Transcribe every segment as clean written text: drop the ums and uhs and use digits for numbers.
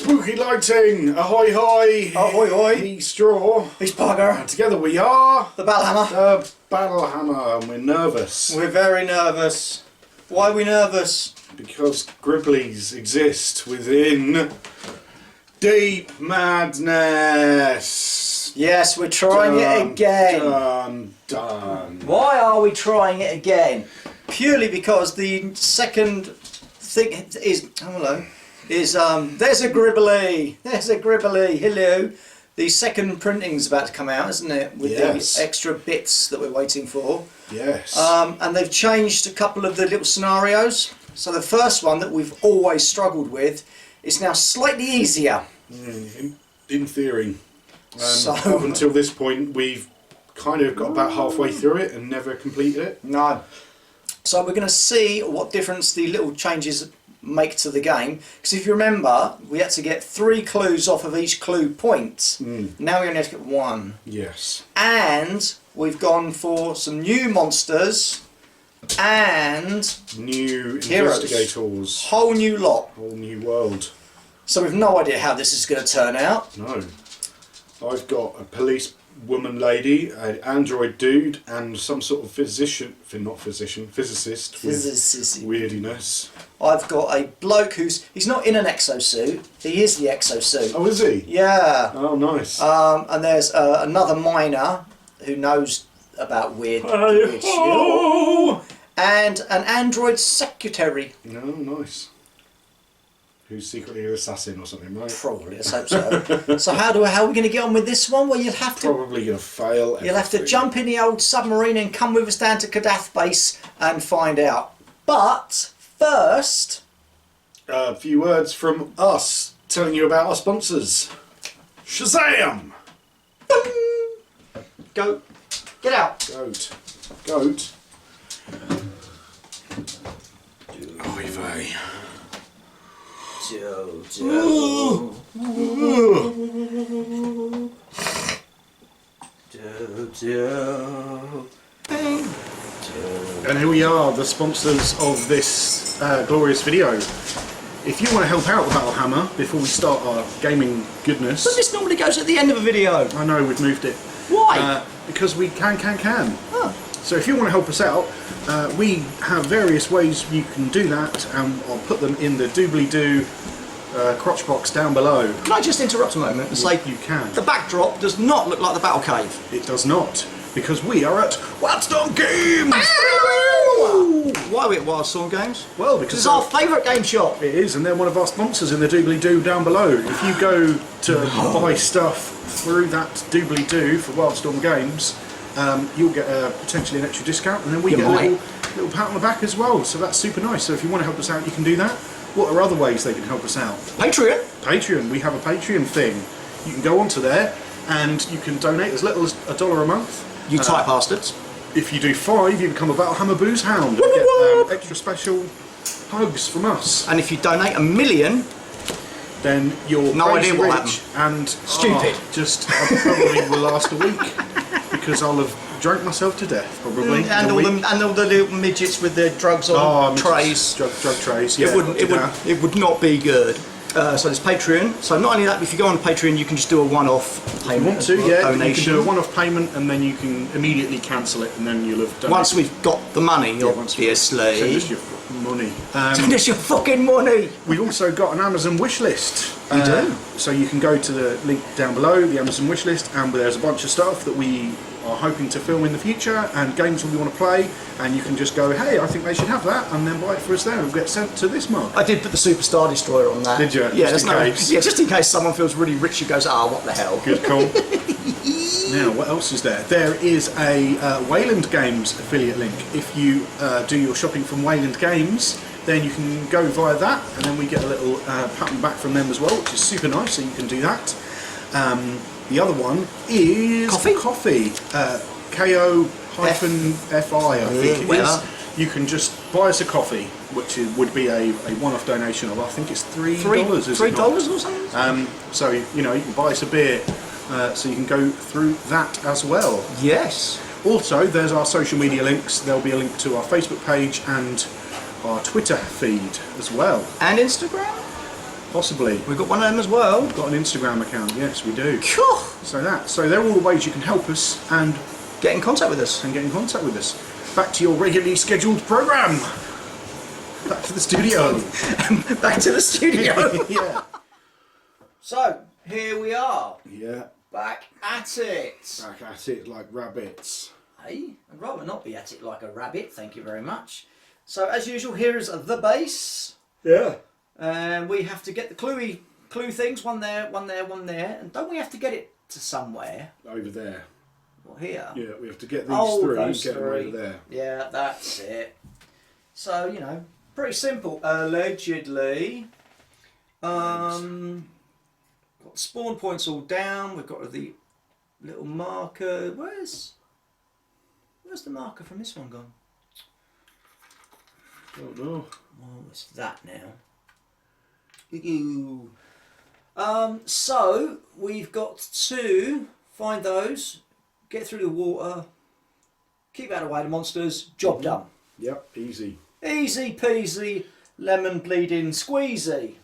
Spooky lighting! Ahoy hoy! Ahoy hoy! He's Straw. He's Pugger. And together we are... The Battlehammer. The Battlehammer, and we're nervous. We're very nervous. Why are we nervous? Because Gribblies exist within... Deep Madness! Yes, we're trying it again. Done. Why are we trying it again? Purely because the second thing is... Oh, hello. There's a Gribbly. There's a Gribbly. Hello. The second printing's about to come out, isn't it? With Yes. the extra bits that we're waiting for. Yes. And they've changed a couple of the little scenarios. So the first one that we've always struggled with is now slightly easier. In theory. So up until this point, we've kind of got about halfway through it and never completed it. No. So we're going to see what difference the little changes make to the game. Because if you remember, we had to get 3 clues off of each clue point. Now we only have to get 1. Yes. And we've gone for some new monsters and New heroes. investigators. Whole new lot. Whole new world. So we've no idea how this is going to turn out. No. I've got a police woman lady, an android dude, and some sort of physicist with weirdiness. I've got a bloke he's not in an exosuit, he is the exosuit. Oh, is he? Yeah. Oh, nice. And there's another miner who knows about weird shit. And an android secretary. Oh, nice. Who's secretly an assassin or something, right? Probably, let's hope so. So how are we going to get on with this one? Well, you'll have to... Probably going to fail. You'll have to jump in the old submarine and come with us down to Kadath base and find out. But first... A few words from us telling you about our sponsors. Shazam! Go. Get out. Goat. Oy vey. Jojo. And here we are, the sponsors of this glorious video. If you want to help out the Battlehammer before we start our gaming goodness... But this normally goes at the end of a video. I know, we've moved it. Why? Because we can. Oh. So if you want to help us out, we have various ways you can do that, and I'll put them in the doobly-doo crotch box down below. Can I just interrupt a moment and say You can. the backdrop does not look like the Battle Cave. It does not, because we are at Wildstorm Games! Why are we at Wildstorm Games? Well, because This is our favourite game shop. it is, and they're one of our sponsors in the doobly-doo down below. If you go to buy stuff through that doobly-doo for Wildstorm Games, you'll get potentially an extra discount, and then we get a little pat on the back as well, so that's super nice. So if you want to help us out, you can do that. What are other ways they can help us out? Patreon. We have a Patreon thing. You can go onto there and you can donate as little as $1 a month. You type bastards. If you do 5, you become a Battlehammer Booze Hound and get extra special hugs from us. And if you donate $1 million, Then you're No crazy idea what rich and Stupid. I probably will last a week because I'll have drank myself to death probably. and all the little midgets with their drugs on trays. Drug trays. Yeah, It would not be good. So there's Patreon. So not only that, but if you go on Patreon, you can just do a one-off payment. If you want to, yeah, donation. you can do a one-off payment and then you can immediately cancel it, and then you'll have done Once we've got the money, once we've obviously. send us your fucking money. Send us your fucking money. We've also got an Amazon wish list. We do. So you can go to the link down below, the Amazon wish list, and there's a bunch of stuff that we are hoping to film in the future and games that we want to play, and you can just go, hey, I think they should have that, and then buy it for us there and we'll get sent to this mug. I did put the Super Star Destroyer on that. Did you? Yeah, Just in case. Yeah, just in case someone feels really rich who goes, what the hell. Good call. Now, what else is there? There is a Wayland Games affiliate link. If you do your shopping from Wayland Games, then you can go via that, and then we get a little pat on the back from them as well, which is super nice, so you can do that. The other one is Coffee. KO-FI, I think it is. You can just buy us a coffee, which would be a one-off donation of, I think it's $3. $3 or something? So, you know, you can buy us a beer, so you can go through that as well. Yes. Also, there's our social media links. There'll be a link to our Facebook page and our Twitter feed as well. And Instagram? Possibly. We've got one of them as well. We've got an Instagram account, yes we do. Phew. So they're all the ways you can help us and Get in contact with us. get in contact with us. Back to your regularly scheduled programme. Back to the studio. Back to the studio. Yeah. So, here we are. Yeah. Back at it. Back at it like rabbits. Hey, I'd rather not be at it like a rabbit, thank you very much. So, as usual, here is the base. Yeah. And we have to get the clue things, one there, one there, one there. And don't we have to get it to somewhere? Over there. Well, here. Yeah, we have to get these Oh, three and those get them three. over there. Yeah, that's it. So, you know, pretty simple. Allegedly. Got spawn points all down. We've got the little marker. Where's the marker from this one gone? Don't know. Oh, it's that now. So we've got to find those, get through the water, keep out of the way of the monsters. Job done. Yep, easy. Easy peasy, lemon bleeding squeezy.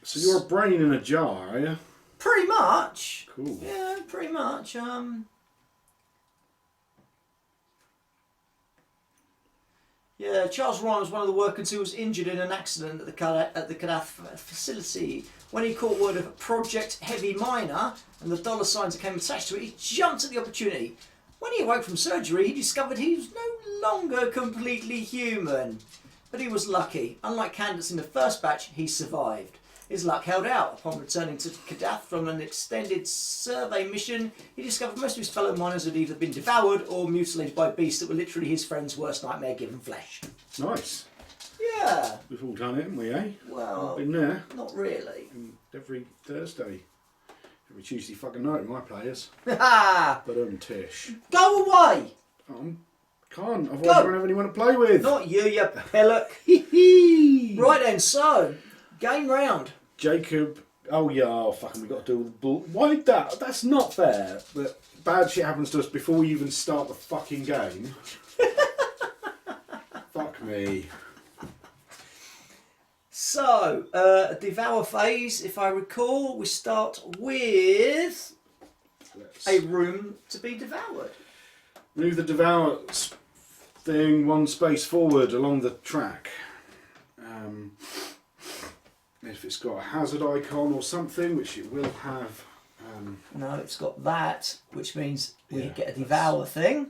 So you're a brain in a jar, are you? Pretty much. Cool. Yeah, pretty much. Yeah, Charles Ryan was one of the workers who was injured in an accident at the Kadath facility. When he caught word of Project Heavy Miner and the dollar signs that came attached to it, he jumped at the opportunity. When he awoke from surgery, he discovered he was no longer completely human. But he was lucky. Unlike candidates in the first batch, he survived. His luck held out. Upon returning to Kadath from an extended survey mission, he discovered most of his fellow miners had either been devoured or mutilated by beasts that were literally his friend's worst nightmare given flesh. Nice. Yeah. We've all done it, haven't we, eh? Well, Been there. not really. Every Thursday. Every Tuesday fucking night, my players. Ha! But Tish. Go away! Can't, otherwise Go. you won't have anyone to play with. Not you, you pillock. Right then, so, game round. Jacob, fucking we got to do all the bull. Why that? That's not fair. But bad shit happens to us before we even start the fucking game. Fuck me. So, devour phase, if I recall, we start with a room to be devoured. Move the devour thing one space forward along the track. If it's got a hazard icon or something, which it will have. No, it's got that, which means we Yeah, get a devour thing.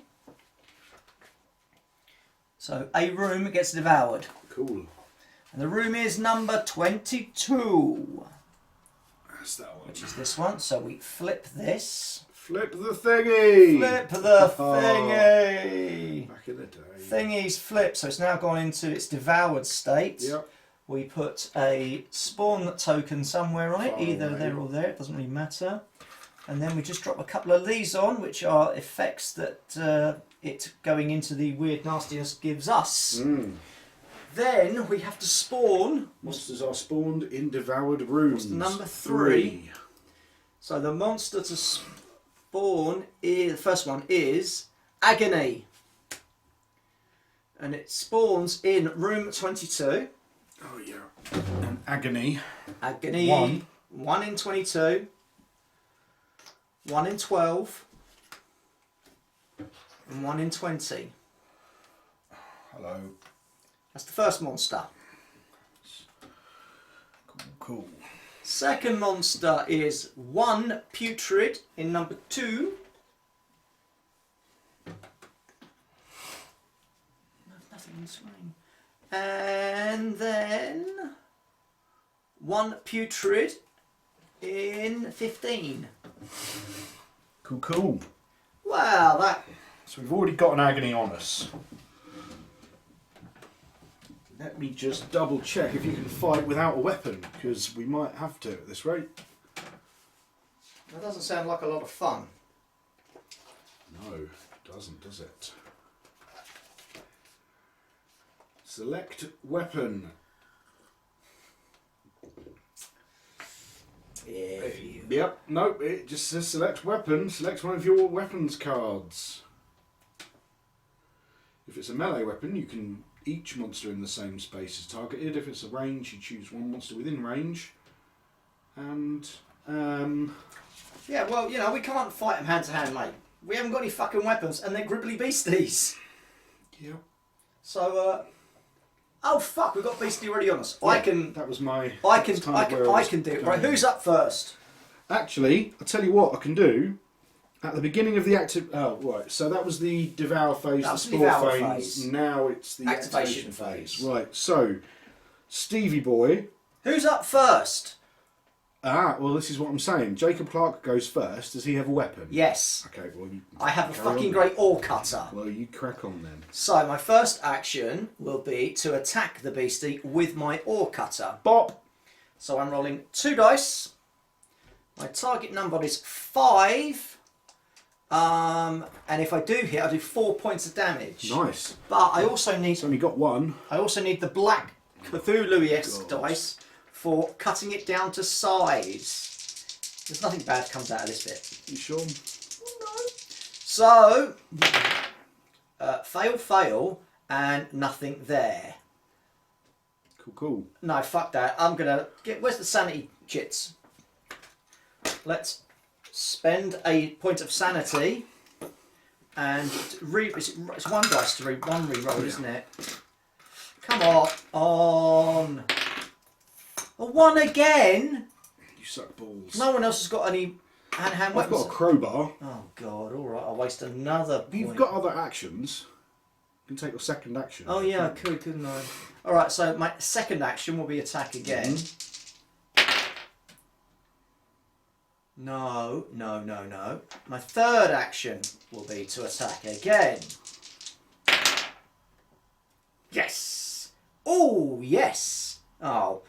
So, a room gets devoured. Cool. And the room is number 22. That's that one. Which is this one. So we flip this. Flip the thingy! Flip the thingy! Back in the day. Thingy's flipped, so it's now gone into its devoured state. Yep. We put a spawn token somewhere on it, Far either away. there or there, it doesn't really matter. And then we just drop a couple of these on, which are effects that it going into the weird nastiness gives us. Then we have to spawn. Monsters are spawned in devoured rooms. What's the number 3? So the monster to spawn, the first one is Agony. And it spawns in room 22. Oh yeah. And agony. Agony. 1 in 22. 1 in 12. And 1 in 20. Hello. That's the first monster. Cool. Second monster is 1 Putrid in number 2. Nothing in swing. And then 1 Putrid in 15. Cool. Wow, that. So we've already got an agony on us. Let me just double check if you can fight without a weapon, because we might have to at this rate. That doesn't sound like a lot of fun. No, it doesn't, does it? Select weapon. Yep, nope, it just says select weapon. Select one of your weapons cards. If it's a melee weapon, you can each monster in the same space is targeted. If it's a range, you choose one monster within range. And yeah, well, you know, we can't fight them hand to hand, mate. We haven't got any fucking weapons, and they're gribbly beasties. yeah. So, oh fuck, we've got beastie already on us. Yeah, I can do it. I can do it. Right, who's up first? Actually, I'll tell you what I can do. At the beginning of the active... Oh, right. So that was the devour phase, the spore phase. Now it's the activation phase. Right. So, Stevie boy. Who's up first? Ah, well, this is what I'm saying. Jacob Clark goes first. Does he have a weapon? Yes. Okay, well, you... I have a carry fucking on great ore cutter. Well, you crack on then. So, my first action will be to attack the beastie with my ore cutter. Bop! So, I'm rolling 2 dice. My target number is 5. And if I do hit, I do 4 points of damage. Nice. But I also need... It's only got one. I also need the black Cthulhu-esque dice for cutting it down to size. There's nothing bad comes out of this bit. You sure? No. So, fail, and nothing there. Cool. No, fuck that. I'm gonna get... Where's the sanity chits? Let's spend a point of sanity and it's 1 dice to one re-roll, isn't it? Come on. A 1 again? You suck balls. No one else has got any hand I've weapons. got a crowbar. Oh god, alright, I'll waste another point. You've got other actions. You can take your second action. Oh yeah, I could, couldn't I? Alright, so my second action will be attack again. No. My third action will be to attack again. Yes! Oh, yes! Oh,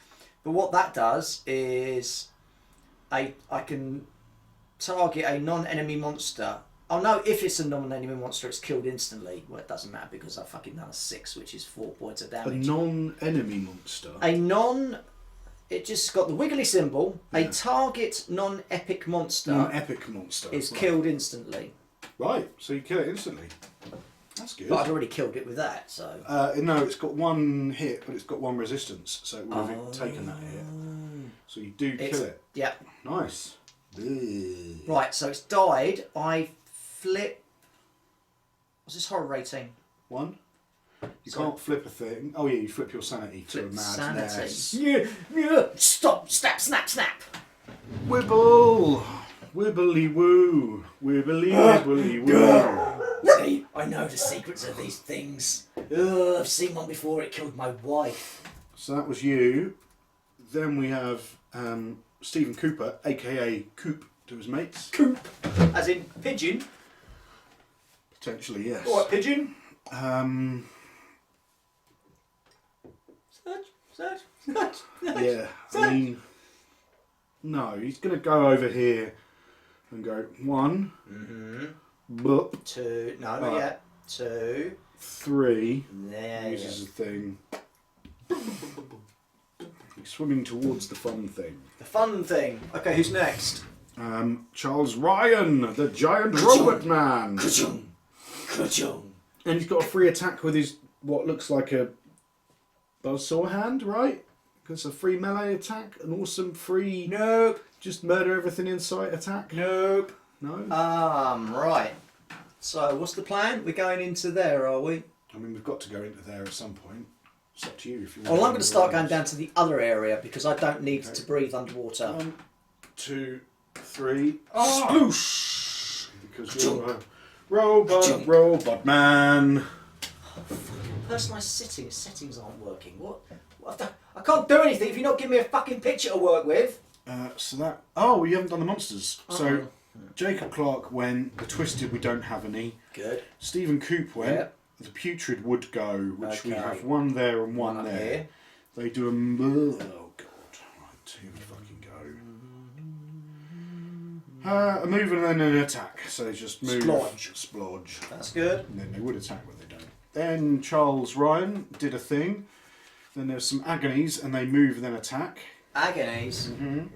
but what that does is I can target a non-enemy monster. Oh no, if it's a non-enemy monster, it's killed instantly. Well, it doesn't matter because I've fucking done a 6, which is 4 points of A damage. non-enemy monster. It just got the wiggly symbol. Yeah. A target non-epic monster. Non-epic monster is killed instantly. Right, so you kill it instantly. That's good. But I'd already killed it with that, so. No, it's got 1 hit, but it's got 1 resistance, so it would have taken that hit. So you do kill it. Yeah. Nice. Right, so it's died. I flip. What's this horror rating? 1. You can't flip a thing. Oh yeah, you flip your sanity to a madness. Yeah. Stop! Snap! Wibble! Wibbly woo! Wibbly wibbly woo! See, I know the secrets of these things. I've seen one before. It killed my wife. So that was you. Then we have Stephen Cooper, aka Coop to his mates. Coop, as in pigeon. Potentially, yes. All right, pigeon. Search. Yeah, I mean, no, he's going to go over here and go 1, boop, 2, no, yeah, 2, 3, there uses a thing. He's swimming towards the fun thing. The fun thing. Okay, who's next? Charles Ryan, the giant robot man. Ka-chung. And he's got a free attack with his, what looks like a buzzsaw hand, right? Because a free melee attack, an awesome free... Nope. Just murder everything in sight attack? Nope. No? Right. So, what's the plan? We're going into there, are we? I mean, we've got to go into there at some point. It's up to you if you want. Well, I'm going to start going down to the other area because I don't need to breathe underwater. 1, 2, 3. Sploosh! Because you're a robot man. Personalised settings aren't working. What I can't do anything if you're not giving me a fucking picture to work with. So that... Oh, you haven't done the monsters. So, Jacob Clark went. The Twisted, we don't have any. Good. Stephen Coop went. Yep. The Putrid would go, which we Okay. have 1 there and 1 there. Here. They do a... Oh, God. Right, 2 would fucking go. A move and then an attack. So they just move. Splodge. That's good. And then they would attack, but they don't. Then Charles Ryan did a thing. Then there's some agonies, and they move and then attack. Agonies.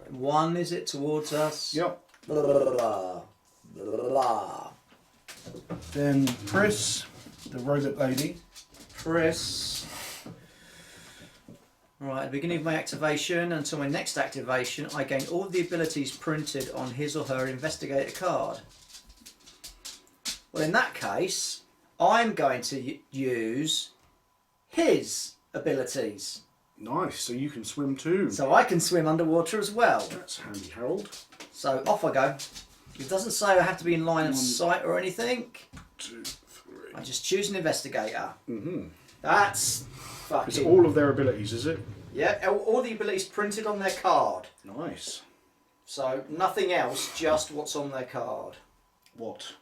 1 is it towards us? Yep. Blah, blah, blah, blah. Then Pris, the robot lady. Pris Right, at the beginning of my activation until my next activation, I gain all of the abilities printed on his or her investigator card. Well, in that case, I'm going to use his abilities. Nice, so you can swim too. So I can swim underwater as well. That's handy, Harold. So off I go. It doesn't say I have to be in line of sight or anything. 2, 3. I just choose an investigator. Mm-hmm. That's It's fucking... all of their abilities, is it? Yeah, all the abilities printed on their card. Nice. So nothing else, just what's on their card. What?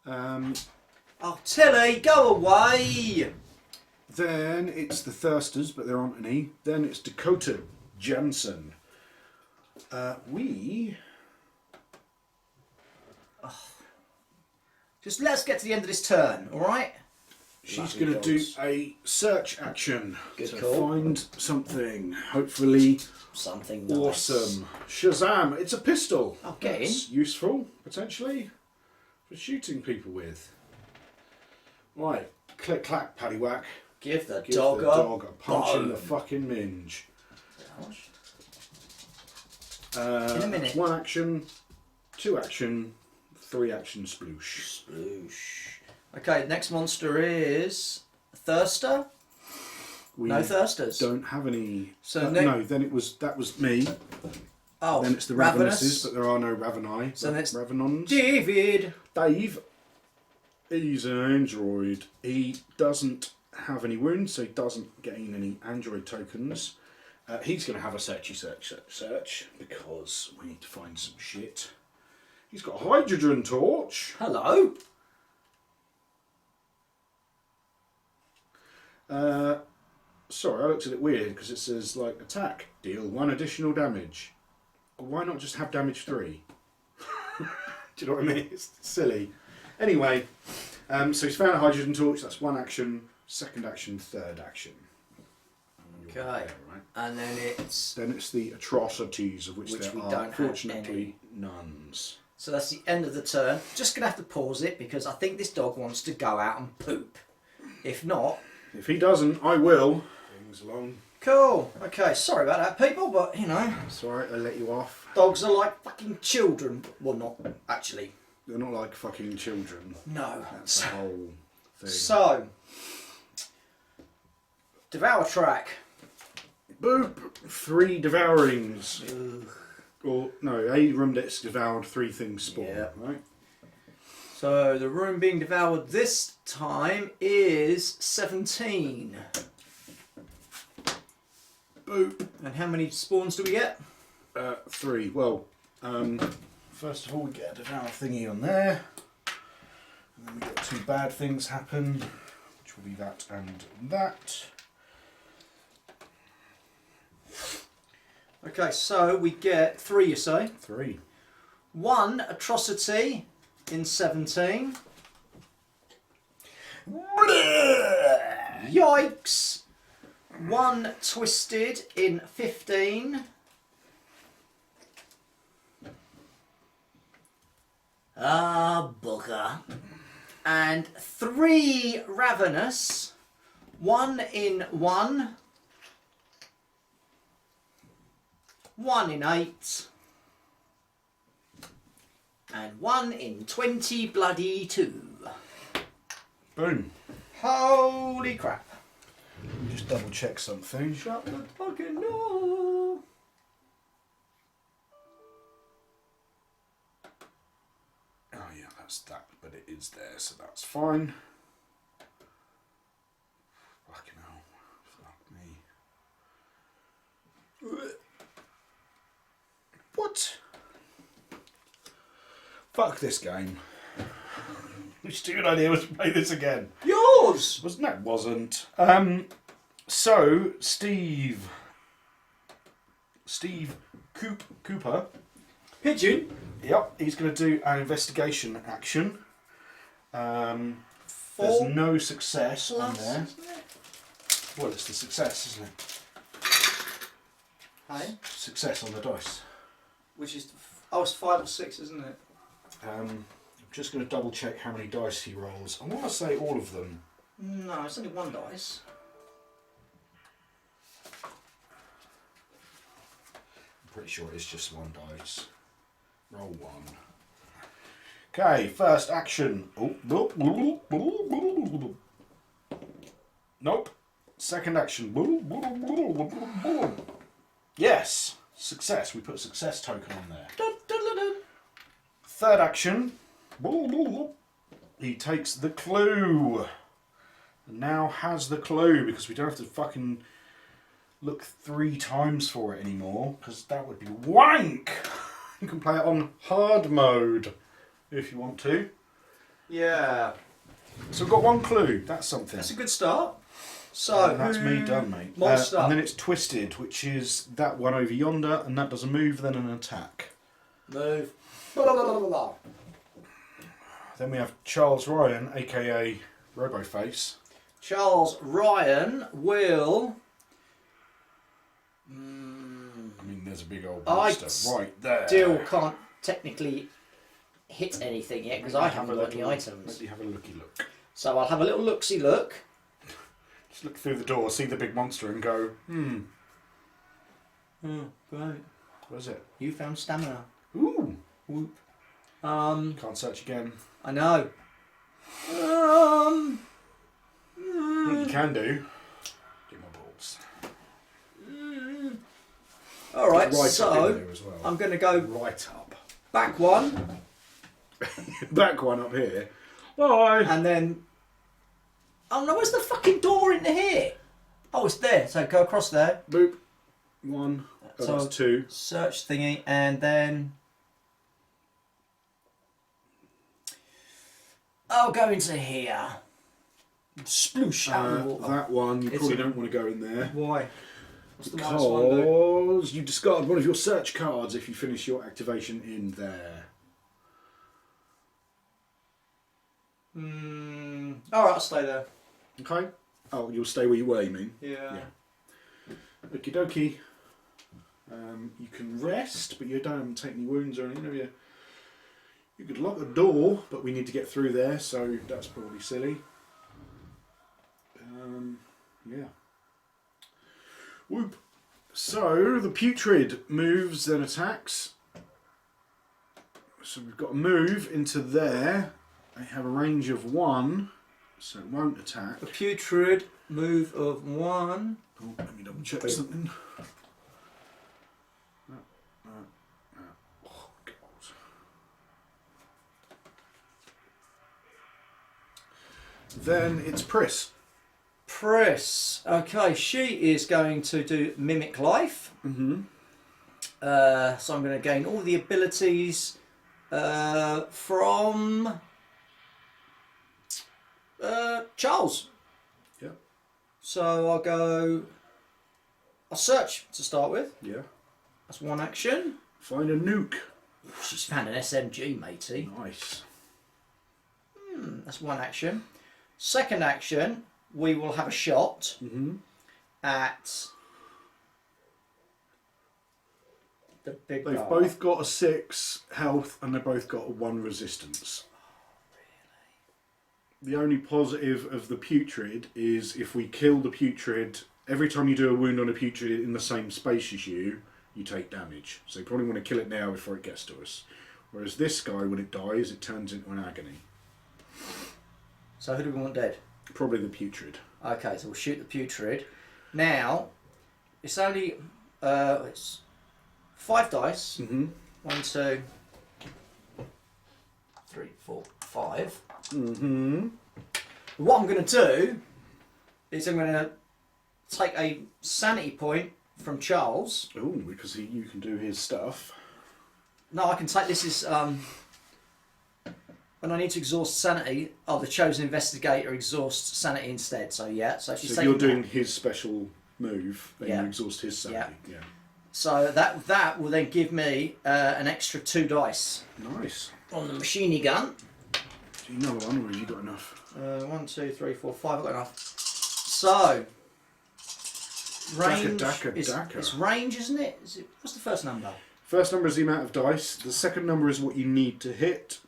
Oh, Tilly, go away! Then it's the Thirsters, but there aren't any. Then it's Dakota Jansen. Just let's get to the end of this turn, alright? She's going to do a search action Good to call. find something, hopefully Something nice. awesome. Shazam! It's a pistol. Oh, get That's useful, potentially, for shooting people with. Right, click clack, paddy whack. Give the Give dog the dog a punch in bone. the fucking minge. In a minute. 1 action, 2 action, 3 action sploosh. Sploosh. Okay, next monster is Thirster. We No Thirsters. don't have any. So no, then that was me. Oh, Then it's the Ravenous. Ravenuses, but there are no Raveni. So then it's Ravenons. David. Dave, he's an android. He doesn't have any wounds, so he doesn't gain any android tokens. He's going to have a search because we need to find some shit. He's got a hydrogen torch. Hello. Sorry, I looked at it weird because it says like attack, deal 1 additional damage. Well, why not just have damage 3? Do you know what I mean? It's silly. Anyway, so he's found a hydrogen torch. That's 1 action, 2nd action, 3rd action. Okay. Right. And then it's... Then it's the atrocities, of which Which there we are don't have fortunately nuns. So that's the end of the turn. Just going to have to pause it because I think this dog wants to go out and poop. If not... If he doesn't, I will. Things along. Cool. Okay, sorry about that, people, but, you know... It's alright, I let you off. Dogs are like fucking children. Well, not actually. They're not like fucking children. No. That's the whole thing. So... Devour track. Boop! 3 devourings. Or, no, a room that's devoured, 3 things spawn. Yeah. Right? So the room being devoured this time is 17. Boop! And how many spawns do we get? 3. Well, first of all, we get a devour thingy on there. And then we get 2 bad things happen, which will be that and that. Okay, so we get 3, you say? 3. 1 atrocity in 17. Yikes! 1 twisted in 15. Ah, bugger. And 3 ravenous. 1 in 1. 1 in 8. And 1 in 20 bloody 2. Boom. Holy crap. Let me just double check something. Shut the fucking door. Oh yeah, that's that, but it is there, so that's fine. Fucking hell. Fuck me. What? Fuck this game. Which stupid idea was to play this again. Yours! No, it wasn't. So, Steve Cooper. Pigeon. Yep, he's going to do an investigation action. There's 4 no success on plus, there. isn't it? Well, it's the success, isn't it? Hey? Success on the dice. Which is... Oh, it's 5 or 6, isn't it? I'm just going to double check how many dice he rolls. I want to say all of them. No, it's only 1 dice. Pretty sure it's just one dice. Roll one. Okay, first action. Oh, nope. Second action. Yes, success. We put a success token on there. Third action. He takes the clue. Now has the clue because we don't have to fucking look 3 times for it anymore because that would be wank. You can play it on hard mode if you want to. Yeah. So we've got 1 clue. That's something. That's a good start. So and that's me done, mate. Monster. And then it's twisted, which is that one over yonder, and that does a move, then an attack. Move. Then we have Charles Ryan, aka Roboface. Charles Ryan will. I mean, there's a big old I monster right there. Still can't technically hit anything yet because I haven't got any items. Let me have a looky look. So I'll have a little look-see look. Just look through the door, see the big monster, and go, Great. What is it? You found stamina. Ooh. Whoop. Can't search again. I know. What you can do. Get my balls. All right. Right up in So there as well. I'm going to go Right up. back one, Back one up here. Bye. and then. Oh no! Where's the fucking door into here? Oh, it's there. So go across there. Boop. 1. Oh, So- that's 2. Search thingy, and then. I'll go into here. Sploosh out of the water. That one, you It's probably a- don't want to go in there. Why? What's the minus one do? Because you discard one of your search cards if you finish your activation in there. Alright, I'll stay there. Okay? Oh, you'll stay where you were, you mean? Yeah. Okie dokie. You can rest, but you don't take any wounds or anything, have you? You could lock the door, but we need to get through there, so that's probably silly. Yeah. Whoop. So, the putrid moves, then attacks. So we've got a move into there. They have a range of 1, so it won't attack. A putrid move of 1. Oh, let me double check something. Oh, God. Then it's Pris. Pris. Okay, she is going to do Mimic Life. Mm-hmm. So I'm going to gain all the abilities from Charles. Yep. So I'll search to start with. Yeah. That's one action. Find a nuke. She's found an SMG, matey. Nice. That's one action. Second action, we will have a shot at the big They've guy. both got a 6 health and they've both got a 1 resistance. The only positive of the putrid is if we kill the putrid, every time you do a wound on a putrid in the same space as you, you take damage. So you probably want to kill it now before it gets to us. Whereas this guy, when it dies, it turns into an agony. So who do we want dead? Probably the putrid. Okay, so we'll shoot the putrid. Now, it's only it's 5 dice. Mm-hmm. 1, 2, 3, 4, 5. Mm-hmm. What I'm going to do is I'm going to take a sanity point from Charles. Oh, because you can do his stuff. No, I can take this is when I need to exhaust sanity. Oh, the chosen investigator exhausts sanity instead. So yeah, so she's So if taking you're doing that. his special move, then Yeah. you exhaust his sanity. Yeah. So that will then give me an extra 2 dice Nice. on the machine gun. Do you know one, or have you got enough? 1, 2, 3, 4, 5. I've got enough. So range Daka. it's range, isn't it? What's the first number? First number is the amount of dice. The second number is what you need to hit.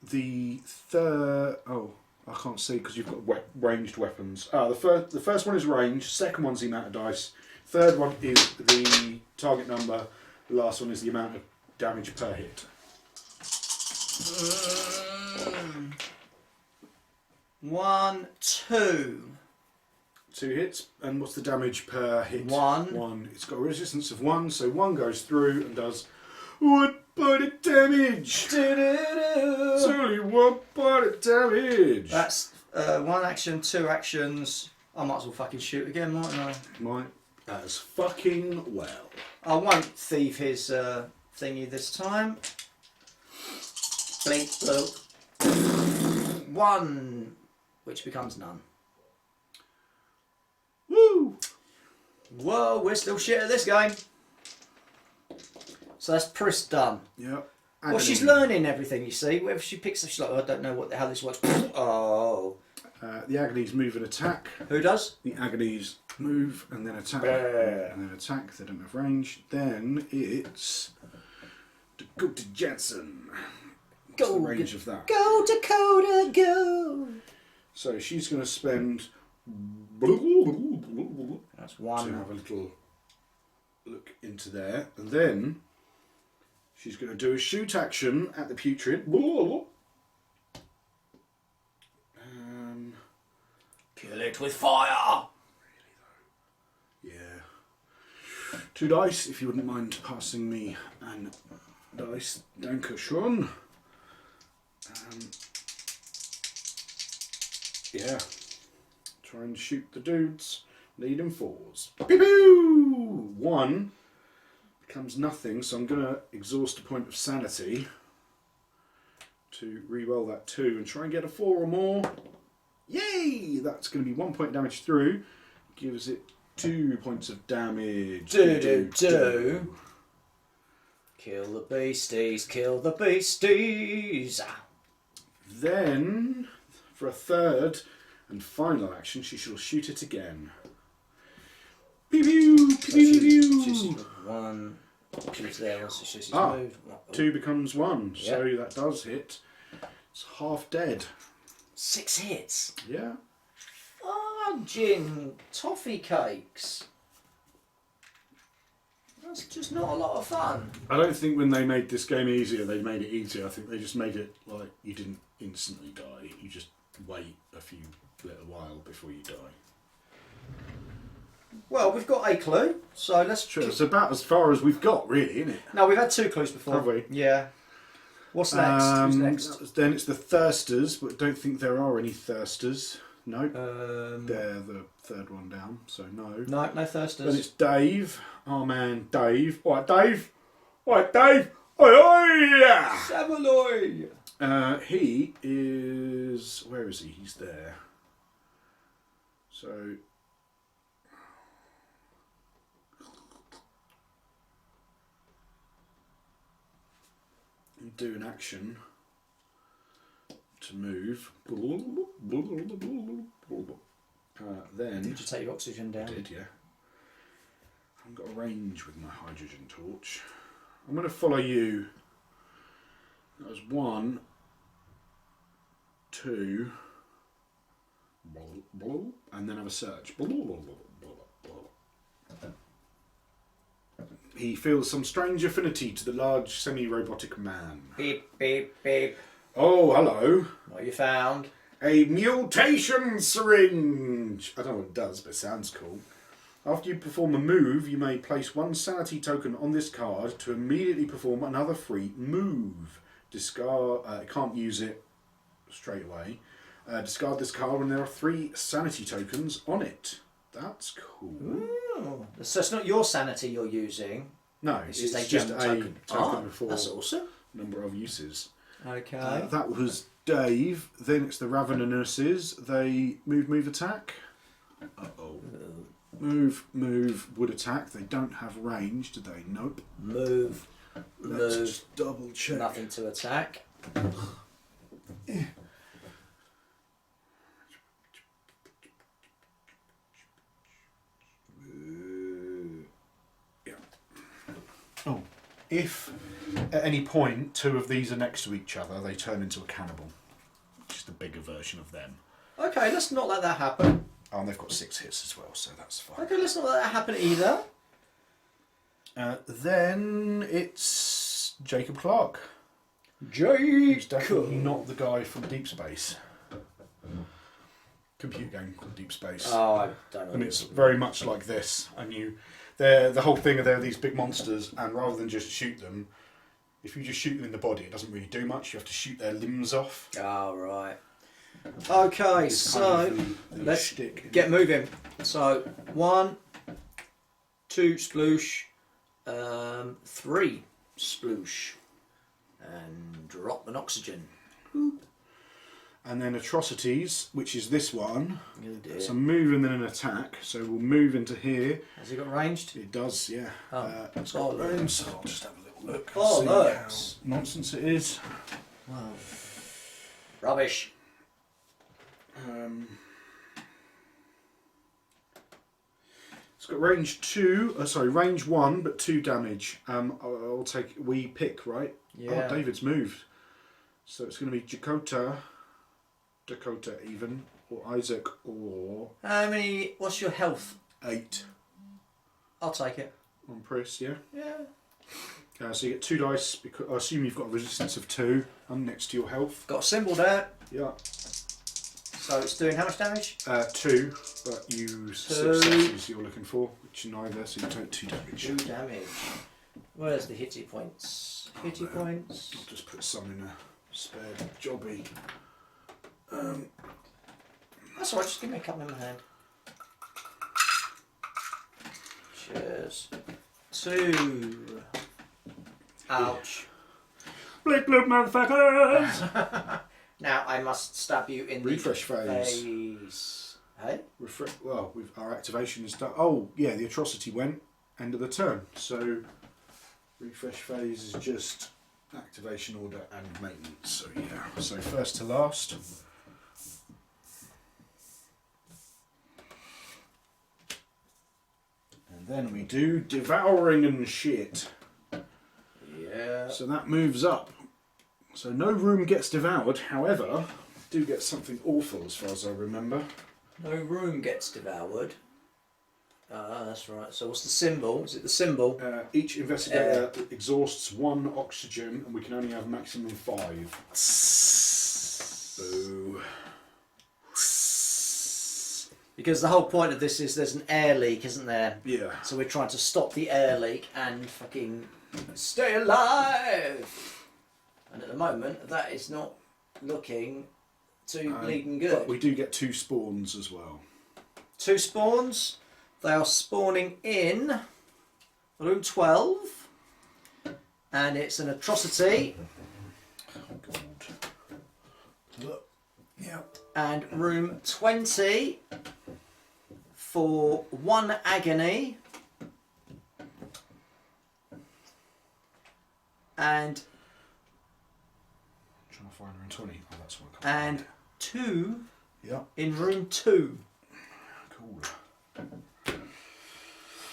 The third... Oh, I can't see because you've got ranged weapons. The first one is range. Second one's the amount of dice. Third one is the target number. The last one is the amount of damage per hit. 1, 2. 2 hits, and what's the damage per hit? 1. 1. It's got a resistance of 1, so 1 goes through and does 1 point of damage. It's only 1 point of damage. That's 1 action, 2 actions. I might as well fucking shoot again, mightn't I? Might as fucking well. I won't thieve his thingy this time. Blink, bloop. 1, which becomes none. Woo! Whoa, we're still shit at this game. So that's Pris done. Yep. Well, she's learning everything, you see. Whenever she picks up, she's like, oh, I don't know what the hell this was. Oh. The Agonies move and attack. Who does? The Agonies move and then attack. And then attack. They don't have range. Then it's Dakota Jansen. What's the range of that? Go, Dakota, go. So she's going to spend... That's to 1. have a little look into there. And then she's going to do a shoot action at the Putrid. Kill it with fire. Yeah. 2 dice, if you wouldn't mind passing me an dice. Danke schön. Yeah. Try and shoot the dudes. Lead in 4s. Pew pew! 1 becomes nothing, so I'm going to exhaust a point of sanity to re-roll that 2 and try and get a 4 or more. Yay! That's going to be 1 point damage through. Gives it 2 points of damage. Do. Kill the beasties, kill the beasties. Then, for a third and final action, she shall shoot it again. Pew pew! Pew pew! She's 1. She's there, so she's Ah, moved. 2 becomes 1, so Yep. that does hit. It's half dead. 6 hits. Yeah. Fudging toffee cakes. That's just not a lot of fun. I don't think when they made this game easier, they made it easier. I think they just made it like you didn't instantly die. You just wait a little while before you die. Well, we've got a clue, so let's... Sure, it's about as far as we've got, really, isn't it? No, we've had 2 clues before. Have we? Yeah. What's next? Who's next? Then it's the Thirsters, but I don't think there are any Thirsters. No. They're the third one down, so no. No Thirsters. Then it's Dave, our man Dave. Right, Dave. Right, Dave. Oi, oi! Savaloy! He is... Where is he? He's there. So... do an action to move. Then... Did you take your oxygen down? I did, yeah. I haven't got a range with my hydrogen torch. I'm going to follow you. That was 1, 2, and then have a search. He feels some strange affinity to the large semi-robotic man. Beep, beep, beep. Oh, hello. What you found? A mutation syringe. I don't know what it does, but it sounds cool. After you perform a move, you may place 1 sanity token on this card to immediately perform another free move. Discard. Can't use it straight away. Discard this card when there are 3 sanity tokens on it. That's cool. Ooh. So it's not your sanity you're using. No, It's it's just a just general a token. token before That's awesome. number of uses. Okay. That was Dave. Then it's the Ravenuses. They move, attack. Uh-oh. Move, would attack. They don't have range, do they? Nope. Move. Let's just double check. Nothing to attack. Yeah. Oh, if at any point 2 of these are next to each other, they turn into a cannibal. Just a bigger version of them. Okay, let's not let that happen. Oh, and they've got 6 hits as well, so that's fine. Okay, let's not let that happen either. Then it's Jacob Clark. Jake. He's definitely not the guy from Deep Space. Computer game called Deep Space. Oh, I don't know. And it's very much like this. And the whole thing, they're these big monsters, and rather than just shoot them, if you just shoot them in the body, it doesn't really do much. You have to shoot their limbs off. Oh, right. Okay, It's so kind of the let's shtick. get moving. So 1, 2 sploosh, 3 sploosh, and drop an oxygen. And then Atrocities, which is this one. Oh dear. It's a move and then an attack. So we'll move into here. Has he got ranged? It does, yeah. It's Oh, got range, so I'll just have a little look. Oh, see look. how nonsense it is. Wow. Rubbish. It's got range 1, but 2 damage. I'll take. We pick, right? Yeah. Oh, David's moved. So it's going to be Dakota even, or Isaac, or How many? What's your health? 8 I'll take it. on Pris, yeah? Yeah. So you get 2 dice, because I assume you've got a resistance of 2 next to your health. Got a symbol there. Yeah. So it's doing how much damage? 2, but you 6 successes you're looking for, which are neither, so you take 2 damage. 2 damage. Where's the hitty points? Hitty points. I'll just put some in a spare jobby. That's alright, just give me a couple in my hand. Cheers. 2. Ouch. Bleep bloop, motherfuckers! Now I must stab you in Refresh the phase. face. Hey? Well, our activation is done. Oh, yeah, the atrocity went. End of the turn. So, refresh phase is just activation order and maintenance. So, yeah. So, first to last. And then we do devouring and shit. Yeah. So that moves up. So no room gets devoured, however, do get something awful as far as I remember. No room gets devoured. That's right. So what's the symbol? Is it the symbol? Each investigator exhausts 1 oxygen and we can only have maximum 5. Boo. Because the whole point of this is there's an air leak, isn't there? Yeah. So we're trying to stop the air leak and fucking stay alive. And at the moment, that is not looking too bleeding good. But we do get 2 spawns as well. 2 spawns. They are spawning in room 12. And it's an atrocity. Oh, God. Look. Yeah. And room 20 for 1 agony. And Trying to find her in 20. Oh, that's one. and 2 Yeah. in room 2. Cool.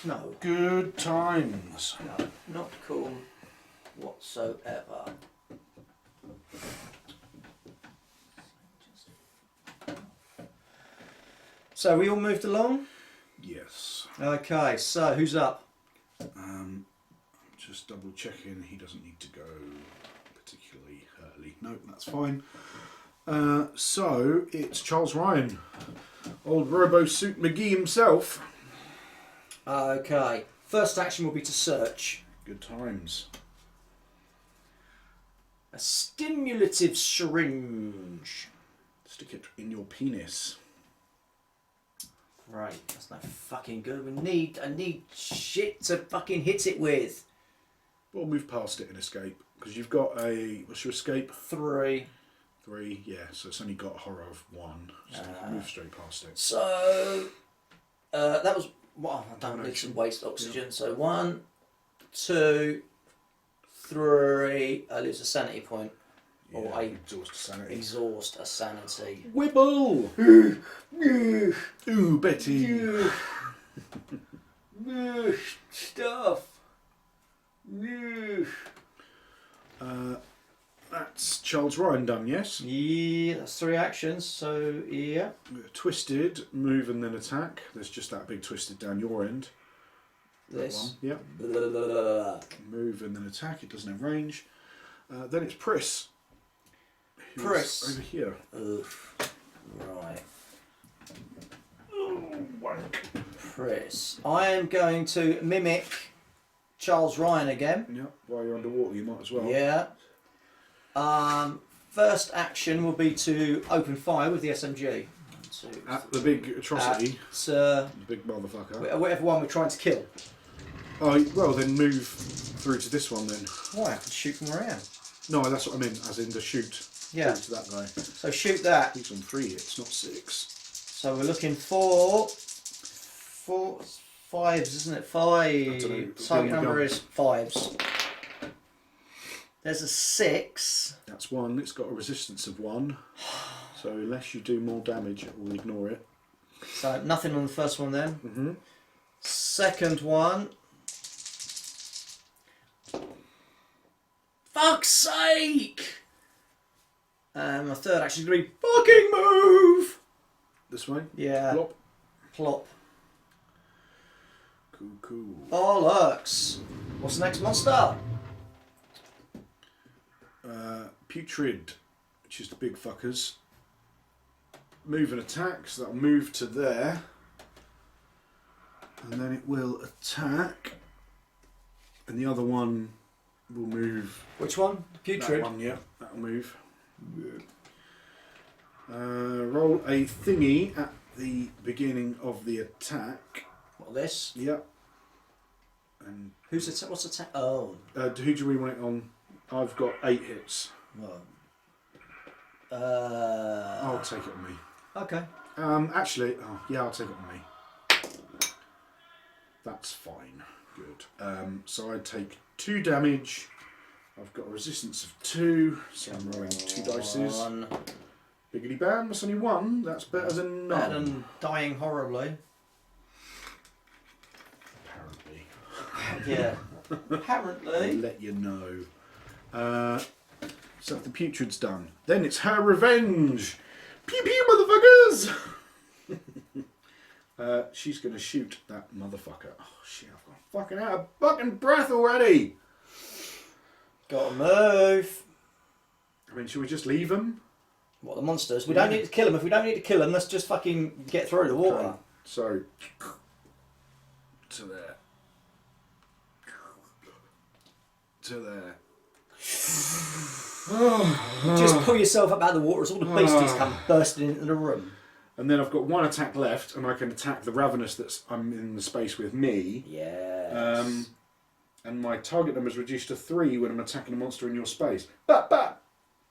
No, Good times. no, not cool whatsoever. So we all moved along? Yes. Okay, so who's up? Just double checking he doesn't need to go particularly early. No, that's fine. So it's Charles Ryan, old Robo Suit McGee himself. Okay, first action will be to search. Good times. A stimulative syringe. Stick it in your penis. Right, that's no fucking good. I need shit to fucking hit it with. We'll move past it and escape because you've got a. What's your escape? 3. 3. Yeah, so it's only got a horror of 1. So move straight past it. So that was. Well, I don't need some waste oxygen. Yeah. So 1, 2, 3. I lose a sanity point. Yeah, Or I exhaust sanity. exhaust a sanity. Wibble! Ooh, Betty! Stuff. That's Charles Ryan done, yes? Yeah, that's 3 actions. So yeah. Twisted, move and then attack. There's just that big twisted down your end. This. That one. Blah, blah, blah, blah. Move and then attack. It doesn't have range. Then it's Pris. who's Pris. over here. Right. Oh, wank. Pris. I am going to mimic Charles Ryan again. Yeah, while you're underwater, you might as well. Yeah. First action will be to open fire with the SMG. At the big atrocity. At, the big motherfucker. whatever one we're trying to kill. Oh, well, then move through to this one then. Why? I can shoot from where I am. No, that's what I mean, as in to shoot Yeah. through to that guy. So shoot that. He's on 3 hits, not 6. So we're looking for 5s, isn't it? 5. dunno. Target Gun. number is 5s. There's a 6. That's 1. It's got a resistance of 1. So unless you do more damage, it will ignore it. So nothing on the first one then. Mm-hmm. Second one. Fuck's sake! And my third action is going to be fucking move! This way. Yeah. Plop. Plop. Cool, cool. Bollocks. What's the next monster? Putrid, which is the big fuckers. Move and attack, so that'll move to there. And then it will attack. And the other one will move. Which one? Putrid. That one, yeah, that'll move. Roll a thingy at the beginning of the attack. What, this? Yeah. And Who's attack? What's attack? Oh. who do we want it on? I've got 8 hits. Well. I'll take it on me. Okay. Actually, yeah, I'll take it on me. That's fine. Good. So I take 2 damage. I've got a resistance of 2, so I'm rolling 2 dices. 1. Biggity bam, that's only 1. That's better than none. Better than dying horribly. Apparently. Yeah. I'll Apparently. let you know. So the putrid's done. Then it's her revenge. Pew pew, motherfuckers! She's gonna shoot that motherfucker. Oh shit! I've gone fucking out of fucking breath already. Gotta move. I mean, should we just leave them? What, the monsters? We don't need to kill them. If we don't need to kill them, let's just fucking get through the water. Okay. So to there. To there. Just pull yourself up out of the water as all the beasties come bursting into the room. And then I've got 1 attack left, and I can attack the Ravenous I'm in the space with me. Yes. And my target number is reduced to 3 when I'm attacking a monster in your space. Bat, bat!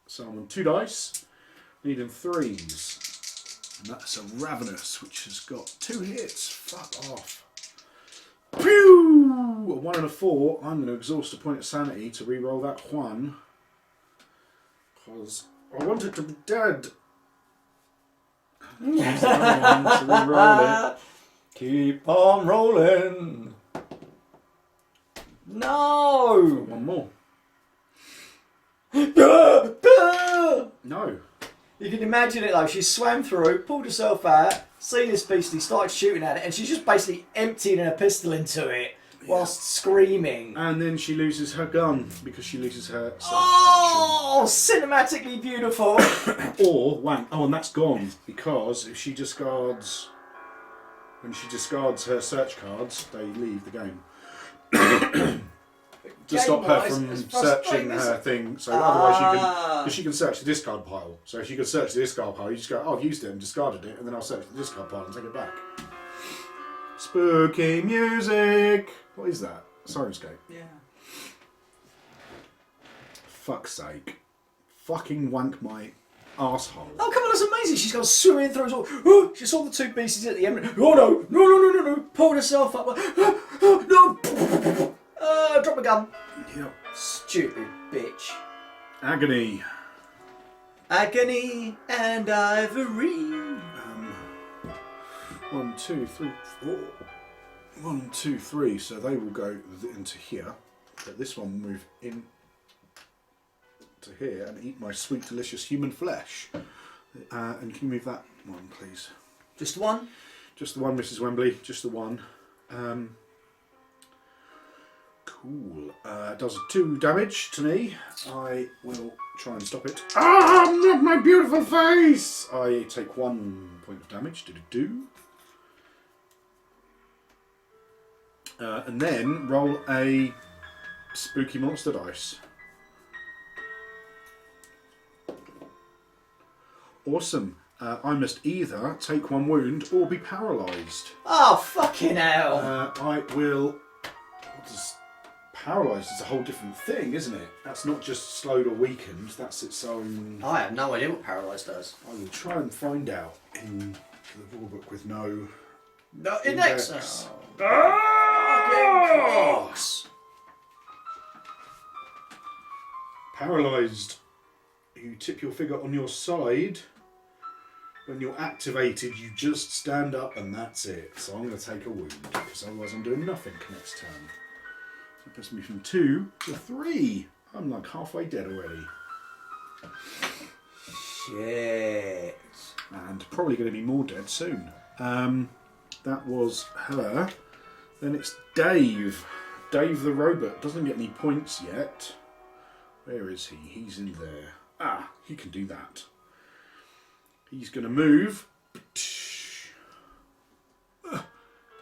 So I'm on 2 dice, needing 3s. And that's a Ravenous, which has got 2 hits. Fuck off. Pew! A 1 and a 4. I'm going to exhaust a point of sanity to re-roll that 1. Because I want it to be dead. Use the other one to re-roll it. Keep on rolling. No! 1 more. No. You can imagine it though. She swam through, pulled herself out, seen this beastie, started shooting at it, and she's just basically emptying her pistol into it whilst screaming. And then she loses her gun because she loses her search Oh, cinematically beautiful. action. Or wank. Oh, and that's gone because if she discards, when she discards her search cards, they leave the game. To stop her from searching her thing, so otherwise she can search the discard pile. So if you can search the discard pile, you just go, oh, I've used it and discarded it, and then I'll search the discard pile and take it back. Spooky music. What is that? Sirenscape. Yeah. Fuck's sake. Fucking wank my arsehole. Oh, come on, that's amazing. She's gone swimming through. Oh, she saw the 2 beasties at the end. Oh, no, no, no, no, no, no. Pulled herself up. No. Drop a gun. Yep. Stupid bitch. Agony. Agony and ivory. 1, 2, 3, 4. 1, 2, 3. So they will go into here. But this one will move in to here and eat my sweet, delicious human flesh. And can you move that one, please? Just one? Just the one, Mrs. Wembley. Just the one. Cool. It does 2 damage to me. I will try and stop it. Ah, not my beautiful face! I take 1 point of damage. Do. And then roll a spooky monster dice. Awesome. I must either take 1 wound or be paralysed. Oh, fucking hell. I will... What does... Paralysed is a whole different thing, isn't it? That's not just slowed or weakened, that's its own... I have no idea what paralysed does. I will try and find out in the rulebook with no... No, index. Ah! Paralysed. You tip your figure on your side. When you're activated, you just stand up and that's it. So I'm going to take a wound, because otherwise I'm doing nothing next turn. So it puts me from 2 to 3. I'm like halfway dead already. Shit. And probably going to be more dead soon. That was her. Then it's Dave. Dave the robot. Doesn't get any points yet. Where is he? He's in there. Ah, he can do that. He's going to move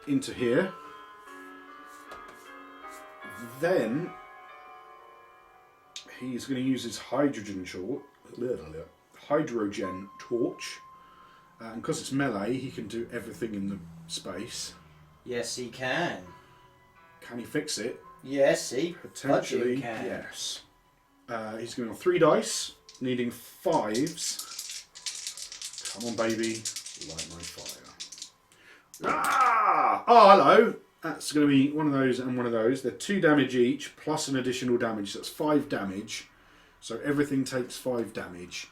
into here. Then he's going to use his hydrogen torch. And because it's melee, he can do everything in the space. Yes, he can. Can he fix it? Yes, he Potentially, can. yes. He's going on 3 dice, needing 5s. Come on, baby, light my fire. Ah! Oh, hello. That's going to be one of those and one of those. They're 2 damage each, plus an additional damage. So that's 5 damage. So everything takes 5 damage.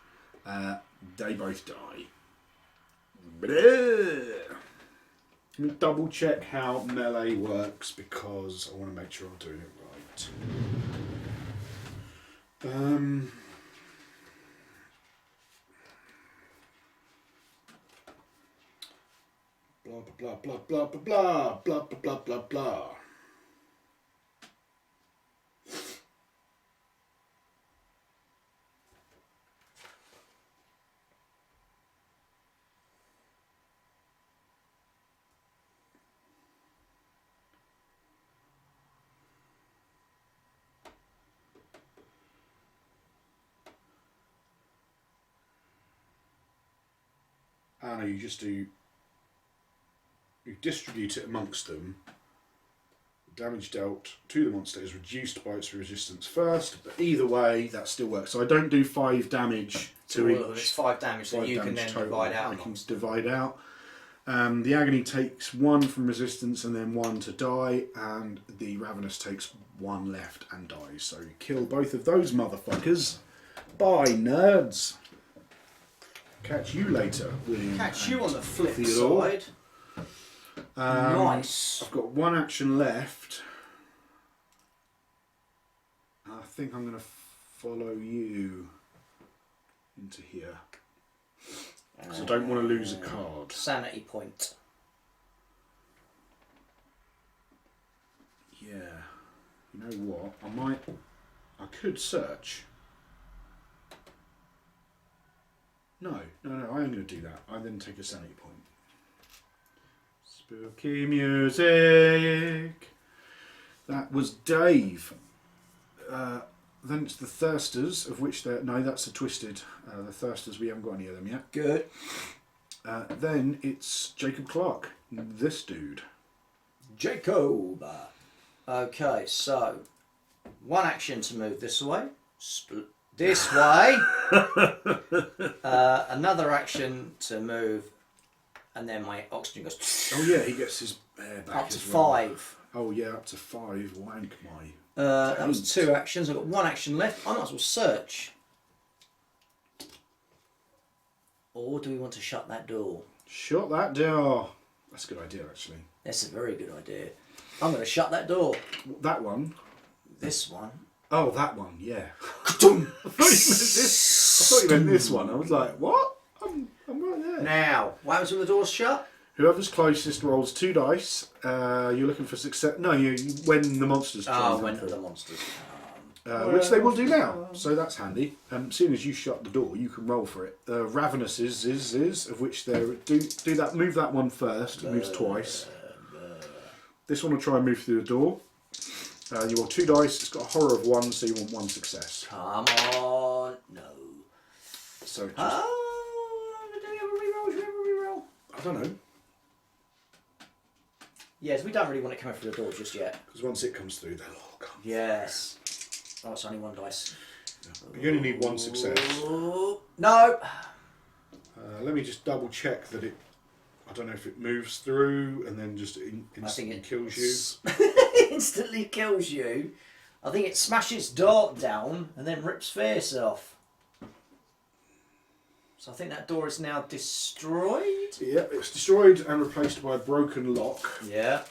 They both die. Let me double check how melee works because I want to make sure I'm doing it right. Blah blah blah blah blah blah blah blah blah blah blah. No, you just do. You distribute it amongst them. Damage dealt to the monster is reduced by its resistance first, but either way, that still works. So I don't do 5 damage to each. It's 5 damage, so you can then divide out. I can divide out. The agony takes 1 from resistance and then 1 to die, and the ravenous takes 1 left and dies. So you kill both of those motherfuckers. Bye, nerds. Catch you later, William. Catch you on the flip Theodore. side. Nice. I've got 1 action left. I think I'm going to follow you into here. Because I don't want to lose a card. Sanity point. Yeah. You know what? I could search. No, I am going to do that. I then take a sanity point. Spooky music. That was Dave. Then it's the Thirsters, of which no, that's the Twisted. The Thirsters, we haven't got any of them yet. Good. Then it's Jacob Clark, this dude. Jacob. Okay, so 1 action to move this way. This way. Another action to move, and then my oxygen goes. Oh yeah, he gets his air back Up to as well. 5. Oh yeah, up to 5. Wank my. That was 2 actions. I've got 1 action left. I might as well search. Or do we want to shut that door? Shut that door. That's a good idea, actually. That's a very good idea. I'm going to shut that door. That one. This one. Oh, that one. Yeah. I thought you meant this one. I was like, what? I'm right there. Now, what happens when the door's shut? Whoever's closest rolls 2 dice. You're looking for success. No, when the monsters try and come when through. the monsters. Which they will do now, so that's handy. Seeing as you shut the door, you can roll for it. Ravenous is of which there do that. Move that one first. It moves twice. This one will try and move through the door. You roll 2 dice. It's got a horror of 1, so you want 1 success. Come on, no. So just, Do we have a reroll? Should we have a reroll? I don't know, Yes, we don't really want it coming through the door just yet. because once it comes through, they'll all come. Yes. Oh, it's only 1 dice. You only need 1 success. Ooh, no. Let me just double check that it. I don't know if it moves through and then just instantly kills you. Instantly kills you. I think it smashes door down and then rips face off. So I think that door is now destroyed. Yeah, it's destroyed and replaced by a broken lock. Yeah.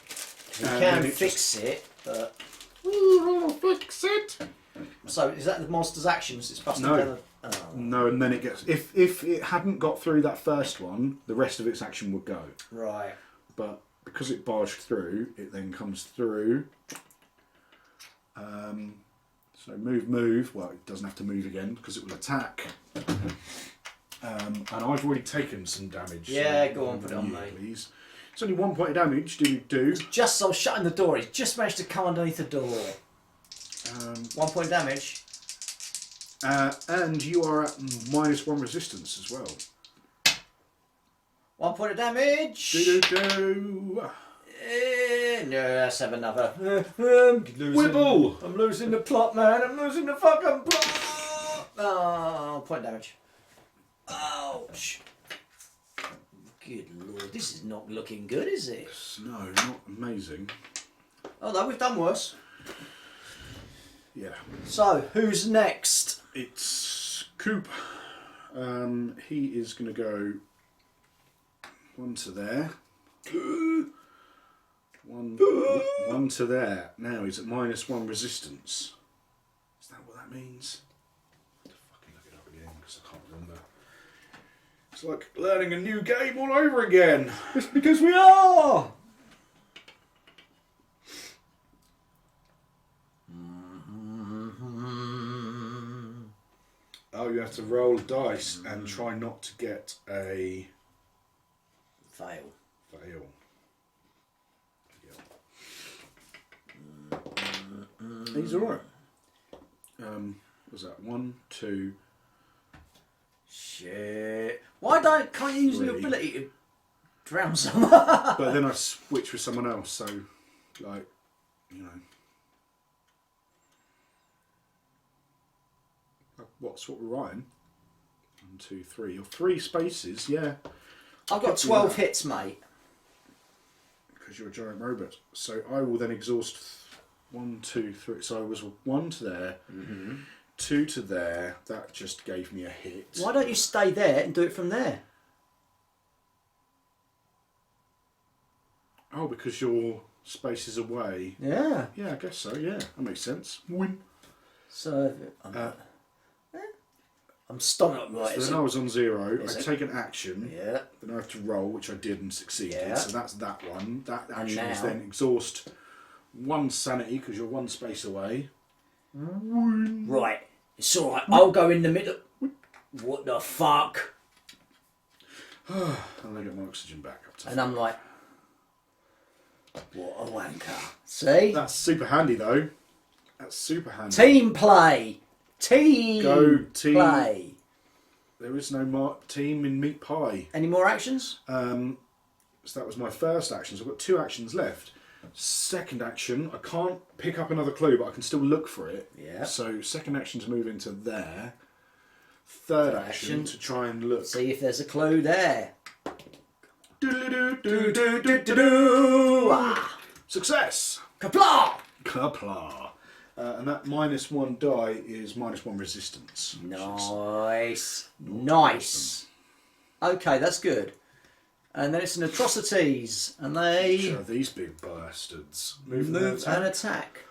We And can then it fix it, but... We will fix it. So is that the monster's actions? It's busting No. down the... Oh. No, and then it gets. If it hadn't got through that first one, the rest of its action would go. Right. But because it barged through, it then comes through. So move. Well, it doesn't have to move again because it will attack. And I've already taken some damage. Yeah, so go on, put it on you, me. please. It's only 1 point of damage. Do. Just so shutting the door. He's just managed to come underneath the door. 1 point damage. And you are at -1 resistance as well. 1 point of damage. Do. No, let's have another. I'm losing. Wibble! I'm losing the plot, man. I'm losing the fucking plot. Oh, point damage. Ouch. Good lord, this is not looking good, is it? No, not amazing. Although we've done worse. Yeah. So, who's next? It's Coop. He is going to go 1 to there. One to there. Now he's at -1 resistance. Is that what that means? I have to fucking look it up again because I can't remember. It's like learning a new game all over again. It's because we are! Oh, you have to roll dice and try not to get a Fail. fail. He's alright. Was that 1, 2? Shit. Why can't you use the 3. ability to drown someone? But then I switch with someone else, so like, you know. What we're writing? 1, 2, 3. Or 3 spaces, yeah. I've got 12 hits, mate. Because you're a giant robot. So I will then exhaust 1, 2, 3. So I was 1 to there, 2 to there. That just gave me a hit. Why don't you stay there and do it from there? Oh, because your space is away. Yeah. Yeah, I guess so, yeah. That makes sense. Win. So, I'm stomach right. So then I was on 0. Is I it? take an action. Yeah. Then I have to roll, which I did and succeeded. Yeah. So that's that one. That action is now- then exhaust 1 sanity because you're 1 space away. Right. It's alright. I'll go in the middle. What the fuck? And I get my oxygen back up to. And I'm like, what a wanker. See? That's super handy though. That's super handy. Team play. Team Go team. play. There is no team in meat pie. Any more actions? So that was my first action. So I've got 2 actions left. Second action, I can't pick up another clue, but I can still look for it. Yeah. So second action to move into there. Third action to try and look. See if there's a clue there. Success! Kapla! Kapla! And that -1 die is -1 resistance. Nice. Nice. Okay, that's good. And then it's an atrocities, and they Which are these big bastards? Move move and and attack.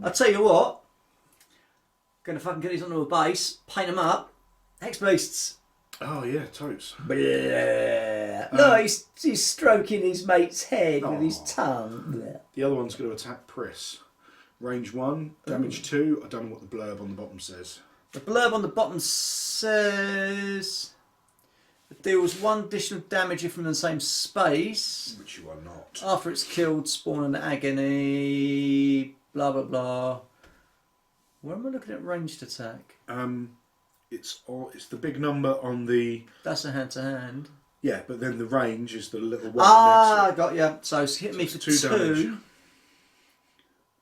I'll tell you what. Gonna fucking get these onto a base, paint them up. Hex beasts. Oh yeah, totes. No, he's stroking his mate's head with his Aw. tongue. Bleh. The other one's going to attack Pris. Range 1, damage 2. I don't know what the blurb on the bottom says. The blurb on the bottom says it deals 1 additional damage if from the same space. Which you are not. After it's killed, spawn an agony. Blah blah blah. Where am I looking at ranged attack? It's the big number on the... That's a hand to hand. Yeah, but then the range is the little one Ah, next to it. got ya. So it's hit me it's for 2 2. damage.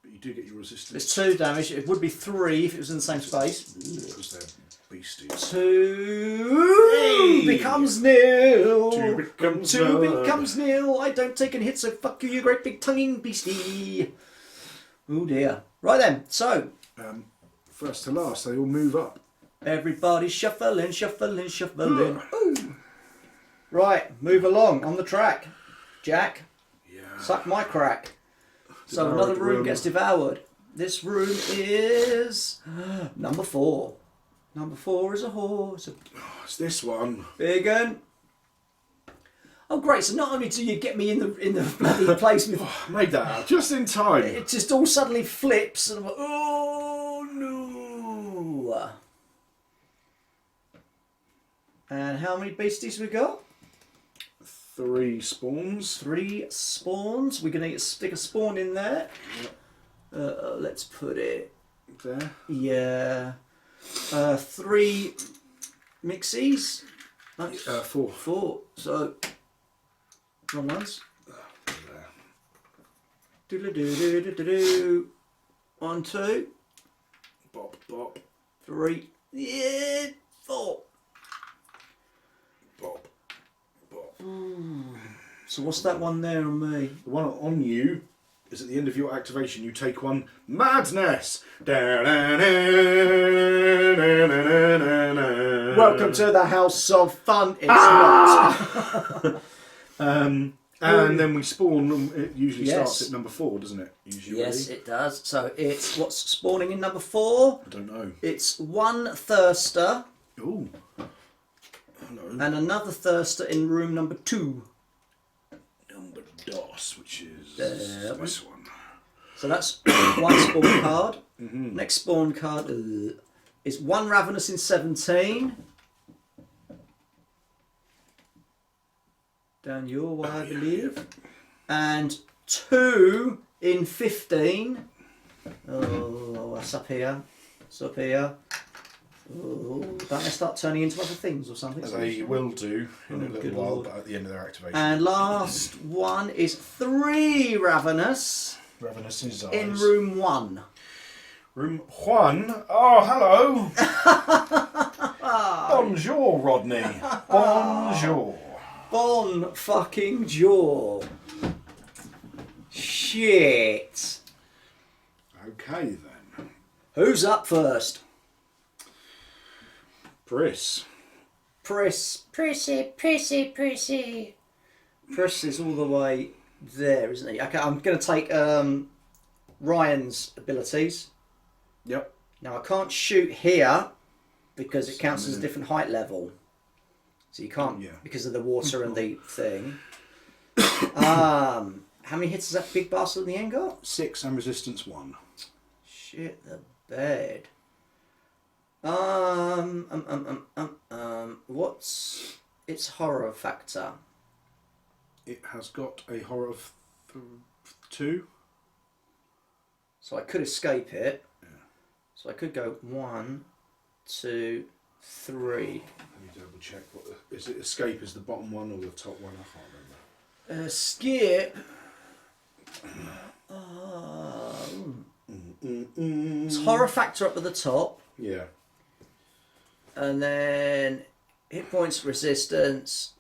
But you do get your resistance. It's 2 damage. It would be 3 if it was in the same space. Because they're beasties. 2 becomes nil. 2 becomes 2 nil. becomes nil. I don't take any hits, so fuck you, you great big tonguing beastie. Oh dear. Right then. So First to last, they all move up. everybody shuffling, shuffling, shuffling. Ooh. Right, move along on the track. Jack, Yeah. suck my crack. So Devoured another room room. gets devoured. This room is number 4. Number 4 is a horse. It's this one. Big un. Oh great! So not only do you get me in the bloody place with, I made that out just in time. it just all suddenly flips and I'm like, oh no! And how many beasties we got? 3 spawns. 3 spawns. We're gonna stick a spawn in there. Let's put it. There. Yeah. 3 mixies. No, 4. 4. So wrong ones. There. Do. 1, 2, Bop, bop, 3, yeah, 4. bop, bop. So what's that one there on me? The one on you is at the end of your activation. You take 1 madness. Welcome to the House of Fun. It's not. And then we spawn. It usually Yes. starts at number 4, doesn't it? Usually. Yes, it does. So it's what's spawning in number 4. I don't know. It's 1 thirster Ooh. Hello. and another thirster in room number 2. Number DOS, which is There. this one. So that's 1 spawn card. Next spawn card is 1 ravenous in 17. Down your way, I believe. And 2 in 15. Oh, what's up here? What's up here? Oh, don't they start turning into other things or something? They will do in a Oh, little good while, lord. but at the end of their activation. And last one is 3 ravenous Ravenous eyes. in room 1. Room Juan. Oh, hello. Bonjour, Rodney. Bonjour. Bon fucking jaw. Shit. Okay then. Who's up first? Pris. Press. Prissy. Press is all the way there, isn't he? Okay, I'm going to take Ryan's abilities. Yep. Now I can't shoot here because it counts as a different height level. So you can't, because of the water and the thing. How many hits has that big bastard in the end got? 6 and resistance 1. Shit the bed. What's its horror factor? It has got a horror of 2. So I could escape it. So I could go 1, 2, 3. Let me double check. Is it escape is the bottom one or the top one? I can't remember. Skip. It's horror factor up at the top. Yeah. And then hit points, resistance,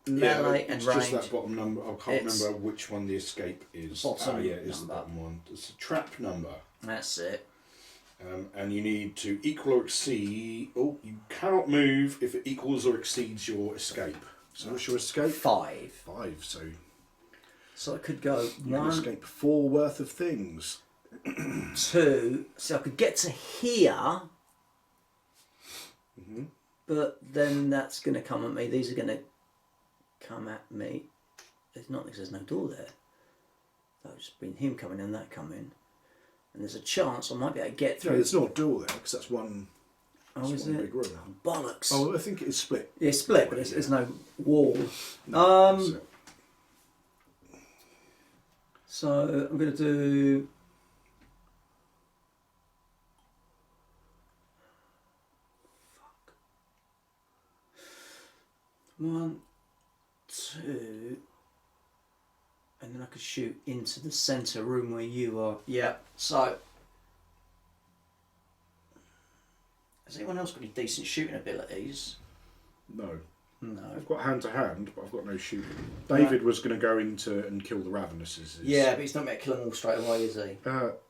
melee, and it's range. just that bottom number. I can't It's remember which one the escape is. bottom Yeah, it's the number. bottom one. It's a trap number. That's it. And you need to equal or exceed. Oh, you cannot move if it equals or exceeds your escape. So what's your escape? 5. 5. So So I could go you can 1, escape 4 worth of things. 2. So I could get to here. But then that's going to come at me. These are going to come at me. There's not because there's no door there. That would just been him coming in, that coming. And there's a chance I might be able to get No, through. there's not a door there because that's one. Oh, is one it? big room. Bollocks. Oh, I think it is split. Yeah, it's split, but there's no wall. No, So I'm going to do. Fuck. 1, 2, and then I could shoot into the centre room where you are. Yeah. So, has anyone else got any decent shooting abilities? no. No. I've got hand to hand, but I've got no shooting. David was going to go into and kill the Ravenuses. Yeah, but he's not going to kill them all straight away, is he?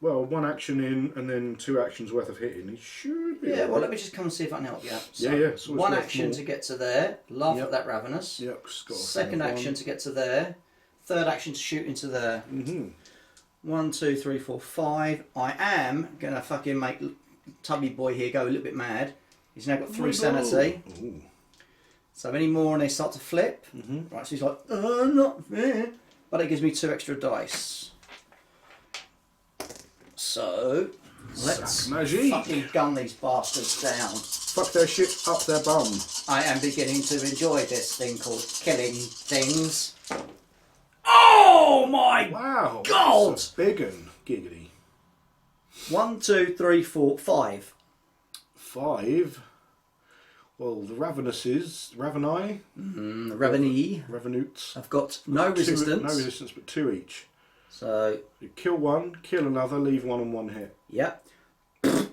Well, 1 action in and then 2 actions worth of hitting. He should be. Yeah, alright. well, let me just come and see if I can help you. So, Yeah. So 1 action to get to there, laugh at that Ravenous. Yep. It's got a Second kind of action to get to there. Third action to shoot into there. Mhm. 1, 2, 3, 4, 5. I am going to fucking make Tubby Boy here go a little bit mad. He's now got 3 sanity. Ooh. So any more and they start to flip. Mhm. Right, so he's like, not fair. But it gives me 2 extra dice. So, let's Sac magie. fucking gun these bastards down. Fuck their shit up their bum. I am beginning to enjoy this thing called killing things. Oh my Wow. God! That's a big un. Giggity. 1, 2, 3, 4, 5. 5. Well, the Ravenuses, Ravenai, The Revenue. Revenutes. I've got no resistance. No resistance, but 2 each. So, You kill 1, kill another, leave 1 on 1 hit. yep. Told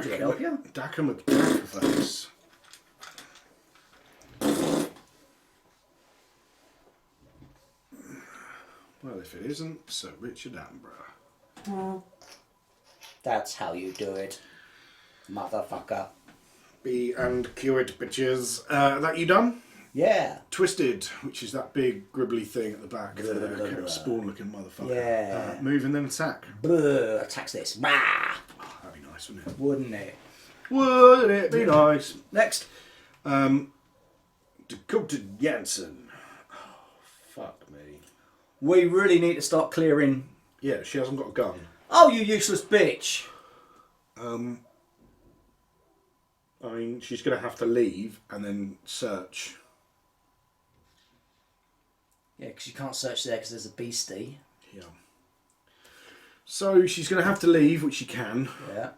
you I'd help you. Daka McDackerface. Well, if it isn't, Sir Richard Attenborough. That's how you do it, motherfucker. Be and cured, bitches. That you done? Yeah. Twisted, which is that big gribbly thing at the back. Blah, blah, blah, blah. Spawn looking motherfucker. Yeah. Move and then attack. Blah, attacks this. Bah! Oh, that'd be nice, wouldn't it? Wouldn't it? Would it be nice? Next. Dakota Jansen. Oh, fuck me. We really need to start clearing. Yeah, she hasn't got a gun. Oh, you useless bitch! I mean, she's going to have to leave and then search. Yeah, because you can't search there because there's a beastie. Yeah. So she's going to have to leave, which she can. Yeah.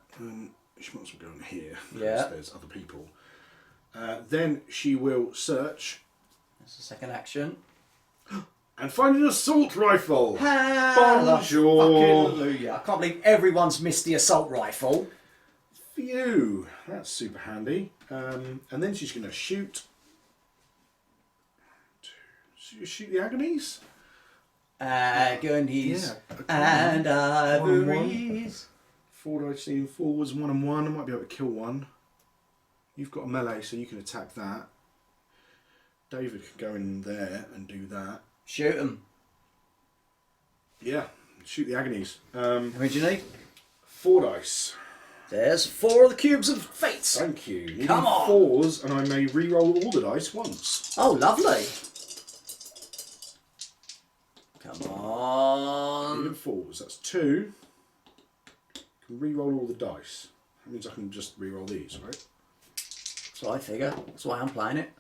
She might as well go in here. Yeah. There's other people. Then she will search That's the second action. and find an assault rifle. Bonjour. Hallelujah. I can't believe everyone's missed the assault rifle. Phew. That's super handy. And then she's going to shoot. Shoot the agonies? Agonies Yeah. and 1 and 1. ivories. 4 dice seen 4 was 1 and 1. I might be able to kill 1. You've got a melee, so you can attack that. David can go in there and do that. Shoot them. Yeah, shoot the agonies. How many do you need? 4 dice. There's 4 of the cubes of fate. Thank you. You Come need on. 4s, and I may re-roll all the dice once. Oh, lovely. Come on. You need 4s. That's 2. Can re-roll all the dice. That means I can just re-roll these, right? That's what I figure. That's why I'm playing it.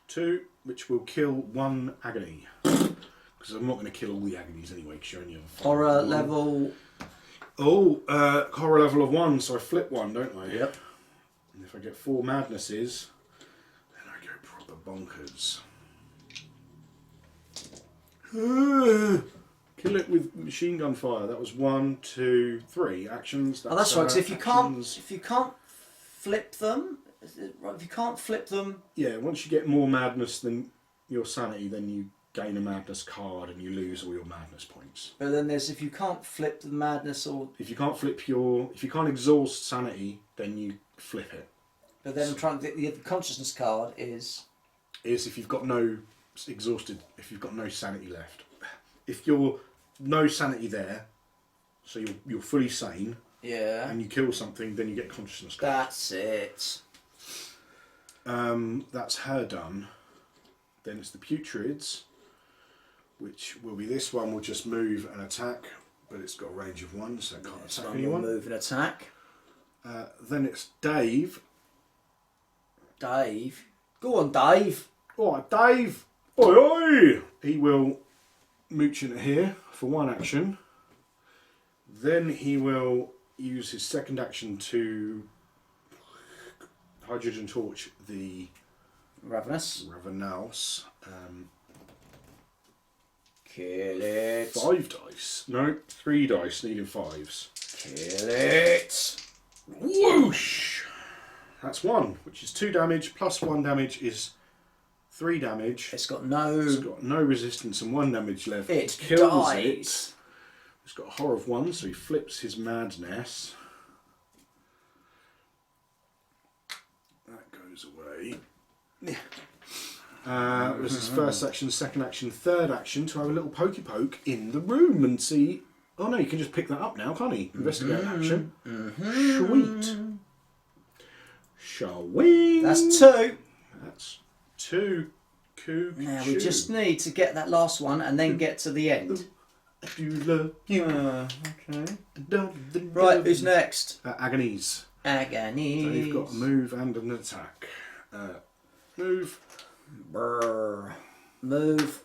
2, which will kill 1 agony. Because I'm not going to kill all the agonies anyway, because you only have a 5. Horror level. Oh, horror level of 1, so I flip 1, don't I? Yep. And if I get 4 madnesses, then I go proper bonkers. Kill it with machine gun fire. That was 1, 2, 3 actions. Oh, that's right. Because if actions. you can't flip them, if you can't flip them, Yeah, once you get more madness than your sanity, then you gain a madness card and you lose all your madness points. but then there's if you can't flip the madness or. If you can't exhaust sanity, then you flip it. But then I'm trying. The consciousness card is. Is if you've got no exhausted, if you've got no sanity left. If you're no sanity there, so you're fully sane, Yeah. and you kill something, then you get consciousness card. That's it. That's her done. Then it's the putrids, which will be this one. Will just move and attack, but it's got a range of 1, so it can't This attack one will anyone. move and attack. Then it's Dave. Dave. Go on, Dave. All right, Dave. Oi, oi! He will mooch into here for 1 action. Then he will use his second action to hydrogen torch the Ravenous. Ravenous. Kill it. 5 dice. No, 3 dice, needing 5s. Kill it. Whoosh! That's 1, which is 2 damage, plus 1 damage is 3 damage. It's got It's no... got no resistance and 1 damage left. It kills dies. it. It's got a horror of 1, so he flips his madness. That goes away. It was his first action, second action, third action to have a little pokey poke in the room and see. Oh no, you can just pick that up now, can't he? Investigate action. Sweet. Shall we? That's 2. That's 2. Now we just need to get that last one and then get to the end. I do love you. Okay. Right, who's next? Agonies. Agony. So you've got a move and an attack. Move. Brr. Move.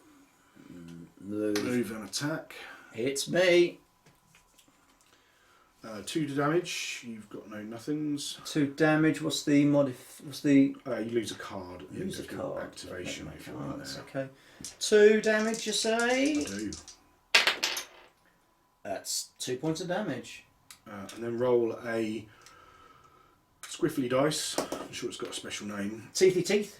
Move. Move and attack. Hits me. 2 damage. You've got no nothings. 2 damage. What's the What's the... You lose a card at the end Lose a of your card. activation. Okay, If you want that's there. okay. 2 damage, you I say? do. That's 2 points of damage. And then roll a squiffly dice. I'm sure it's got a special name. Teethy teeth.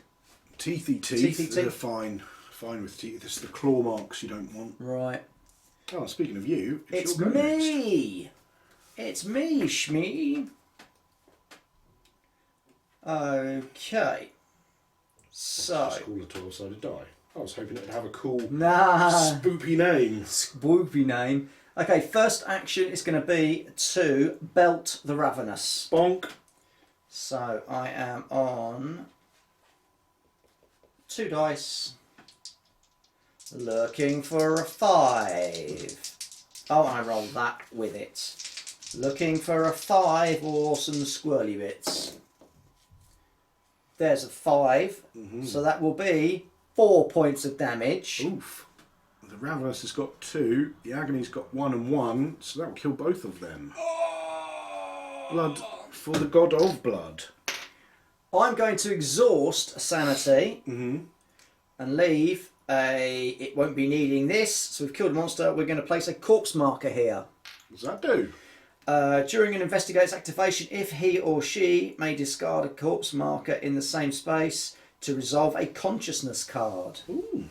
Teethy teeth. Teethy They're teeth. fine. Fine with teeth. It's the claw marks you don't want. Right. Oh, speaking of you, It's your go next. me. It's me, Shmee. Okay. So. Just call a 12-sided die. I was hoping it'd have a cool, Nah. spoopy name. Spoopy name. Okay, first action is going to be to belt the Ravenous. Bonk. So I am on 2 dice. Looking for a 5. Oh, I rolled that with it. Looking for a 5 or some squirrely bits. There's a 5. So that will be 4 points of damage. Oof. The Ravenous has got 2. The Agony's got 1 and 1. So that will kill both of them. Blood for the god of blood. I'm going to exhaust sanity and leave a... It won't be needing this. So we've killed a monster. We're going to place a corpse marker here. What does that do? During an investigator's activation, if he or she may discard a corpse marker in the same space to resolve a consciousness card. Ooh.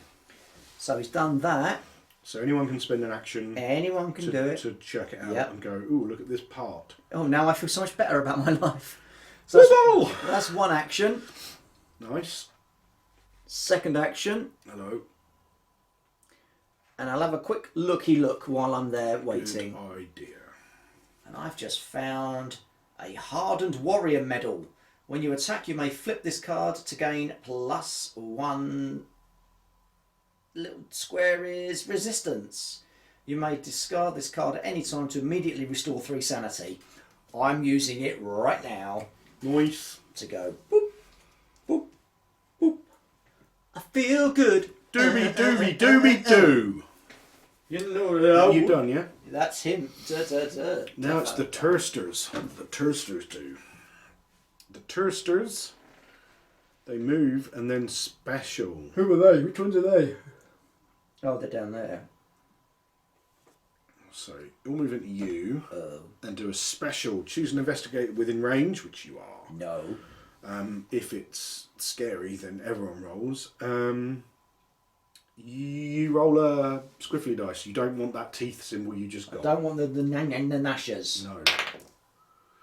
So he's done that. So anyone can spend an action Anyone can do it. to check it out Yep. and go, ooh, look at this part. Oh, now I feel so much better about my life. So that's, Wiggle! that's one action. Nice. Second action. Hello. And I'll have a quick looky look while I'm there waiting. Good idea. And I've just found a Hardened Warrior Medal. When you attack, you may flip this card to gain +1. Little square is resistance. You may discard this card at any time to immediately restore 3 sanity. I'm using it right now Nice. to go boop, boop, boop. I feel good. Dooby, dooby, dooby, doo. You know You done, yeah? That's him. Da, da, da. Now it's the Tursters. The Tursters do. The Tursters, they move and then special. Who are they? Which ones are they? Oh, they're down there. So you'll move into you Oh. and do a special. Choose an investigator within range, which you are. No. If it's scary, then everyone rolls. You roll a squiffly dice. You don't want that teeth symbol you just I got. don't want the gnashers. No.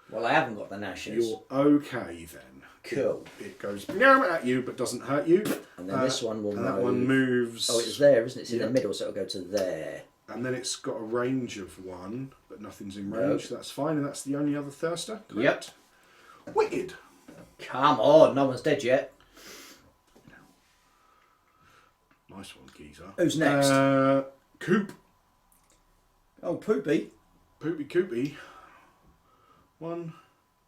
Well, I haven't got the gnashers. You're okay then. Cool. It goes meow at you, but doesn't hurt you. And then this one will And that move. one moves. Oh, it's there, isn't it? It's in Yeah. the middle, so it'll go to there. And then it's got a range of 1, but nothing's in Nope. range. So that's fine, and that's the only other thirster. Yep. Wicked. Come on, no one's dead yet. Nice one, geezer. Who's next? Coop. Oh, Poopy. Poopy Coopy. 1,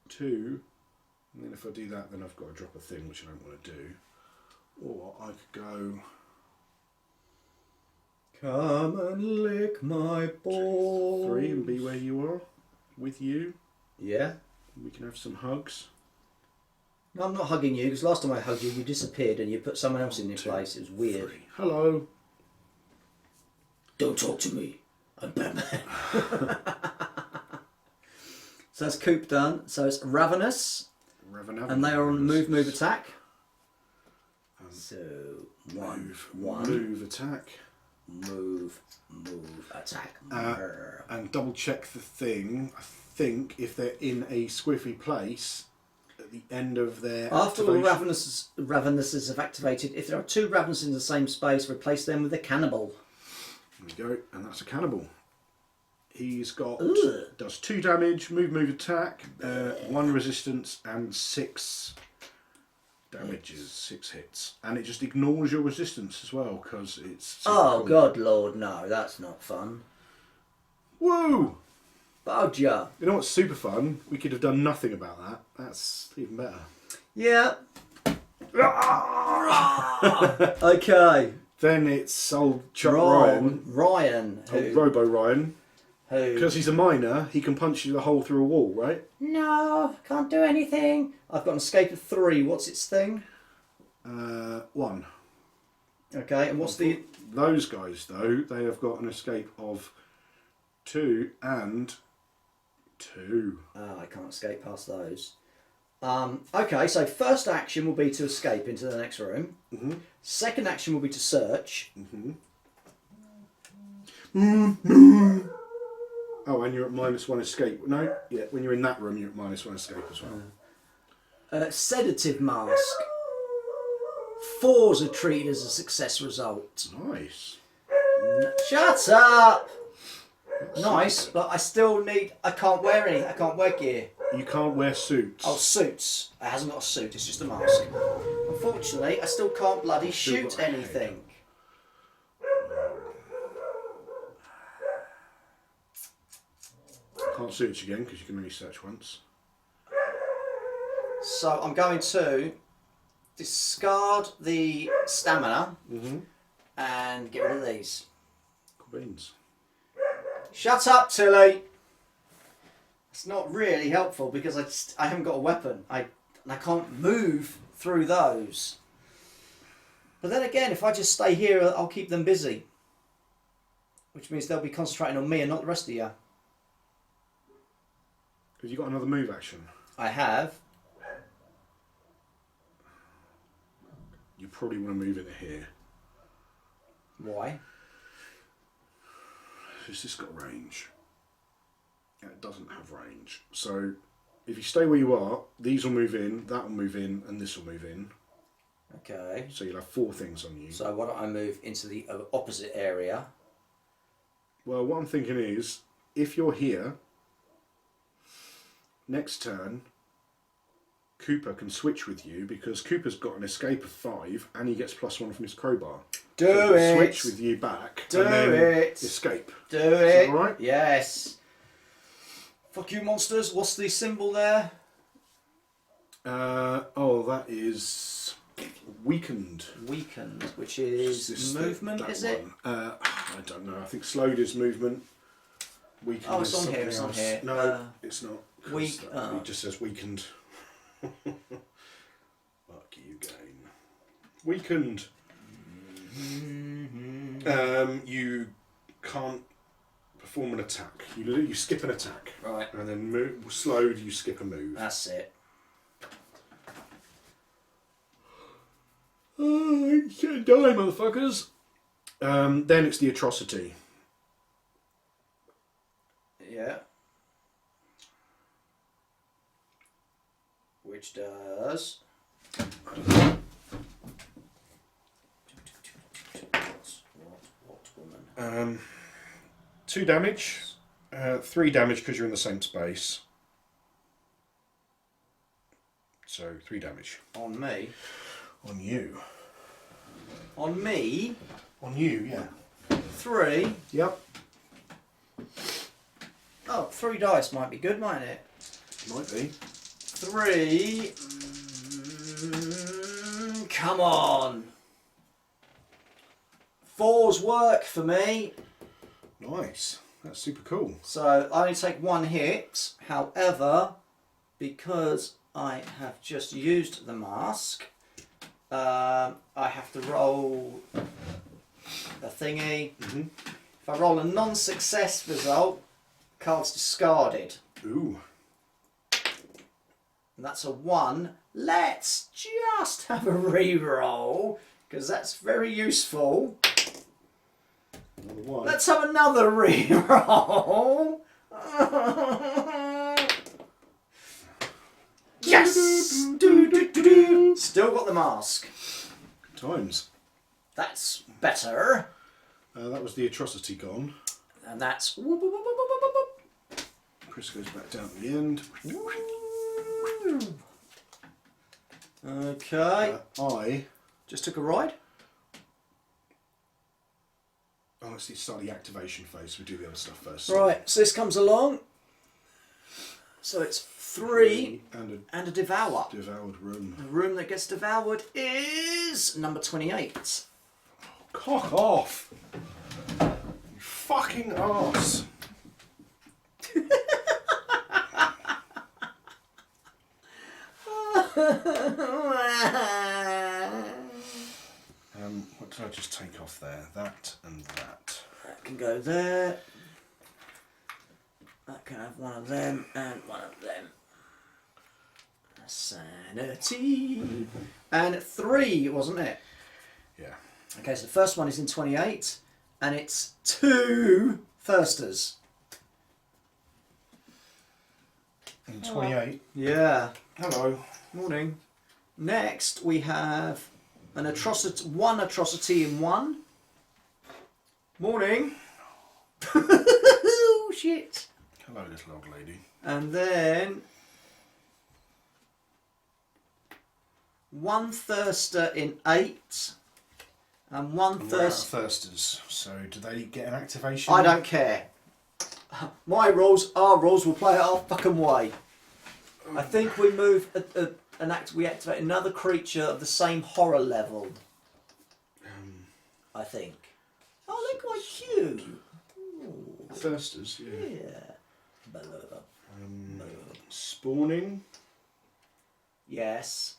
2. And then if I do that, then I've got to drop a thing, which I don't want to do. Or I could go... Come and lick my balls. 3 and be where you are. With you. Yeah. We can have some hugs. No, I'm not hugging you, because last time I hugged you, you disappeared and you put someone else in your 2, place. It was weird. 3. Hello. Don't talk to me. I'm Batman. So that's Coop done. So it's Ravenous. And they are on move, attack. So Move, attack. Move, attack. And double check the thing. I think if they're in a squiffy place at the end of their After all activation, Ravenouses have activated, if there are 2 Ravenous in the same space, replace them with a cannibal. there we go, and that's a cannibal. He's got Ugh. does 2 damage, move, attack, 1 resistance, and 6 damages, 6 hits, and it just ignores your resistance as well because it's. Oh God, Lord, no, that's not fun. Woo! Bodger. You know what's super fun? We could have done nothing about that. That's even better. Yeah. Okay. Then it's old Chuck Ryan, Ryan. old Robo Ryan. Who? Because he's a miner, he can punch you the hole through a wall, right? No, can't do anything. I've got an escape of 3. What's its thing? 1. Okay, and what's the... Those guys, though, they have got an escape of 2 and 2. Oh, I can't escape past those. Okay, so first action will be to escape into the next room. Mm-hmm. Second action will be to search. Oh, and you're at -1 escape. No? Yeah, when you're in that room, you're at -1 escape as well. Sedative mask. 4s are treated as a success result. Nice. Shut up! Nice, but I still need... I can't wear any. I can't wear gear. You can't wear suits. Oh, suits. It hasn't got a suit, it's just a mask. Unfortunately, I still can't bloody Still shoot got a head. anything. Can't search again because you can only search once. So I'm going to discard the stamina and get rid of these. Cool beans. Shut up, Tilly! It's not really helpful because I haven't got a weapon. I can't move through those. But then again, if I just stay here, I'll keep them busy. Which means they'll be concentrating on me and not the rest of you. Have you got another move action? I have. You probably want to move into here. Why? Has this got range? Yeah, it doesn't have range. So if you stay where you are, these will move in, that will move in, and this will move in. Okay. So you'll have 4 things on you. So why don't I move into the opposite area? Well, what I'm thinking is, if you're here, next turn, Cooper can switch with you because Cooper's got an escape of 5 and he gets +1 from his crowbar. Do so he can it! Switch with you back. Do and then it! Escape. Do it! All right? Yes. Fuck you, monsters. What's the symbol there? Oh, that is weakened. Weakened, which is This movement, that is it? one. I don't know. I think slowed is movement. Weakened Oh, it's is on here, something it's on else. here. No, it's not. 'Cause weak- It just says weakened. Fuck you, game. Weakened. You can't perform an attack. You skip an attack. Right. And then slowed, you skip a move. That's it. Oh, die, motherfuckers. Then it's the atrocity. Yeah. Which does... What woman? 2 damage, 3 damage because you're in the same space. So 3 damage. On me. On you. On me. On you, yeah. 3. Yep. Oh, 3 dice might be good, mightn't it? Might be. 3. Come on. 4's work for me. Nice. That's super cool. So I only take 1 hit. However, because I have just used the mask, I have to roll a thingy. If I roll a non-success result, card's discarded. Ooh. And that's a 1. Let's just have a re-roll, because that's very useful. Another 1. Let's have another re-roll. Yes! Still got the mask. Times. That's better. That was the atrocity gone. And that's... Chris goes back down at the end. Okay. I... Just took a ride. Oh, let's start the activation phase. We do the other stuff first. Right, so this comes along. So it's 3 And and a devour. a devoured room. The room that gets devoured is number 28. Cock off! You fucking arse! What did I just take off there? That and that. That can go there. That can have one of them and one of them. Sanity. And 3, wasn't it? Yeah. Okay, so the first one is in 28, and it's 2 thirsters. In 28. Yeah. Hello. Morning. Next, we have an atrocity, 1 atrocity in 1. Morning. Oh, shit. Hello, little old lady. And then 1 thirster in 8. And 1 And we're out of thirster. thirsters. So, do they get an activation? I don't care. My rules, our rules, will play it our fucking way. I think we move we activate another creature of the same horror level. I think. Oh, they're quite cute. Ooh, Thirsters, yeah. yeah. Spawning. Yes.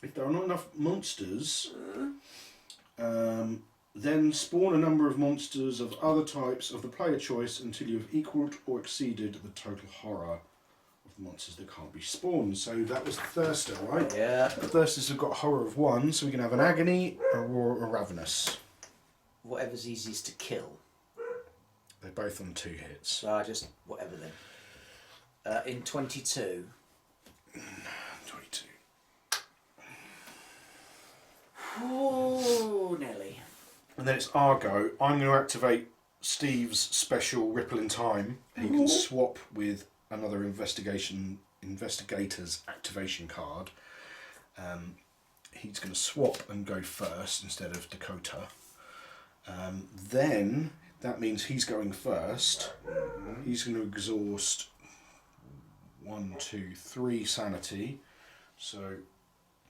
If there are not enough monsters, then spawn a number of monsters of other types of the player choice until you have equalled or exceeded the total horror of the monsters that can't be spawned. So that was Thirster, right? Yeah. Thirsters have got horror of 1, so we can have an Agony, a Roar, a Ravenous. Whatever's easiest to kill. They're both on 2 hits. So I just whatever then. In 22. 22. Oh, Nelly. And then it's our go. I'm going to activate Steve's special Ripple in Time. He can swap with another investigator's activation card. He's going to swap and go first instead of Dakota. Then that means he's going first. He's going to exhaust 1, 2, 3 sanity. So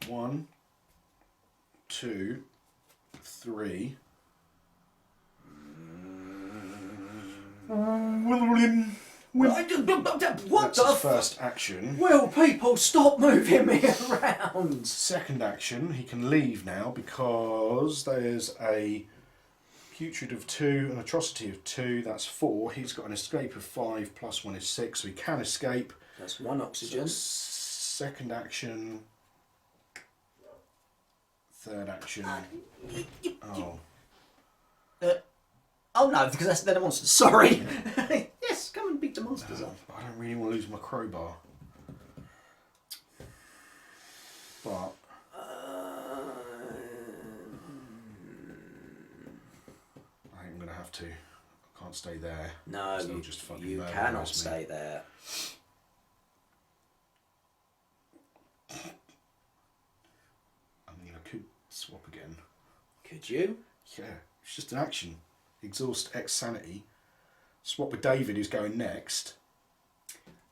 1, 2, 3. What That's the his first action. Will people stop moving me around? Second action, he can leave now because there's a putrid of 2, an atrocity of 2, that's 4. He's got an escape of 5, plus 1 is 6, so he can escape. That's 1 oxygen. Second action. Third action. Oh. Oh no, because they're the monsters. Sorry. Yes, come and beat the monsters up. I don't really want to lose my crowbar. But can't stay there. No, They'll just fucking you murder cannot me. stay there. I mean, I could swap again. Could you? Yeah, it's just an action. Exhaust X sanity. Swap with David, who's going next.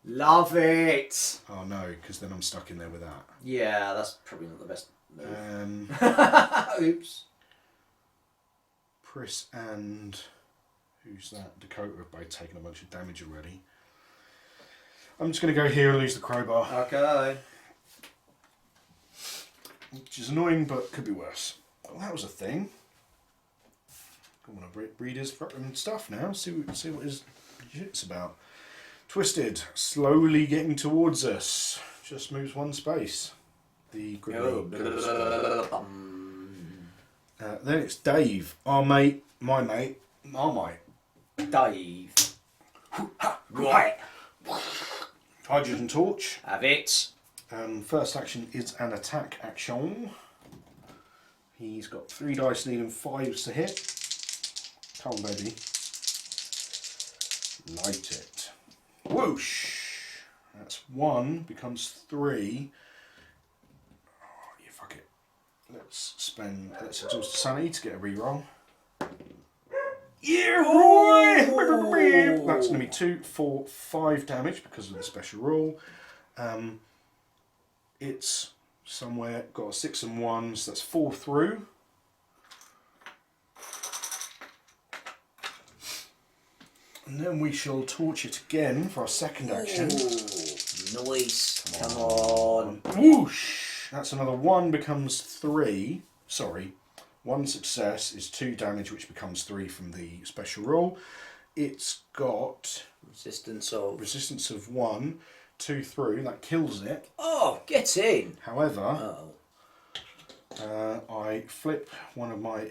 Love it! Oh no, because then I'm stuck in there with that. Yeah, that's probably not the best move. Oops. Pris and... who's that? Dakota have both taken a bunch of damage already. I'm just going to go here and lose the crowbar. Okay. Which is annoying, but could be worse. Well, that was a thing. I want to breed his fucking stuff now. See what his shit's about. Twisted, slowly getting towards us. Just moves one space. The then it's Dave, our mate, my mate, Marmite. Dave. Right. Hydrogen torch. Have it. First action is an attack action. He's got 3 dice needing 5s to hit. Come on, baby. Light it. Whoosh! That's 1, becomes 3. Oh, yeah, fuck it. Let's exhaust sanity to get a reroll. Yeah, boy! That's going to be 2, 4, 5 damage because of the special rule. It's somewhere got a 6 and 1, so that's 4 through. And then we shall torch it again for our second action. Ooh, nice. Come on. Whoosh! That's another 1, becomes 3. Sorry. 1 success is 2 damage, which becomes 3 from the special rule. It's got resistance of 1, 2 through. That kills it. Oh, get in. However, I flip one of my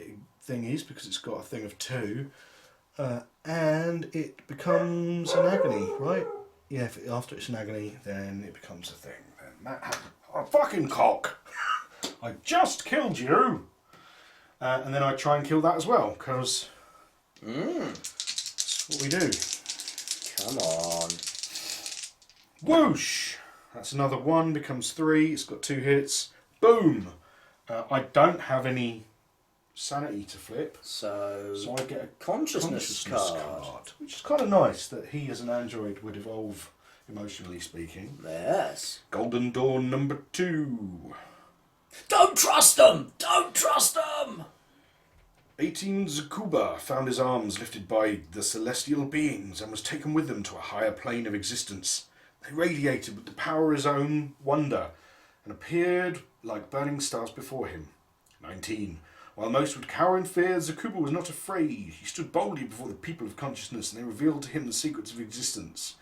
thingies because it's got a thing of 2. And it becomes an agony, right? Yeah, after it's an agony, then it becomes a thing. Then that happened. Oh, fucking cock! I just killed you! And then I try and kill that as well, because that's what we do. Come on. Whoosh! That's another 1, becomes 3. It's got 2 hits. Boom! I don't have any sanity to flip, so I get a consciousness card, which is kind of nice that he as an android would evolve, emotionally speaking. Yes. Golden Dawn number 2. Don't trust them! Don't trust them! 18 Zakuba found his arms lifted by the celestial beings and was taken with them to a higher plane of existence. They radiated with the power of his own wonder and appeared like burning stars before him. 19. While most would cower in fear, Zakuba was not afraid. He stood boldly before the people of consciousness, and they revealed to him the secrets of existence.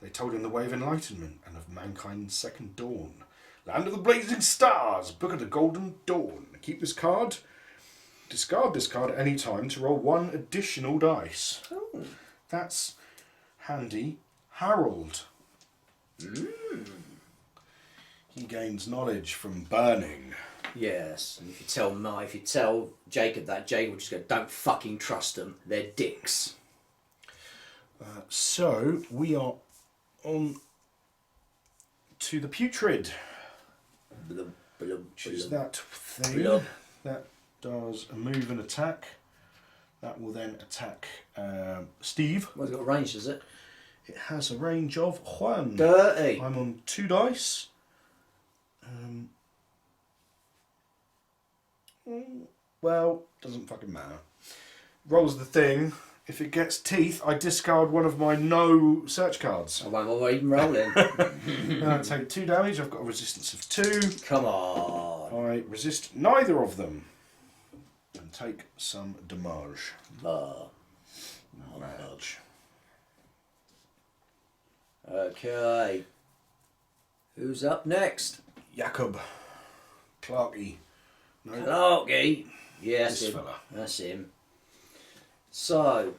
They told him the way of enlightenment and of mankind's second dawn. Land of the blazing stars, Book of the Golden Dawn. Keep this card. Discard this card at any time to roll 1 additional dice. Oh. That's handy. Harold. He gains knowledge from burning. Yes, and if you tell Jacob that, Jacob will just go, don't fucking trust them, they're dicks. So, we are on to the putrid. Blub, blub, Which is blub. that thing. Blub. That does a move and attack. That will then attack Steve. Well, it's got range, does it? It has a range of 1. Dirty. I'm on 2 dice. Well, doesn't fucking matter. Rolls the thing. If it gets teeth, I discard one of my no search cards. I won't bother even rolling. And I take 2 damage. I've got a resistance of 2. Come on. I resist neither of them. And take some damage. Damage. Okay. Who's up next? Jacob. Clarky. No. Clarky. Yes, This him. fella. That's him. So,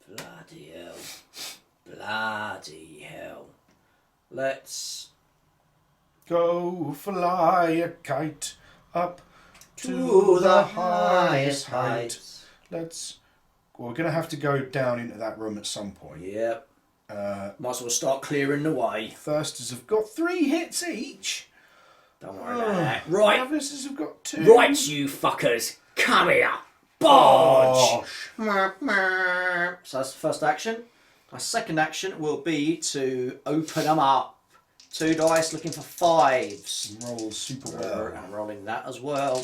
bloody hell. Bloody hell. Let's Go fly a kite up to the highest heights. Let's we're going to have to go down into that room at some point. Yep. Might as well start clearing the way. Thirsters have got 3 hits each. Don't worry about that. Right. Ravenousers have got 2. Right, you fuckers. Come here. Bodge. So that's the first action. My second action will be to open them up. 2 dice looking for 5s. Roll super well. I'm rolling that as well.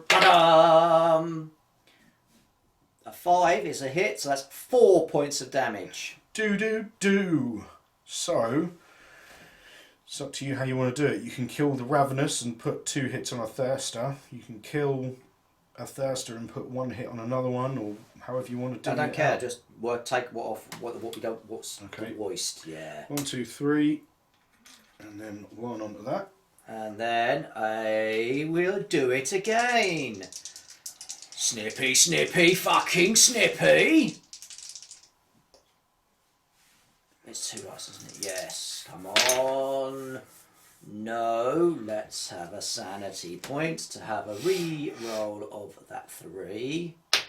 Ta-dam! A 5 is a hit, so that's 4 points of damage. Do. So, it's up to you how you want to do it. You can kill the Ravenous and put 2 hits on a Thirster. You can kill a Thirster and put 1 hit on another one, or however you want to do it. I don't care. Just take what off. What we don't. What's Okay. voiced? Yeah. 1, 2, 3, and then 1 onto that. And then I will do it again. Snippy, snippy, fucking snippy. It's 2 dice, isn't it? Yes. Come on. No. Let's have a sanity point to have a re-roll of that 3. What's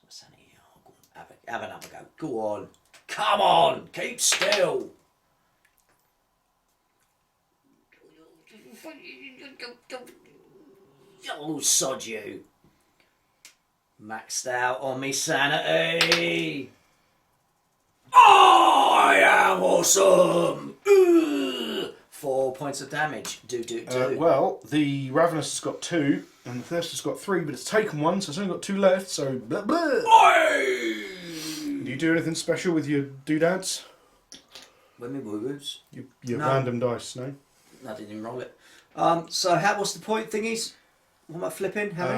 my sanity? Oh, go on. Have another go. Go on. Come on. Keep still. Oh, sod you. Maxed out on me sanity. I am awesome. Ugh. 4 points of damage. Do. Well, the Ravenous has got 2, and the Thirster's got 3, but it's taken 1, so it's only got 2 left, so blah blah. Oi! Do you do anything special with your doodads? With me woo-woos. Your No. random dice, no? I didn't even roll it. So what's the point thingies? What am I flipping? How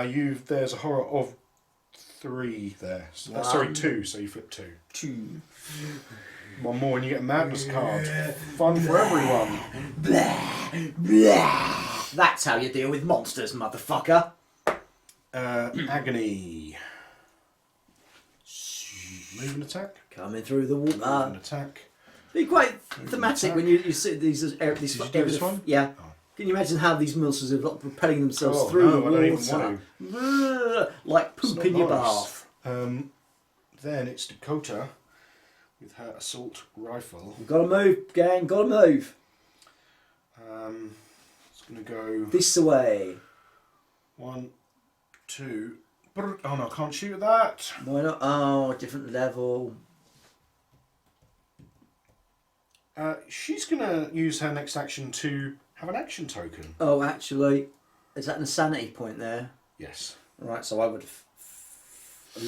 many? There's a horror of 3 there. One. Sorry, 2, so you flip 2. 2. 1 more and you get a madness card. Fun for everyone. Blah, blah. That's how you deal with monsters, motherfucker. Agony. Move and attack. Coming through the Move and water. attack. Be quite thematic when you see these. These Did you do this one? Yeah. Oh. Can you imagine how these monsters are like propelling themselves Oh, through no, the I don't even water? Like poop It's in not your nice. bath. Then it's Dakota with her assault rifle. We've got to move, gang. Got to move. It's going to go This way. 1, 2. Oh no, I can't shoot at that. Why not? Oh, different level. She's going to use her next action to have an action token. Oh, actually, is that an insanity point there? Yes. Right, so I would.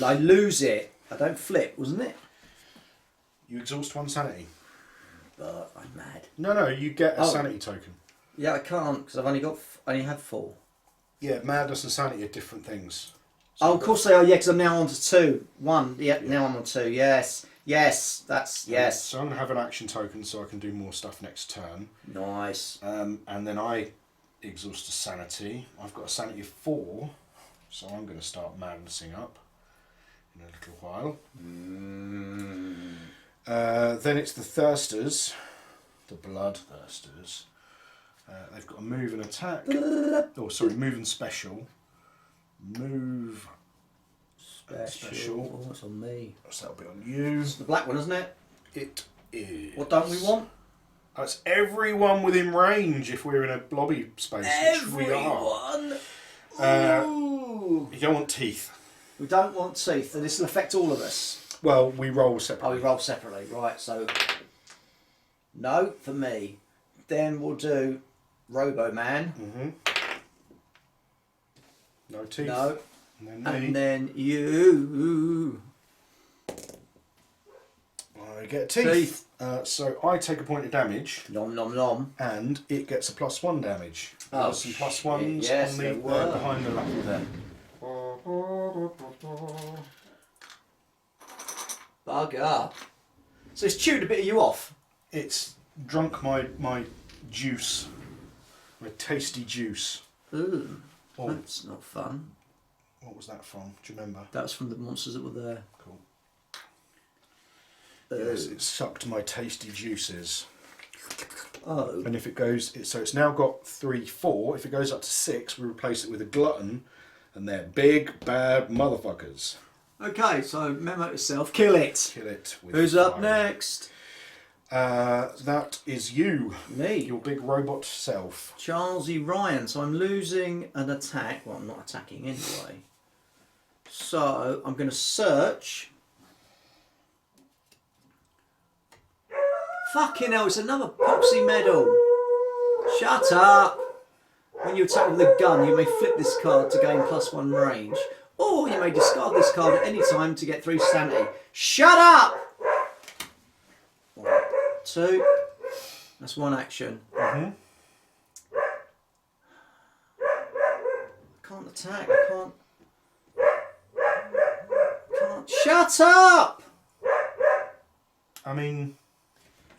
I lose it. I don't flip, wasn't it? You exhaust 1 sanity. But I'm mad. No, you get a Oh. sanity token. Yeah, I can't because I've only got. I only had 4. Yeah, madness and sanity are different things. Oh, of course they are. Yeah, because I'm now on to 2. 1. Yeah, now I'm on 2. Yes. That's yes. So I'm going to have an action token so I can do more stuff next turn. Nice. And then I exhaust a sanity. I've got a sanity of 4, so I'm going to start madnessing up in a little while. Then it's the Thirsters, the Blood Thirsters. They've got a move and attack. Move and special. Move. Special. Oh, it's on me. So that'll be on you. It's the black one, isn't it? It is. What don't we want? That's everyone within range if we're in a blobby space, which we are. Everyone. Ooh. You don't want teeth. We don't want teeth, and this will affect all of us. Well, we roll Oh, separately. we roll separately, right? So, no for me. Then we'll do Robo Man. No teeth. No, And then me. and then you. I get teeth. So I take a point of damage, Nom nom nom. and it gets a +1 damage. Oh, There's some plus shit, ones yes, on the there were. behind the lapel there. Bugger. So it's chewed a bit of you off. It's drunk my juice, my tasty juice. Ooh, Oh, that's not fun. what was that from? Do you remember? That was from the monsters that were there. Cool. Ooh. Yes, it sucked my tasty juices. Oh. And if it goes, so it's now got 3, 4. If it goes up to 6, we replace it with a glutton, And they're big, bad motherfuckers. Okay, so memo to self, kill it. Kill it with Who's up fire. next? That is you. Me. Your big robot self. Charles E. Ryan. So I'm losing an attack. Well, I'm not attacking anyway. So I'm going to search. Fucking hell, it's another Poxy medal. Shut up. When you attack with a gun, you may flip this card to gain +1 range. Or you may discard this card at any time to get 3 sanity. Shut up! 1, 2. That's 1 action. Mm-hmm. I can't attack. I can't. Shut up! I mean,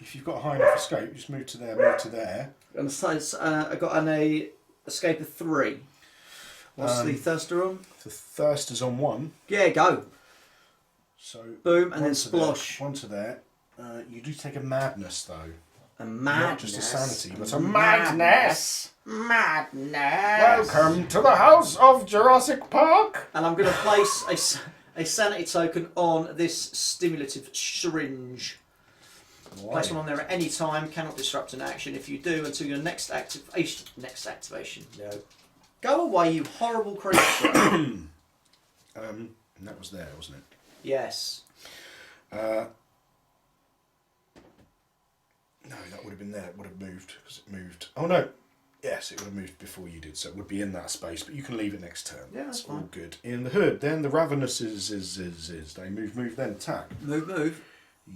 if you've got a high enough escape, just move to there, move to there. And so I got an escape of 3. What's the thirster on? The thirster's on 1. Yeah, go. So Boom, and then one to there, splosh. 1 to there. You do take a madness though. A Not madness. just a sanity, but a Madness. madness. Madness. Welcome to the house of Jurassic Park. And I'm going to place a sanity token on this stimulative syringe. Place one on there at any time. Cannot disrupt an action. If you do, until your next activation. No. Go away, you horrible creature. And that was there, wasn't it? Yes. No, that would have been there. It would have moved because it moved. Oh no. Yes, it would have moved before you did, so it would be in that space. But you can leave it next turn. Yeah, that's all fine. good. In the hood, then the ravenous is. They move, then attack. Move.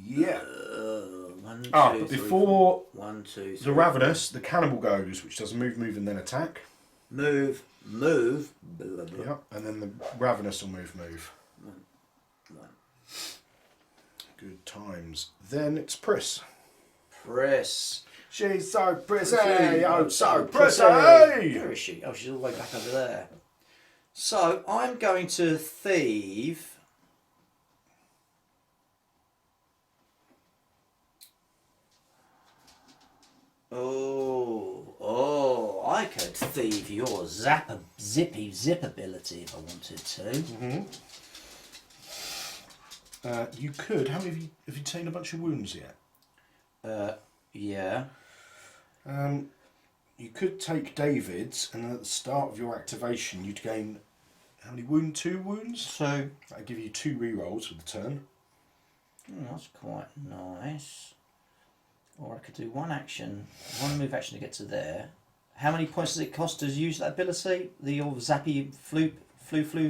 Yeah. 1, 2, But 3, before 1, 2, 3. the ravenous, the cannibal goes, which does move, and then attack. Move. Blah, blah. Yeah, and then the ravenous will move. 1. Good times. Then it's Priss. Press. She's so pretty. Pretty. Oh, so pretty. Where is she? Oh, she's all the way back over there. So I'm going to thieve. I could thieve your zippy zip ability if I wanted to. You could. How many have you taken a bunch of wounds yet? Yeah. You could take David's, and at the start of your activation, you'd gain how many wounds? 2 wounds. So That'd give you 2 rerolls for the turn. that's quite nice. Or I could do 1 action, 1 move action to get to there. How many points does it cost to use that ability? The old zappy flu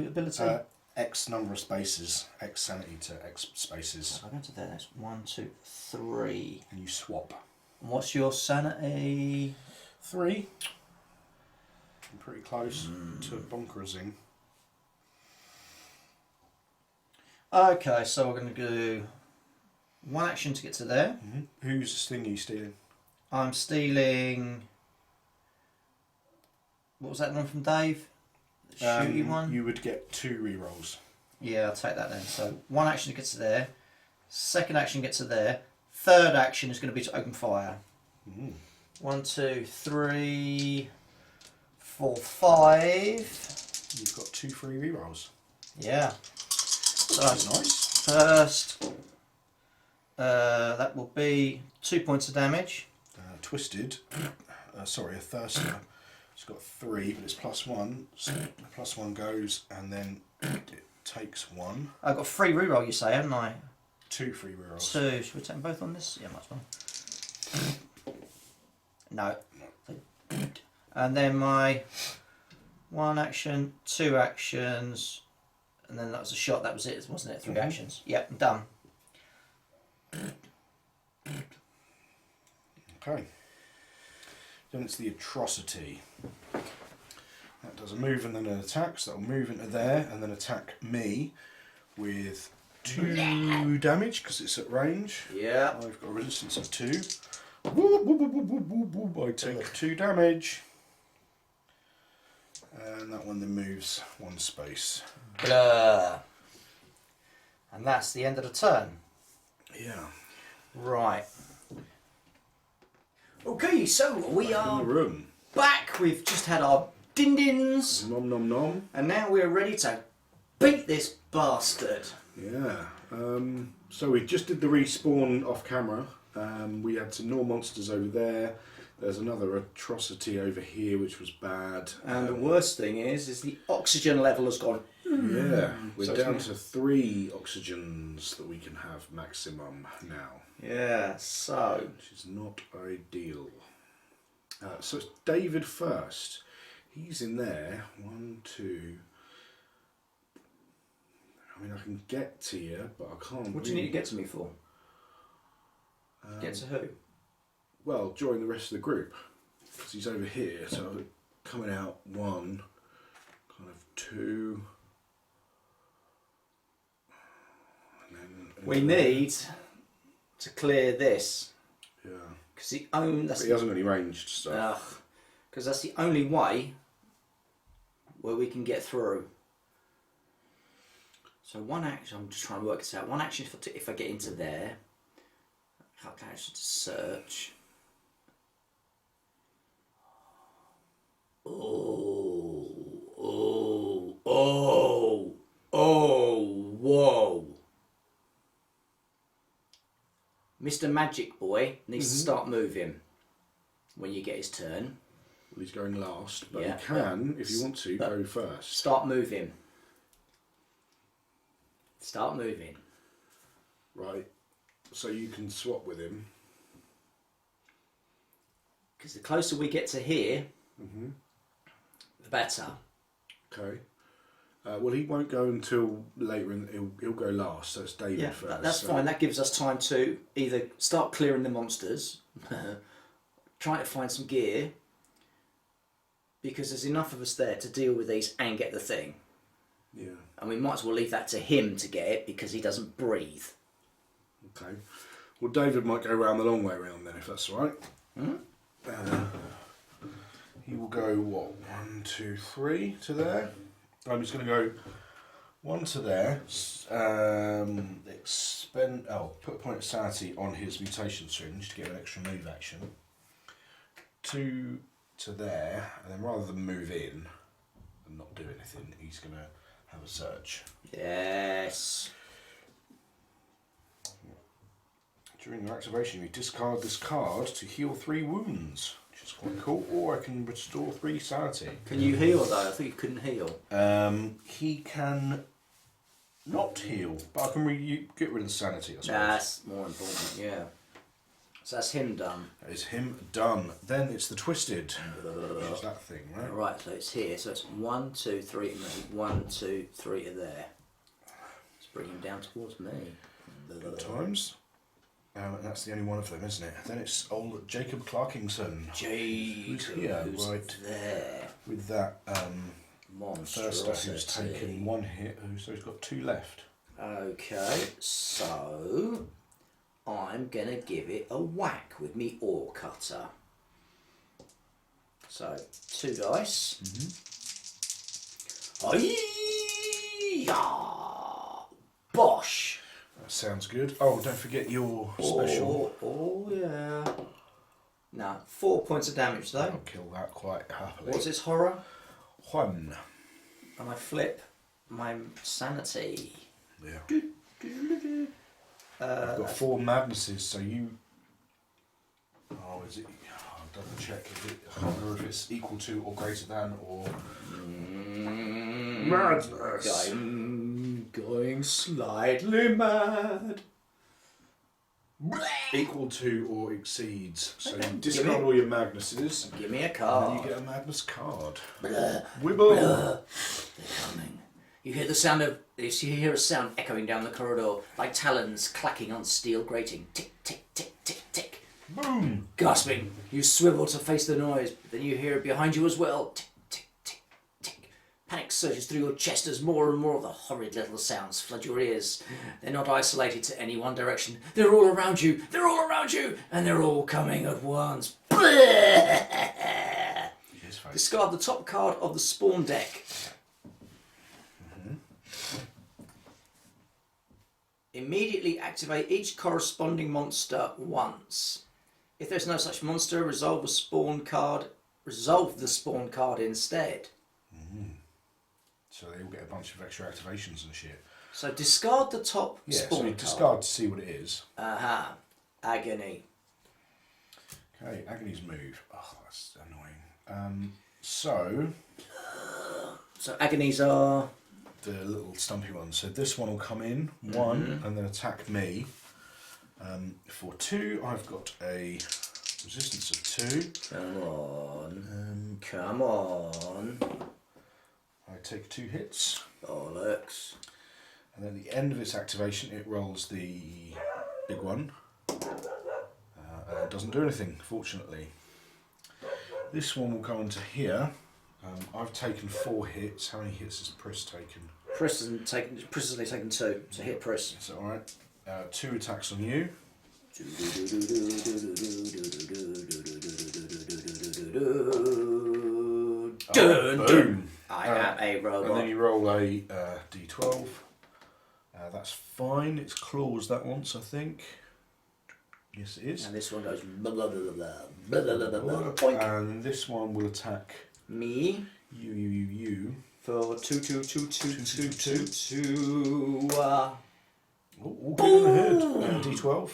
ability? X number of spaces, X sanity to X spaces. I'll go to there. That's 1, 2, 3. And you swap. And what's your sanity? 3. I'm pretty close to bonkersing. Okay, so we're going to do 1 action to get to there. Whose thing are you stealing? I'm stealing. What was that one from Dave? The shooty one? You would get 2 rerolls. Yeah, I'll take that then. So 1 action to get to there. 2nd action to get to there. 3rd action is going to be to open fire. 1, 2, 3, 4, 5. You've got 2 free rerolls. Yeah. So That's nice. first, that will be 2 points of damage. Twisted. Sorry, a thirster. It's got 3, but it's +1. So +1 goes, and then it takes 1. I've got 3 reroll, you say, haven't I? 2 free rerolls. 2. Should we take them both on this? Yeah, might as well. No. And then my 1 action, 2 actions, and then that was a shot. That was it, wasn't it? 3 actions. Yep, I'm done. Okay. Then it's the atrocity. That does a move and then an attack, so that'll move into there and then attack me with 2 damage because it's at range. Yeah. I've got a resistance of 2. Whoop, whoop, whoop, whoop, whoop, whoop. I take 2 damage. And that one then moves 1 space. Blah. And that's the end of the turn. Yeah. Right. Okay, so we In are the room. back. We've just had our din-dins. Nom nom nom. And now we're ready to beat this bastard. Yeah. So we just did the respawn off camera. We had some Nor monsters over there. There's another atrocity over here, which was bad. And the worst thing is the oxygen level has gone. Yeah, we're So down to 3 oxygens that we can have maximum now, Yeah, so. which is not ideal. So it's David first. He's in there. 1, 2. I mean, I can get to you, but I can't. What do you need to get to me for? Get to who? Well, join the rest of the group, because he's over here. So coming out 1, kind of 2. And then We need to clear this. Yeah. Because But he hasn't got any ranged stuff. Because that's the only way where we can get through. So one action, I'm just trying to work this out. One action if I get into there. Calculate action to search. Whoa. Mr. Magic Boy needs to start moving when you get his turn. Well, he's going last, but Yeah, he can, if you want to, go first. Start moving. Start moving. Right. So you can swap with him. Because the closer we get to here, the better. Okay. Well, he won't go until later, he'll go last, so it's David Yeah, first. that's so fine. That gives us time to either start clearing the monsters, try to find some gear, because there's enough of us there to deal with these and get the thing. Yeah. And we might as well leave that to him to get it because he doesn't breathe. Okay. Well, David might go round the long way round then, if that's all right. He will go, what, 1, 2, 3 to there. I'm just going to go 1 to there. Put a point of sanity on his mutation syringe to get an extra move action. 2 to there, and then rather than move in and not do anything, he's going to have a search. Yes. During your activation, you discard this card to heal 3 wounds, which is quite cool. Or I can restore 3 sanity. Can you heal though? I think you couldn't heal. He can not heal, but I can get rid of the sanity, I suppose. That's more important, yeah. So that's him done. That is him done. Then it's the twisted, which is that thing, right? Right, so it's here. So it's 1, 2, 3 to me. 1, 2, 3 to there. Let's bring him down towards me. Good times. And that's the only one of them, isn't it? Then it's old Jacob Clarkington. Who's here, right there? With that Monstrosity. Thurster who's taken 1 hit, so he's got 2 left. Okay, so I'm gonna give it a whack with me ore cutter. So 2 dice. Bosh! That sounds good. Oh, don't forget your special. Oh yeah. Now 4 points of damage though. I'll kill that quite happily. What's its horror? 1. And I flip my sanity. Yeah. I've got 4 madnesses, so you. Oh, is it? I'll double check. I can't remember if it's equal to or greater than or. Madness! I'm going slightly mad. Equal to or exceeds. So Okay. you discard all your madnesses. Give me a And card. then you get a madness card. Blah, Wibble! blah. They're coming. You hear the sound of. You hear a sound echoing down the corridor, like talons clacking on steel grating. Tick, tick, tick, tick, tick. Boom! Gasping, you swivel to face the noise, but then you hear it behind you as well. Tick, tick, tick, tick. Panic surges through your chest as more and more of the horrid little sounds flood your ears. They're not isolated to any one direction. They're all around you. They're all around you, and they're all coming at once. Discard the top card of the spawn deck. Immediately activate each corresponding monster once. If there's no such monster, resolve a spawn card resolve the spawn card instead. So they all get a bunch of extra activations and shit. So discard the top Yeah, spawn so you card. discard to see what it is. Aha. Agony. Okay, Agony's move. Oh, that's annoying. So Agonies are... the little stumpy one. So this one will come in, 1, and then attack me. For 2, I've got a resistance of 2. Come on. Come on. I take 2 hits. Bollocks. And then at the end of its activation, it rolls the big one. And it doesn't do anything, fortunately. This one will go into here. I've taken 4 hits. How many hits has Pris taken? Pris has only taken 2, so hit Pris. Is that alright? 2 attacks on you. Boom! I am a robot. And then you roll a d12. That's fine. It's claws that once, I think. Yes, it is. And this one goes blah blah blah blah blah blah blah blah. Boink. And this one will attack Me you. for two. All good in the head. D12.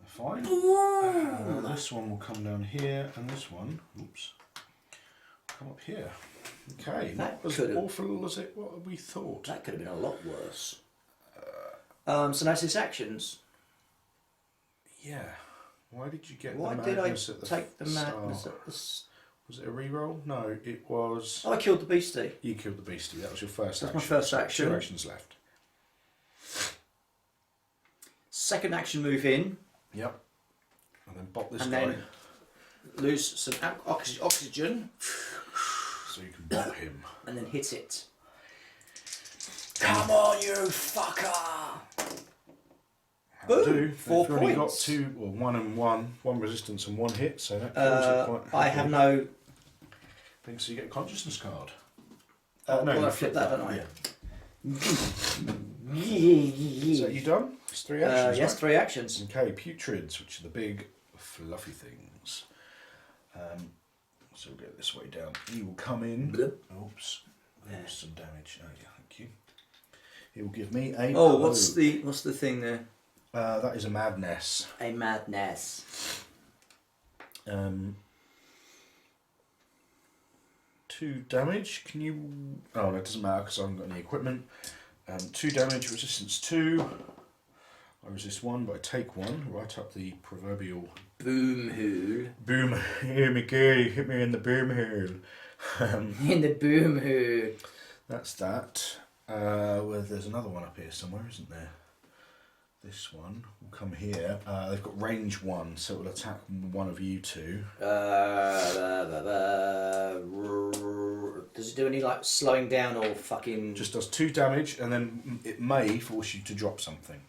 Fine. This one will come down here, and this one, oops, come up here. Okay, That not as could've- awful as what we thought. That could have been a lot worse. So now it's actions. Yeah. Why did you get Why the did I madness at the take the madness start? at the Was it a reroll? No, it was. Oh, I killed the beastie. You killed the beastie. That was your first That's action. my first So action. 2 actions left. Second action move in, Yep. And then bop this and guy. then lose some oxygen, So you can bop him. and then hit it. Come on, you fucker! That'll Boom, do. 4 They've already got points. 2, well, 1 and 1, 1 resistance and 1 hit, so that kills it quite I have happily. no. Thing, so you get a consciousness card. Oh, well, you I flip that, don't I? Yeah. So you done? It's 3 actions. Yes, right? 3 actions. Okay, putrids, which are the big fluffy things. So we'll get this way down. He will come in. Blip. Oops. There's some damage. Oh yeah, thank you. He will give me a. Oh, blow. what's the thing there? That is a madness. A madness. 2 damage. Can you? Oh, that doesn't matter because I haven't got any equipment. 2 damage, resistance 2. I resist 1, but I take 1. Right up the proverbial Boom hole. boom. Here me go. Hit me in the boom hole. In the boom hole. That's that. Well, there's another one up here somewhere, isn't there? This one will come here. They've got range 1, so it will attack one of you 2. Does it do any like slowing down or fucking? Just does 2 damage, and then it may force you to drop something.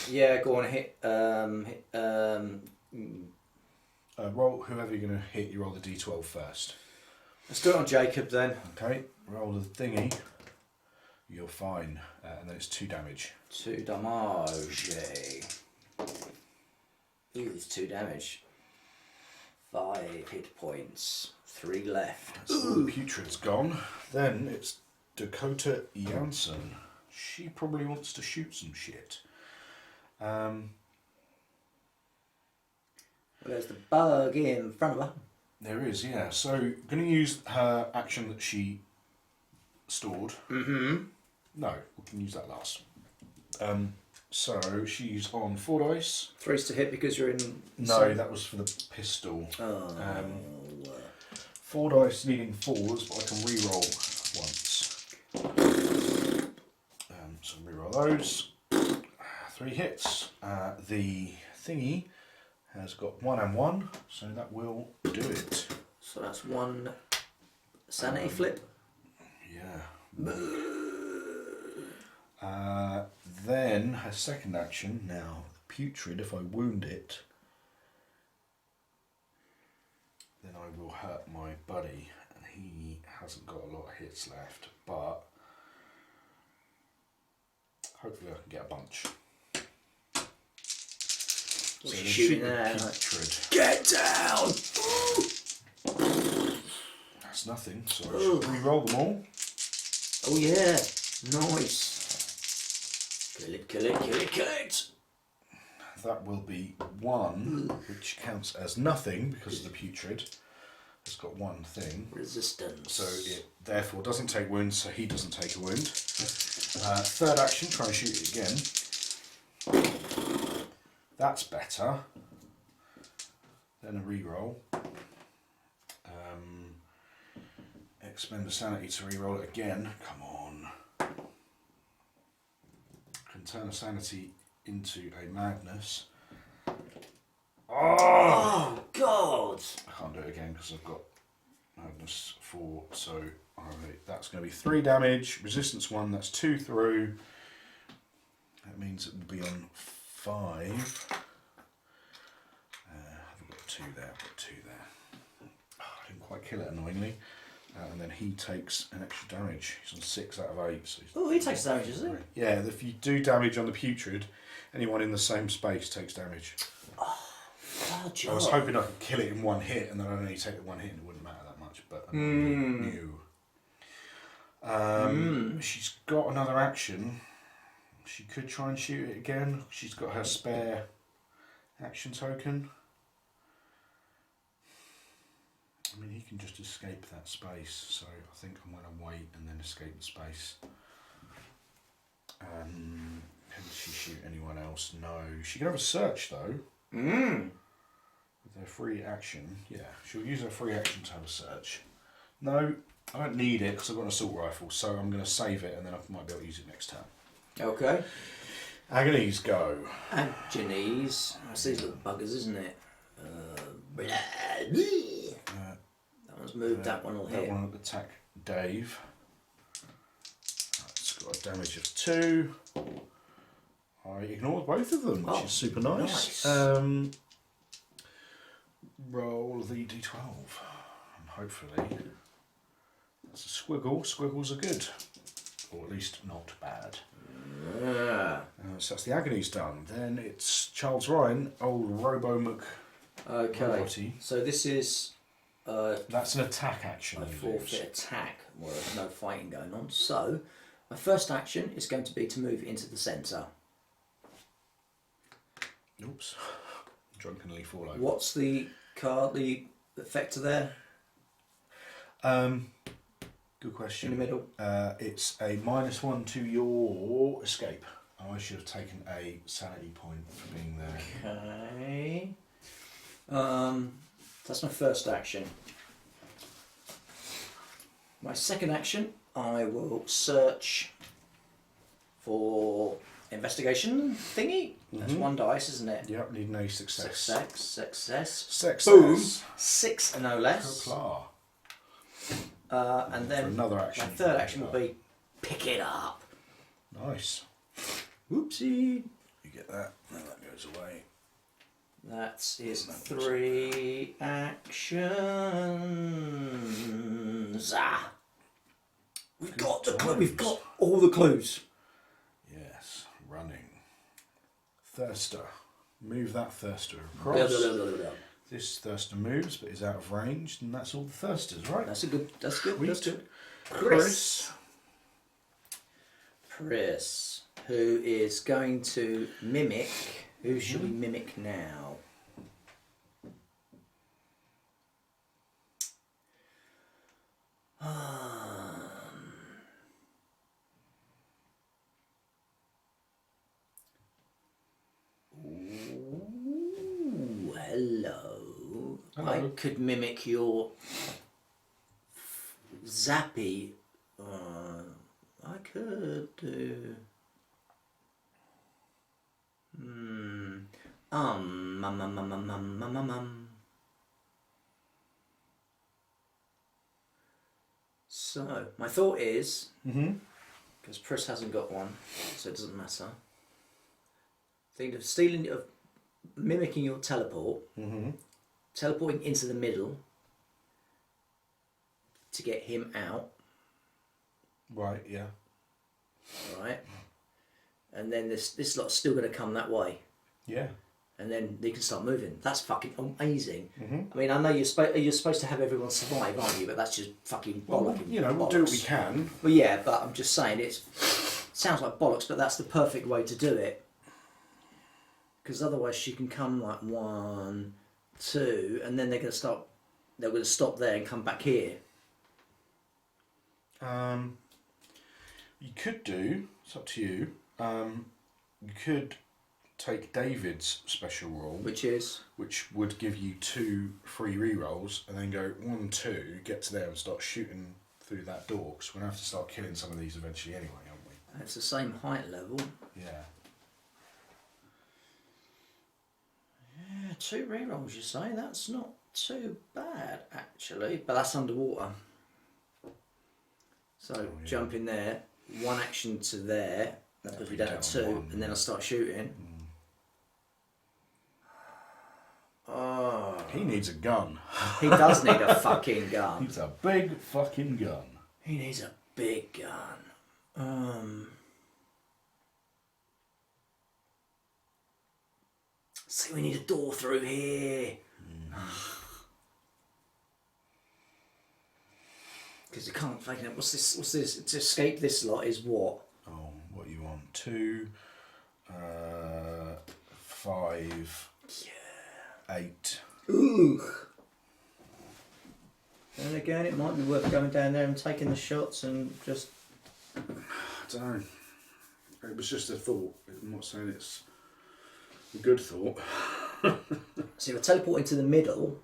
Yeah, go on, hit. Roll whoever you're going to hit. You roll the d12 first. Let's do it on Jacob then. Okay. Roll the thingy. You're fine, and then it's 2 damage. 2 damage. Ooh, it's 2 damage. 5 hit points. 3 left. So all the putrid's gone. Then it's Dakota Janssen. She probably wants to shoot some shit. Well, there's the bug in front of her. There is, yeah. So, going to use her action that she stored. Mm-hmm. No, we can use that last. So, she's on 4 dice. 3's to hit because you're in. No, that was for the pistol. Oh. 4 dice needing 4s, but I can re-roll once. So, re-roll those. 3 hits. The thingy has got 1 and 1, so that will do it. So that's 1 sanity flip. Yeah. Then her second action, now the putrid, if I wound it, then I will hurt my buddy, and he hasn't got a lot of hits left, but hopefully I can get a bunch. What's So she shooting the there? putrid. Get down! That's nothing, so I should re-roll them all. Oh yeah, nice. Kill it, kill it, kill it, kill it! That will be 1, which counts as nothing because of the putrid. It's got 1 thing. Resistance. So it therefore doesn't take wounds, so he doesn't take a wound. Third action, try and shoot it again. That's better. Then a reroll. Expend a sanity to reroll it again. Come on. Can turn a sanity into a madness. Oh God! I can't do it again because I've got madness 4, so that's going to be 3 damage. Resistance 1, that's 2 through. That means it will be on 5. I've got 2 there, I've got 2 there. Oh, I didn't quite kill it, annoyingly. And then he takes an extra damage. He's on 6 out of 8. So Oh, he takes damage, does he? yeah, if you do damage on the putrid, anyone in the same space takes damage. Oh, I was hoping I could kill it in 1 hit, and then I'd only take the 1 hit and it wouldn't matter that much, but I knew. She's got another action. She could try and shoot it again. She's got her spare action token. I mean, he can just escape that space, so I think I'm going to wait and then escape the space. Can she shoot anyone else? No. She can have a search, though. With her free action. Yeah, she'll use her free action to have a search. No, I don't need it because I've got an assault rifle, so I'm going to save it and then I might be able to use it next turn. Okay. Agonies go. Agonies. That's these little buggers, isn't it? That one's moved, that one will hit. That one will attack Dave. It's got a damage of 2. I ignored both of them, which is super nice. Roll the d12. And hopefully that's a squiggle. Squiggles are good. Or at least not bad. So that's the agonies done. Then it's Charles Ryan, old Robo Mc. Okay. Roboty. So this is That's an attack action. a you forfeit lose. attack. Well, there's no fighting going on. So my first action is going to be to move into the centre. Oops. Drunkenly fall over. What's the card, the effector there? Good question. In the middle? It's a -1 to your escape. I should have taken a sanity point for being there. Okay. That's my first action. My second action, I will search for investigation thingy. That's 1 dice, isn't it? Yep, need no success. Success. Boom! Boom. 6 no less. Claw. And then For another action. my third action will be pick it up. Nice. Whoopsie. You get that, and that goes away. That is 3 actions. We've got the clue. We've got all the clues. Yes, running. Thirster. Move that thirster across. This thirster moves but is out of range, and that's all the thirsters, right? That's good. That's good. Sweet. That's good. Chris. Chris, who is going to mimic. Who should we mimic now? Ooh, hello. I could mimic your Zappy. I could do. So my thought is, because Pris hasn't got one, so it doesn't matter. Think of mimicking your teleport, teleporting into the middle to get him out. Right, yeah. Right, and then this lot's still going to come that way. Yeah. and then they can start moving. That's fucking amazing. I mean, I know you're supposed to have everyone survive, aren't you? But that's just fucking bollocks. Well, you know, we'll do what we can. Well, yeah, but I'm just saying it sounds like bollocks, but that's the perfect way to do it. Because otherwise, she can come like 1, 2, and then they're going to stop. They're going to stop there and come back here. You could do. It's up to you. You could take David's special rule, Which would give you 2 free rerolls, and then go 1, 2, get to there and start shooting through that door. Because we're gonna have to start killing some of these eventually anyway, aren't we? it's the same height level. Yeah. Yeah, 2 rerolls, you say? That's not too bad, actually. But that's underwater. So jump in there, 1 action to there, because we don't have 2, and then I start shooting. Oh. He needs a gun. He does need a fucking He gun. needs a big fucking gun. He needs a big gun. See, we need a door through here. Because you can't fucking. What's this? To escape this lot is what? Oh, what you want? 2, 5, 8. Ooh. And again, it might be worth going down there and taking the shots and just. I don't know. It was just a thought. I'm not saying it's a good thought. So if I teleport into the middle,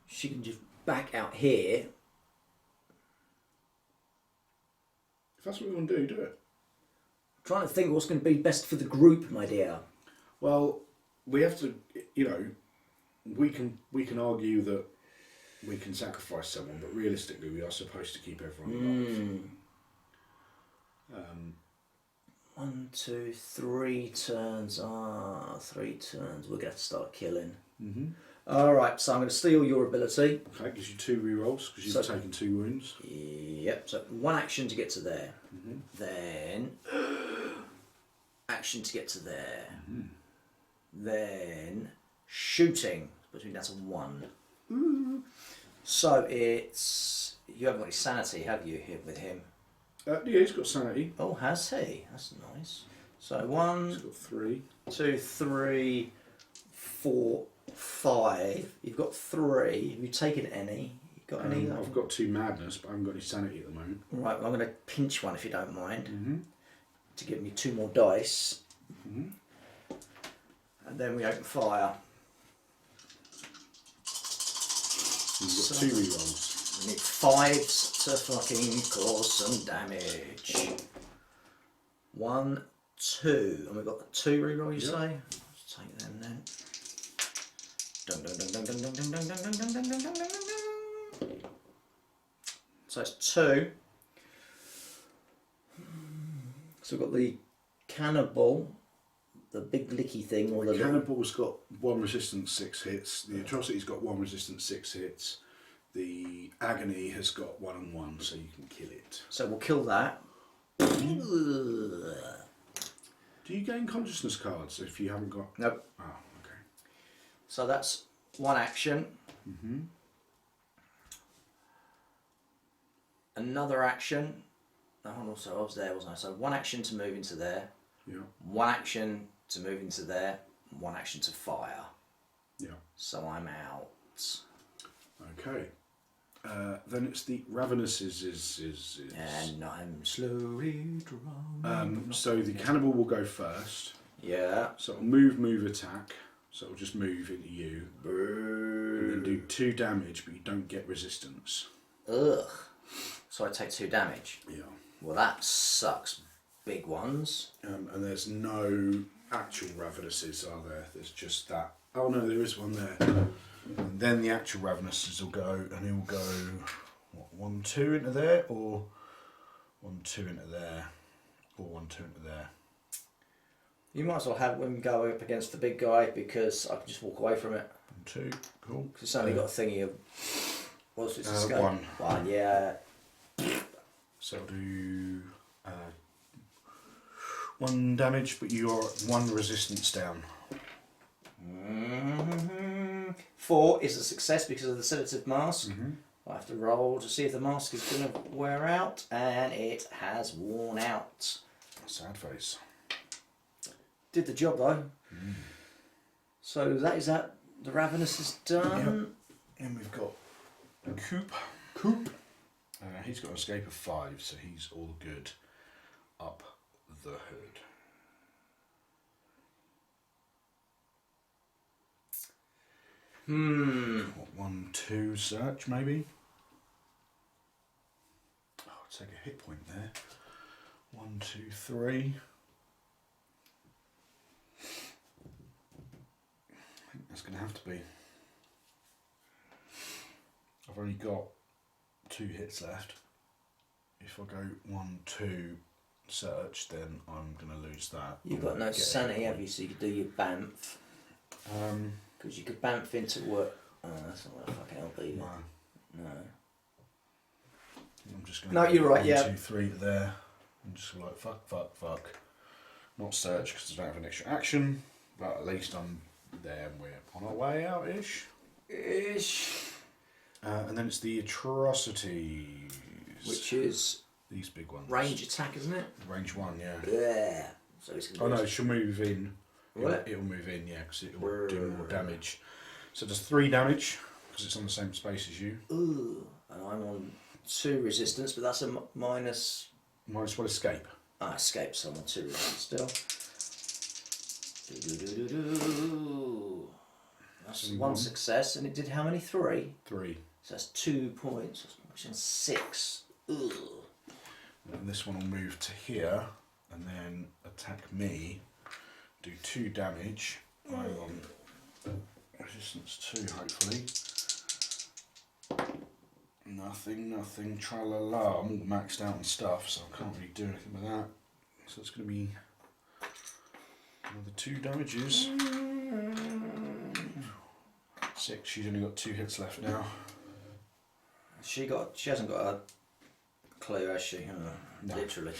she can just back out here. If that's what we want to do it. I'm trying to think what's going to be best for the group, my dear. Well, we have to, you know, we can argue that we can sacrifice someone, but realistically, we are supposed to keep everyone alive. 1, 2, 3 turns. 3 turns. We're going to have to start killing. Alright, so I'm going to steal your ability. Okay, gives you 2 rerolls because you've taken 2 wounds. Yep, so 1 action to get to there. Then action to get to there. Then shooting. Between that's a 1. So it's. You haven't got any sanity, have you, here with him? Yeah, he's got sanity. Oh, has he? That's nice. So 1, He's got 3. 2, 3, 4, 5. You've got 3. Have you taken any? You got any? I've got 2 madness, but I haven't got any sanity at the moment. Right, well, I'm going to pinch 1 if you don't mind. To give me 2 more dice. And then we open fire. You've got 2 rerolls. We need 5s to fucking cause some damage. 1, 2. And we've got 2 reroll, you say? Let's take them then. Dun, dun, dun, dun, dun, dun, dun, dun, dun, dun, dun, dun, dun, dun, dun. So it's 2. So we've got the cannibal, the big licky thing, or the Cannibal's got 1 resistance 6 hits. The atrocity's got 1 resistance 6 hits. The agony has got 1 and 1, so you can kill it. So we'll kill that. Do you gain consciousness cards if you haven't got? Nope. Oh, okay. So that's 1 action. Another action. Oh, also I was there, wasn't I? So 1 action to move into there. Yeah. 1 action to move into there. 1 action to fire. Yeah. So I'm out. Okay. Then it's the Ravenous is. And I'm slowly drowning. So the cannibal will go first. Yeah. So it'll move, attack. So it'll just move into you. And then do 2 damage, but you don't get resistance. Ugh. So I take 2 damage. Yeah. Well, that sucks. Big ones. And there's no actual Ravenouses, are there? There's just that. Oh no, there is one there. And then the actual Ravenouses will go, and he'll go, what, 1, 2 into there, or 1, 2 into there, or 1, 2 into there. You might as well have him go up against the big guy because I can just walk away from it. 1, 2, cool. Because it's only got a thingy of. What's its escape? 1. 1, yeah. So I'll do 1 damage, but you're 1 resistance down. 4 is a success because of the sedative mask. I have to roll to see if the mask is going to wear out, and it has worn out. Sad face. Did the job though. So that is that. The Ravenous is done. Yep. And we've got Coop. He's got an escape of 5, so he's all good up the hood. What, 1, 2 search maybe? Oh, take a hit point there. 1, 2, 3. I think that's going to have to be. I've only got 2 hits left. If I go 1, 2 search, then I'm going to lose that. You've got no sanity, have you? So you could do your Bamf. Because you could Bamf into work. Oh, that's not going to fucking help either. No. I'm just going No, you're right, 1, yeah. 2, 3 there. I'm just like, fuck. Not search because I don't have an extra action. But at least I'm there and we're on our way out-ish. And then it's the Atrocities. Which is these big ones. range attack, isn't it? Range 1, yeah. Yeah. So it's Oh no, she'll move in. Will it? It'll move in, yeah, because it'll do more damage. So it does 3 damage, because it's on the same space as you. Ooh. And I'm on 2 resistance, but that's a minus. Minus 1 escape. I escaped, so I'm on 2 resistance still. That's Only 1 1. success, and it did how many? 3? 3. So that's 2 points, which is 6. Ugh. And this one will move to here, and then attack me. Do 2 damage. I'm on resistance 2, hopefully. Nothing, tra-la-la. I'm all maxed out and stuff, so I can't really do anything with that. So it's going to be another 2 damages. 6, she's only got 2 hits left now. She hasn't got a clue, has she? No. Literally.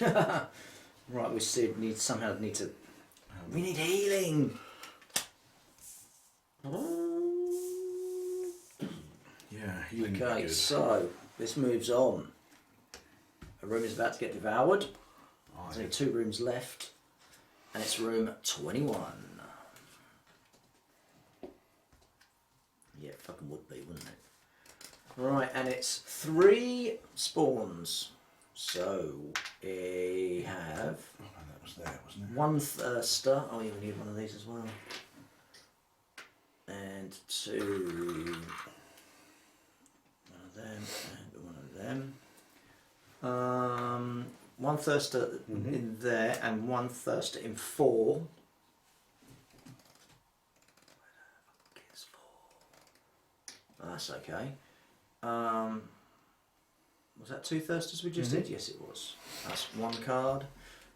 Right, we somehow need to. We need healing. Yeah, healing would be Okay, good. so this moves on. A room is about to get devoured. Aye. There's only 2 rooms left, and it's room 21. Yeah, it fucking would be, wouldn't it? Right, and it's 3 spawns. So we have Oh, no, that was there, wasn't it? 1 thirster. Oh, yeah, we need one of these as well. And 2. One of them and one of them. 1 thirster in there and 1 thirster in 4. That's okay. Was that 2 thirsters we just did? Yes, it was. That's 1 card.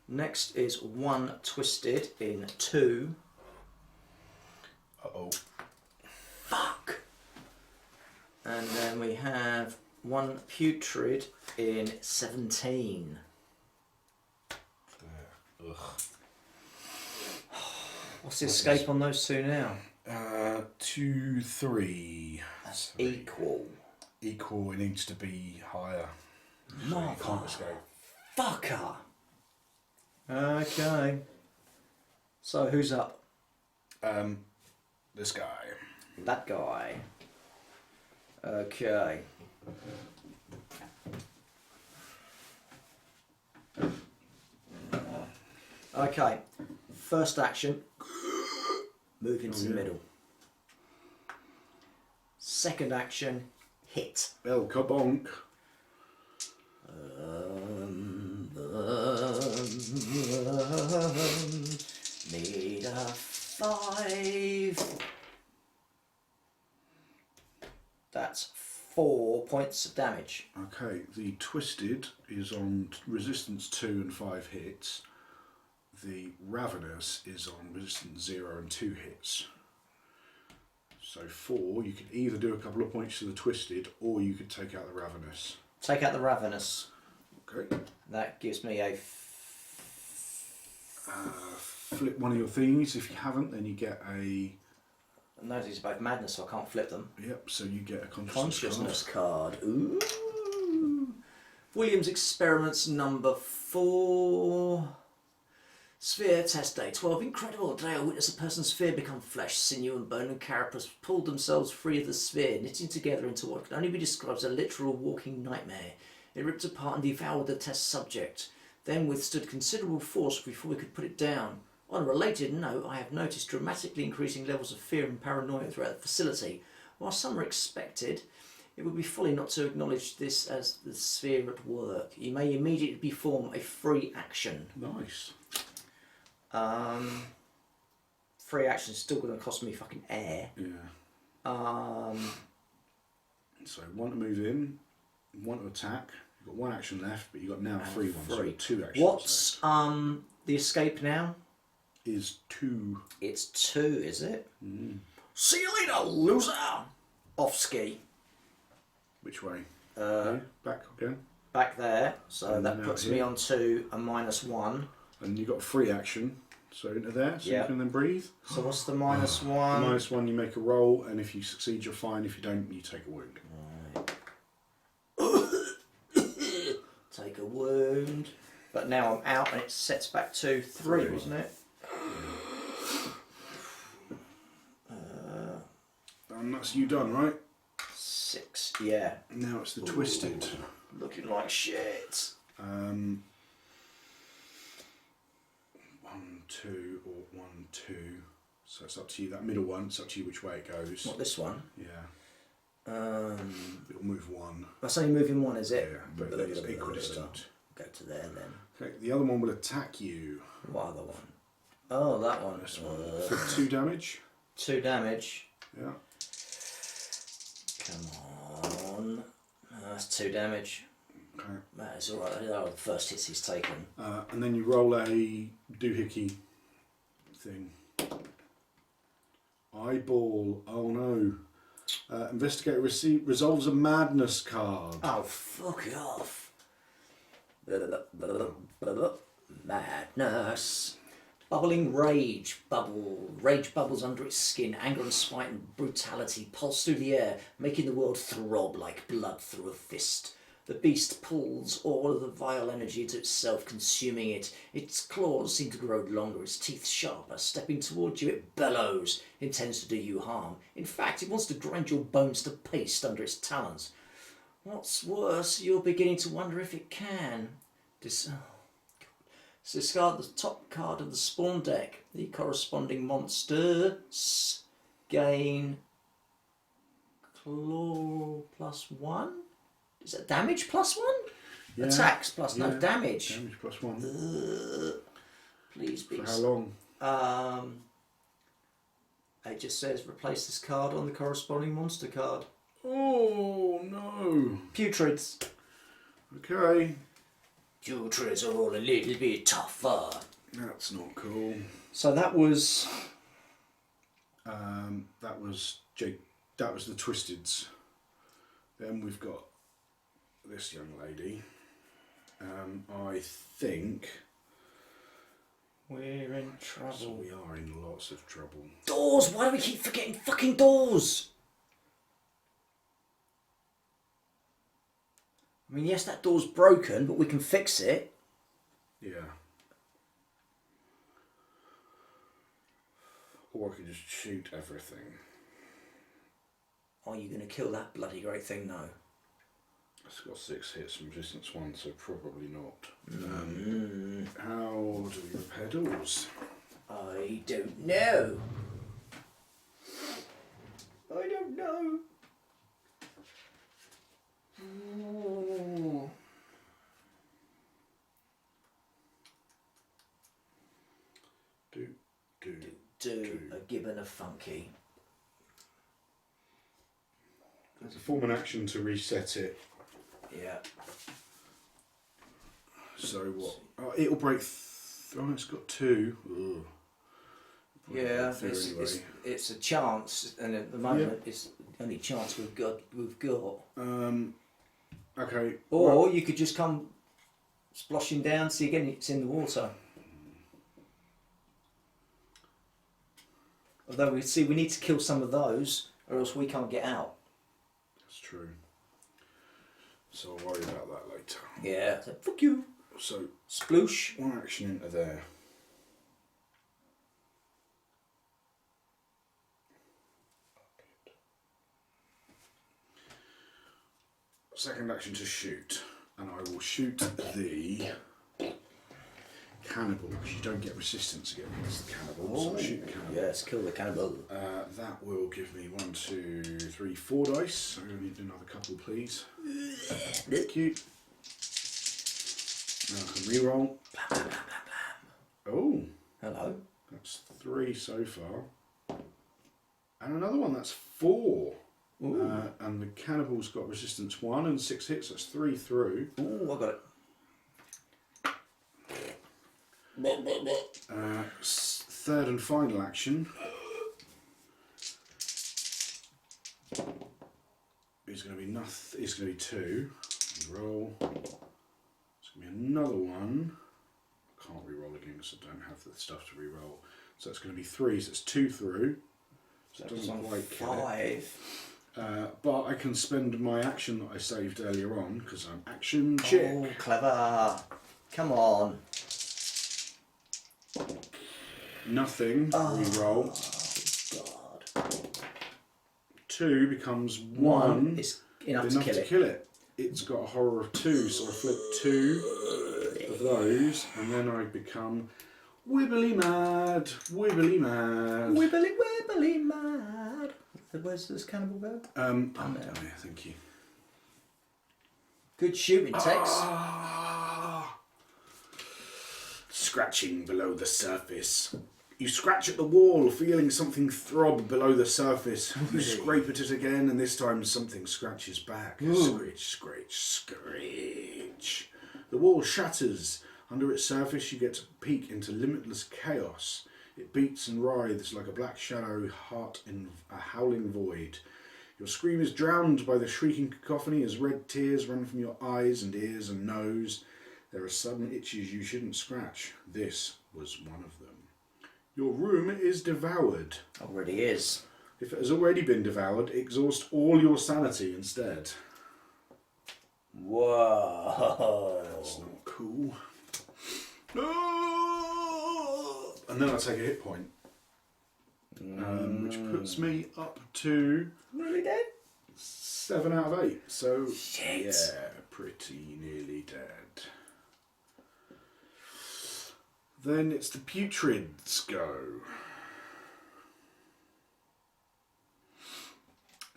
Next is 1 twisted in 2. Uh-oh. Fuck! And then we have 1 putrid in 17. There. Ugh. What's the escape on those 2 now? 2, 3. That's 3. equal. Equal, it needs to be higher. So you can't escape. Fucker! Okay. So who's up? This guy. That guy. Okay. Okay. First action. Move into the middle. Second action. Hit. El Kabonk. Need a 5. That's 4 points of damage. Okay, the Twisted is on resistance 2 and 5 hits. The Ravenous is on resistance 0 and 2 hits. So 4, you could either do a couple of points to the Twisted or you could take out the Ravenous. Take out the Ravenous. Okay. That gives me a flip one of your thingies. If you haven't, then you get a. No, these are both madness, so I can't flip them. Yep. So you get a Consciousness card. Ooh. Williams experiments number 4. Sphere test day 12. Incredible day. I witnessed a person's sphere become flesh, sinew and bone and carapace pulled themselves free of the sphere, knitting together into what can only be described as a literal walking nightmare. It ripped apart and devoured the test subject, then withstood considerable force before we could put it down. On a related note, I have noticed dramatically increasing levels of fear and paranoia throughout the facility. While some are expected, it would be folly not to acknowledge this as the sphere at work. You may immediately perform a free action. Nice. Free action is still going to cost me fucking air. Yeah. So one to move in, one to attack. You've got one action left, but you've got now 3 ones. So you've got 2 actions. What's the escape now? Is 2. It's 2, is it? Mm. See you later, loser. Off ski. Which way? Back again. Back there. So And that then puts out me here. on to a -1. And you've got free action. So into there, so Yeah. you can then breathe. So what's the The -1? -1, you make a roll, and if you succeed, you're fine. If you don't, you take a wound. Take a wound. But now I'm out and it sets back to 3, wasn't it? And that's you done, right? 6, yeah. Now it's the twisted. Looking like shit. 1, 2, or 1, 2. So it's up to you. That middle one, it's up to you which way it goes. Not this one. Yeah. It'll move 1. That's only moving 1, is it? Yeah, but it's equidistant. Go to there then. Okay, the other one will attack you. What other one? Oh, that one. This one. For 2 damage. 2 damage. Yeah. Come on. That's 2 damage. Okay. That is alright. They are the first hits he's taken. And then you roll a doohickey thing. Eyeball. Oh no. Investigator resolves a madness card. Oh, fuck off. Madness. Bubbling rage. Rage bubbles under its skin. Anger and spite and brutality pulse through the air, making the world throb like blood through a fist. The beast pulls all of the vile energy into itself, consuming it. Its claws seem to grow longer, its teeth sharper. Stepping towards you, it bellows, intends to do you harm. In fact, it wants to grind your bones to paste under its talons. What's worse, you're beginning to wonder if it can. Discard the top card of the spawn deck. The corresponding monsters gain claw +1. Is that damage +1? Yeah. Attacks plus no Yeah. damage. Damage +1. Please be. For how long? It just says replace this card on the corresponding monster card. Oh no. Putrids. Okay. Putrids are all a little bit tougher. That's not cool. So that was. That was Jake. That was the Twisteds. Then we've got this young lady. I think We're in so. trouble. We are in lots of trouble. Doors! Why do we keep forgetting fucking doors? I mean, yes, that door's broken, but we can fix it. Yeah. Or I could just shoot everything. Are you going to kill that bloody great thing? No. It's got 6 hits and resistance 1, so probably not. How do we repair doors? I don't know. I don't know. Ooh. Do a gibbon of funky. There's a form an action to reset it. Yeah. So what? Oh, it'll break. Oh, it's got 2. Ugh. Yeah, Fair anyway. it's a chance, and at the moment it's the only chance we've got. Okay. Or you could just come splashing down. See again, it's in the water. Although we need to kill some of those, or else we can't get out. That's true. So I'll worry about that later. Yeah. So, fuck you. So Sploosh. one action into there. Second action to shoot, and I will shoot the cannibal because you don't get resistance against the cannibal. So I'll shoot the cannibal. Yes, kill the cannibal. That will give me 1, 2, 3, 4 dice. I need another couple, please. Thank you. Now I can reroll. Oh, Hello. that's 3 so far, and another one. That's 4. And the cannibal's got resistance 1 and 6 hits. That's 3 through. Ooh, I got it. Third and final action is going to be nothing. It's going to be 2. Roll. It's going to be another one. I can't re-roll again because I don't have the stuff to re-roll. So it's going to be 3. So it's 2 through. So it doesn't quite kill it. 5. But I can spend my action that I saved earlier on because I'm action chick. Oh, clever. Come on. Nothing. Re-roll. God. 2 becomes 1. 1 is enough to kill it. It's got a horror of 2, so I flip 2 of those, and then I become wibbly mad, wibbly mad. Wibbly wibbly mad. Where's this cannibal go? Down here, thank you. Good shooting, Tex. Scratching below the surface. You scratch at the wall, feeling something throb below the surface. You scrape at it again, and this time something scratches back. Screech, screech, screech. The wall shatters. Under its surface, you get to peek into limitless chaos. It beats and writhes like a black shadow heart in a howling void. Your scream is drowned by the shrieking cacophony as red tears run from your eyes and ears and nose. There are sudden itches you shouldn't scratch. This was one of them. Your room is devoured. Already is. If it has already been devoured, exhaust all your sanity instead. Whoa. That's not cool. And then I take a hit point, which puts me up to Nearly dead? 7 out of 8. So Shit. yeah, pretty nearly dead. Then it's the putrids go.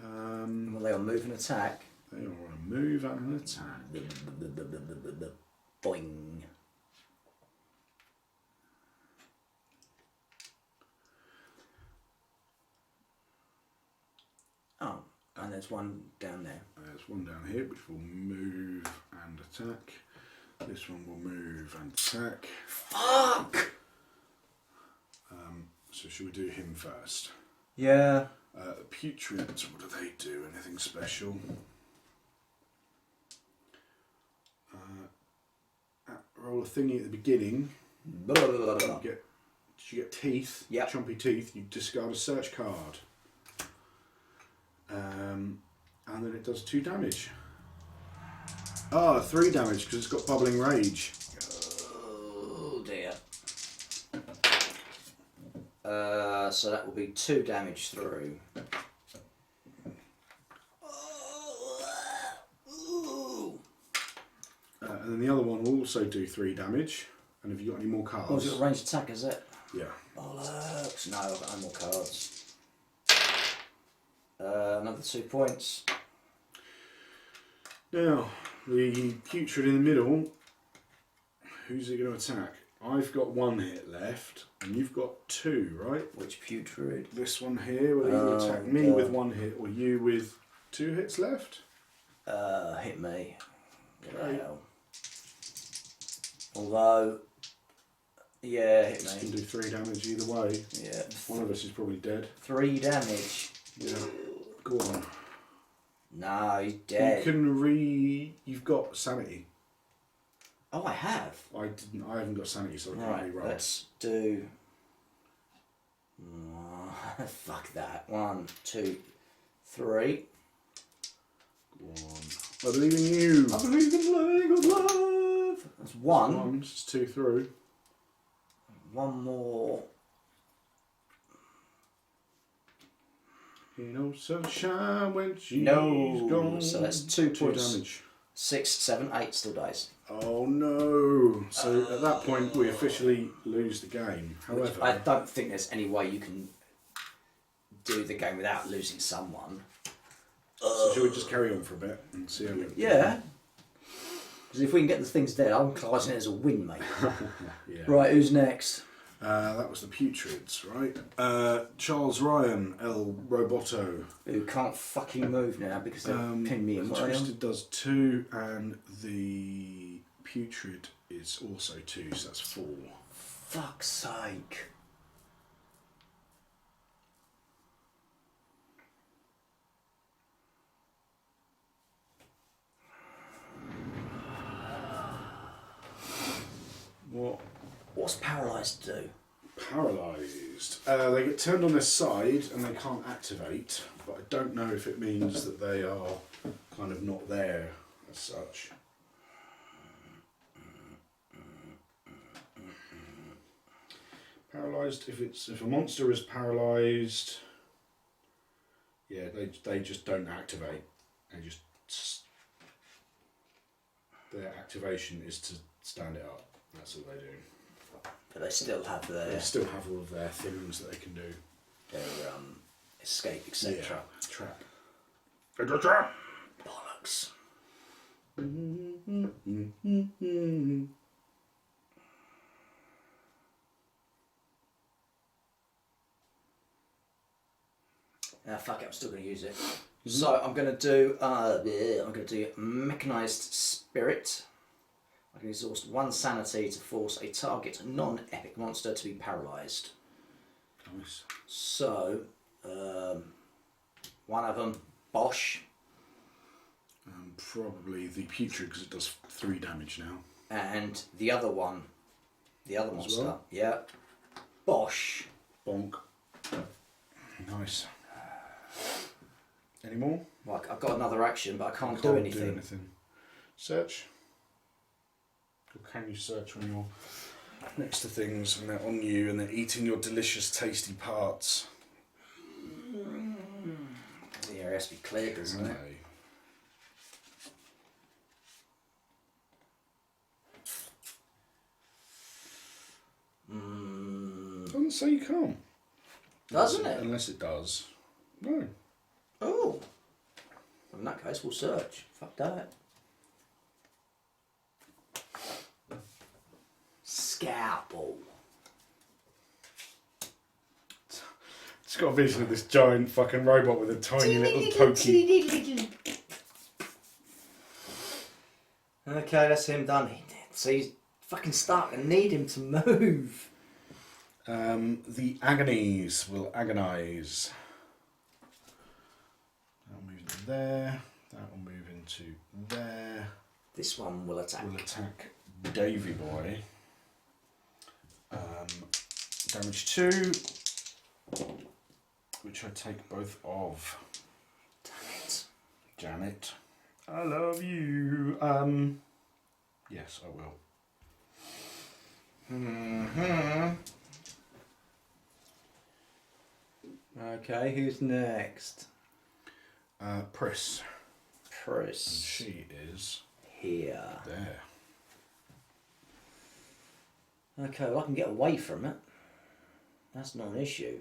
Well, they will move and attack. They are on a move and an attack. Boing. Oh, and there's one down there. There's one down here which will move and attack. This one will move and attack. Fuck! So should we do him first? Yeah. Putrids, what do they do? Anything special? Roll a thingy at the beginning. You get teeth, Yep. chompy teeth. You discard a search card. And then it does 2 damage. 3 damage because it's got bubbling rage. Oh dear. So that will be 2 damage through. And then the other one will also do 3 damage. And have you got any more cards? Oh, is it a ranged attack, is it? Yeah. Bollocks. No, I've got no more cards. Another 2 points. Now, the putrid in the middle, who's it going to attack? I've got 1 hit left, and you've got 2, right? Which putrid? This one here, will either attack me with 1 hit, or you with 2 hits left? Hit me. What the Okay. hell? Although, yeah, hit You can me. do 3 damage either way. Yeah. One of us is probably dead. 3 damage. Yeah. Go on. No, he's You dead. can You've got sanity. Oh, I have. I haven't got sanity, so I can't Right, re-roll. let's do... Fuck that. 1, 2, 3. One. I believe in you. I believe in playing with love. That's one. It's 2 through. One more. You know, sunshine when she's No. gone. So that's 2 2 points. damage. 6, 7, 8 still dies. Oh no! So at that point we officially lose the game. However, I don't think there's any way you can do the game without losing someone. so shall we just carry on for a bit and see how we? Yeah. Because if we can get the things there, I'm classing it as a win, mate. Yeah. Right, who's next? That was the Putrids, right? Charles Ryan, El Roboto. Who can't fucking move now because they've pinned me in. The Twisted does 2, and the Putrid is also 2, so that's 4. Fuck's sake. What? What's paralysed do? Paralysed. They get turned on their side and they can't activate, but I don't know if it means that they are kind of not there as such. Paralysed. If a monster is paralysed, yeah, they just don't activate. They just their activation is to stand it up. That's all they do. But they still have They their still have all of their things that they can do. escape, etc. Yeah. Trap. It's a trap! Bollocks. Fuck it, I'm still going to use it. So I'm going to do Mechanized Spirit. I can exhaust 1 sanity to force a target non-epic monster to be paralysed. Nice. So, one of them, Bosch, Probably the Putrid because it does 3 damage now. and the other one, the other monster, well? yeah, Bosch. Bonk. Nice. Any more? Well, I've got another action, but I can't do anything. Search. Or can you search when you're next to things and they're on you and they're eating your delicious, tasty parts? The area has to be clear, doesn't it? Okay. Doesn't say you can't. Doesn't it? Unless it does. No. Oh. In that case, we'll search. Fuck that. Scalpel. It's got a vision of this giant fucking robot with a tiny little pokey. Okay, that's him done. So he's fucking starting to need him to move. The agonies will agonise. That'll move into there. That will move into there. This one will attack. Will attack Davy Boy. Damage 2, which I take both of. Damn it. Janet, I love you. Yes, I will. Okay, who's next? Priss. And Priss. she is Here. there. Okay, well I can get away from it. That's not an issue.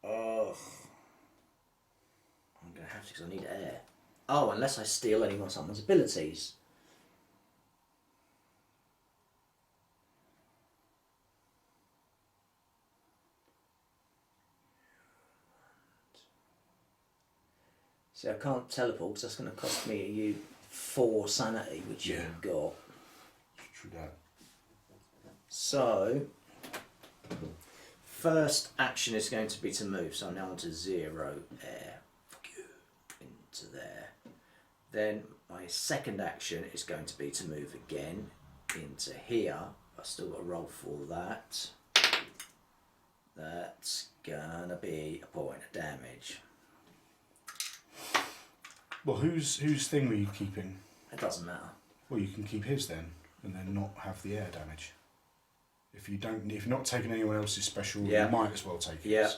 Ugh. I'm going to have to because I need air. Oh, unless I steal any of someone's abilities. See, I can't teleport because that's going to cost me you 4 sanity, which Yeah. you've got. True that. So, first action is going to be to move, so I'm now on to 0 air. Fuck you. Into there. Then my second action is going to be to move again into here. I've still got to roll for that. That's gonna be a point of damage. Well, whose thing were you keeping? It doesn't matter. Well, you can keep his then, and then not have the air damage. If you're not taking anyone else's special, Yeah. you might as well take his. Yeah.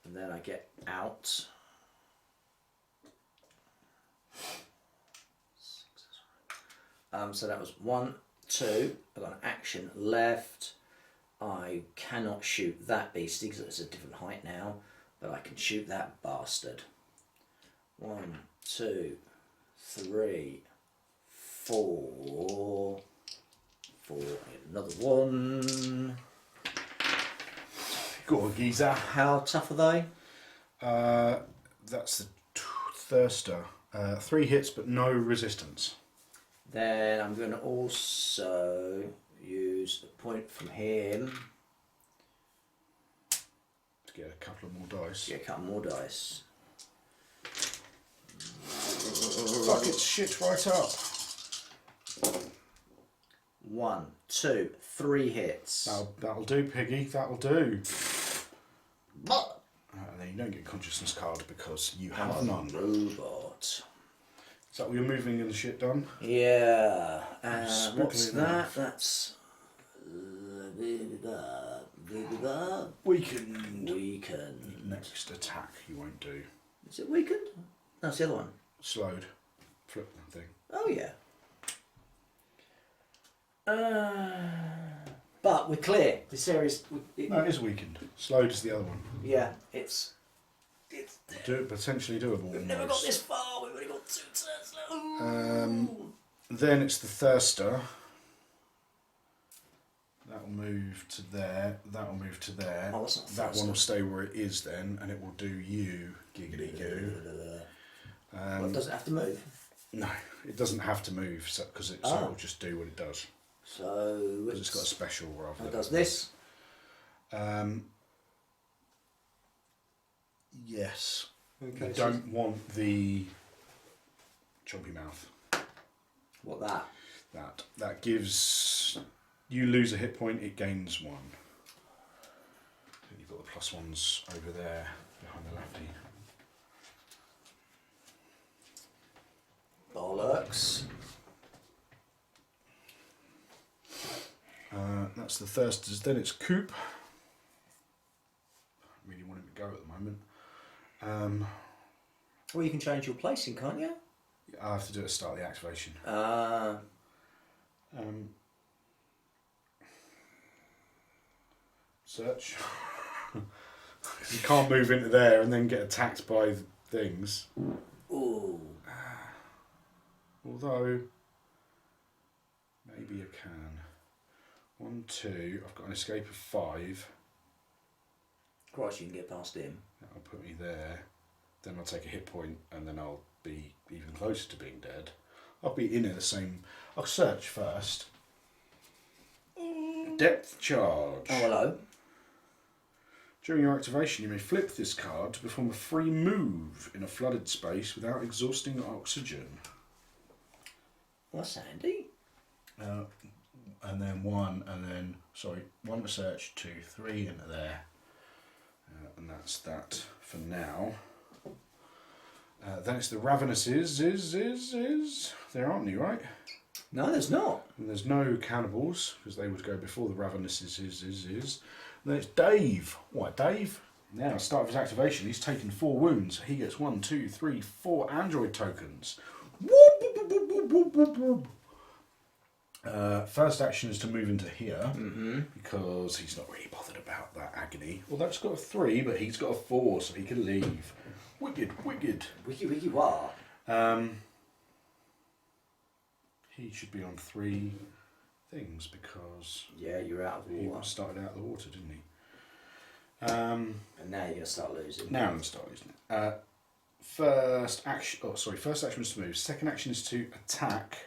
And then I get out. So that was 1, 2. I've got an action left. I cannot shoot that beastie because it's a different height now, but I can shoot that bastard. 1, 2, 3, 4. 4. Another 1. Got a geezer. How tough are they? That's the thirster. 3 hits, but no resistance. Then I'm going to also use a point from him To get a couple of more dice. to get a couple more dice. Fuck it, shit right up. 1, 2, 3 hits. That'll do, Piggy. That'll do. But And then you don't get consciousness card because you have none. robot. Is that what you're moving and the shit done? Yeah. Spookily What's enough. that? That's Weakened. weakened. Next attack you won't do. Is it weakened? No, it's the other one. Slowed. Flip that thing. Oh yeah. But we're clear. The series. No, it is weakened. Slowed is the other one. Yeah, it's. Potentially doable. We've never got this far. We've only got 2 turns left. Ooh. Then it's the thirster. That'll move to there. That'll move to there. Oh, that's not that thirster. one will stay where it is then, and it will do you giggity goo. Well, it doesn't have to move. No, it doesn't have to move because so Oh. it'll just do what it does. So Because it's got a special rather it than. does this. Yes. Okay, You so don't want the chompy mouth. what that? That gives you lose a hit point, it gains 1. You've got the +1s over there behind the lefty. Bollocks. That's the thirsters. Then it's Coop. I really want him to go at the moment. Well, you can change your placing, can't you? I have to do it at the start of the activation. Search. You can't move into there and then get attacked by things. Ooh. Although, maybe you can. 1, 2. I've got an escape of 5. Christ, you can get past him. That'll put me there. Then I'll take a hit point and then I'll be even closer to being dead. I'll be in at the same. I'll search first. Depth charge. Oh, hello. During your activation, you may flip this card to perform a free move in a flooded space without exhausting oxygen. Well, that's handy. And then 1, and then, 1 to search, 2, 3 into there. And that's that for now. Then it's the Ravenous's. There aren't any, right? No, there's not. And there's no cannibals, because they would go before the Ravenous's is. And then it's Dave. What, Dave? Now, start of his activation, he's taken 4 wounds. He gets 1, 2, 3, 4 android tokens. First action is to move into here, because he's not really bothered about that agony. Although it's got a 3, but he's got a 4, so he can leave. Wicked. Wiki what? He should be on 3 things, because Yeah, you're out of he water. started out of the water, didn't he? And now you're going to start losing. Now I'm going to start using it. First action was to move. Second action is to attack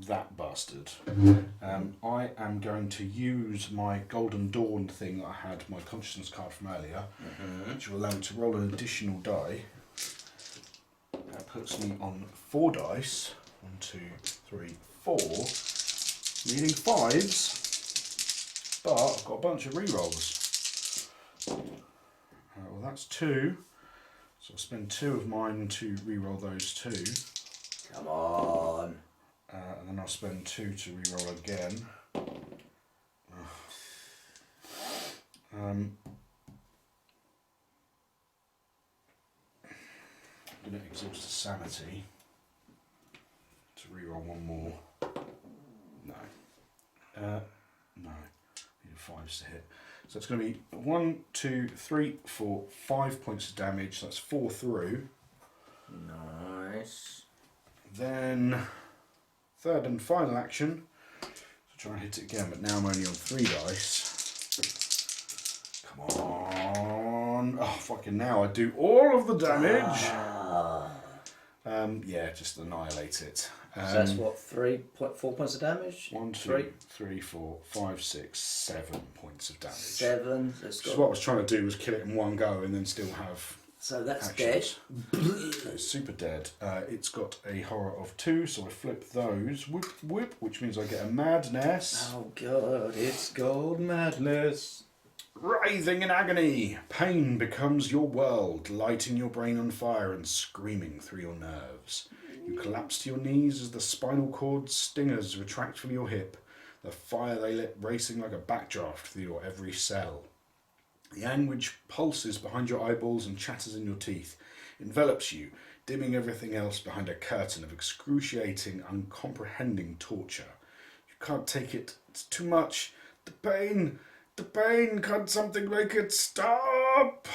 that bastard. I am going to use my Golden Dawn thing that I had, my consciousness card from earlier, which will allow me to roll an additional die. That puts me on 4 dice. 1, 2, 3, 4. Needing 5s, but I've got a bunch of re-rolls. Well, that's 2. So I'll spend 2 of mine to re-roll those 2. Come on. And then I'll spend 2 to re-roll again. I'm going to exhaust the sanity to re-roll 1 more. No. No. Need 5s to hit. So it's going to be 1, 2, 3, 4, 5 points of damage. That's 4 through. Nice. Then, third and final action. So try and hit it again, but now I'm only on 3 dice. Come on. Oh, fucking now I do all of the damage. Yeah, just annihilate it. So that's what, 4 points of damage? 1, 2, 3, 4, 5, 6, 7 points of damage. 7. So what I was trying to do was kill it in one go and then still have So that's actions. It's super dead. It's got a horror of 2, so I flip those. Whoop, whoop, which means I get a madness. Oh god, it's gold madness. Writhing in agony, pain becomes your world, lighting your brain on fire and screaming through your nerves. You collapse to your knees as the spinal cord stingers retract from your hip, the fire they lit racing like a backdraft through your every cell. The anguish pulses behind your eyeballs and chatters in your teeth, envelops you, dimming everything else behind a curtain of excruciating, uncomprehending torture. You can't take it, it's too much. The pain, can't something make it stop?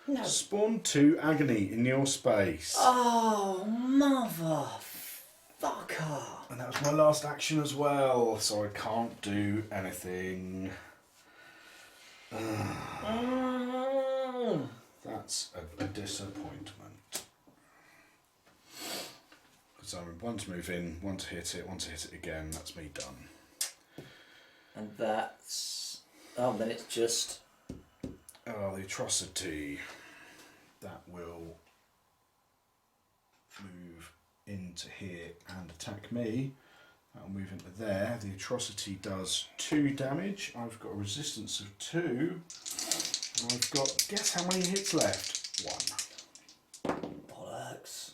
No. Spawn 2 agony in your space. Oh, motherfucker. And that was my last action as well, so I can't do anything. That's a disappointment. Because I mean, one to move in, one to hit it again, that's me done. And that's... Oh, then it's just... Oh, the atrocity. That will move into here and attack me. That'll move into there. The atrocity does 2 damage. I've got a resistance of 2. And I've got, guess how many hits left? 1. Bollocks.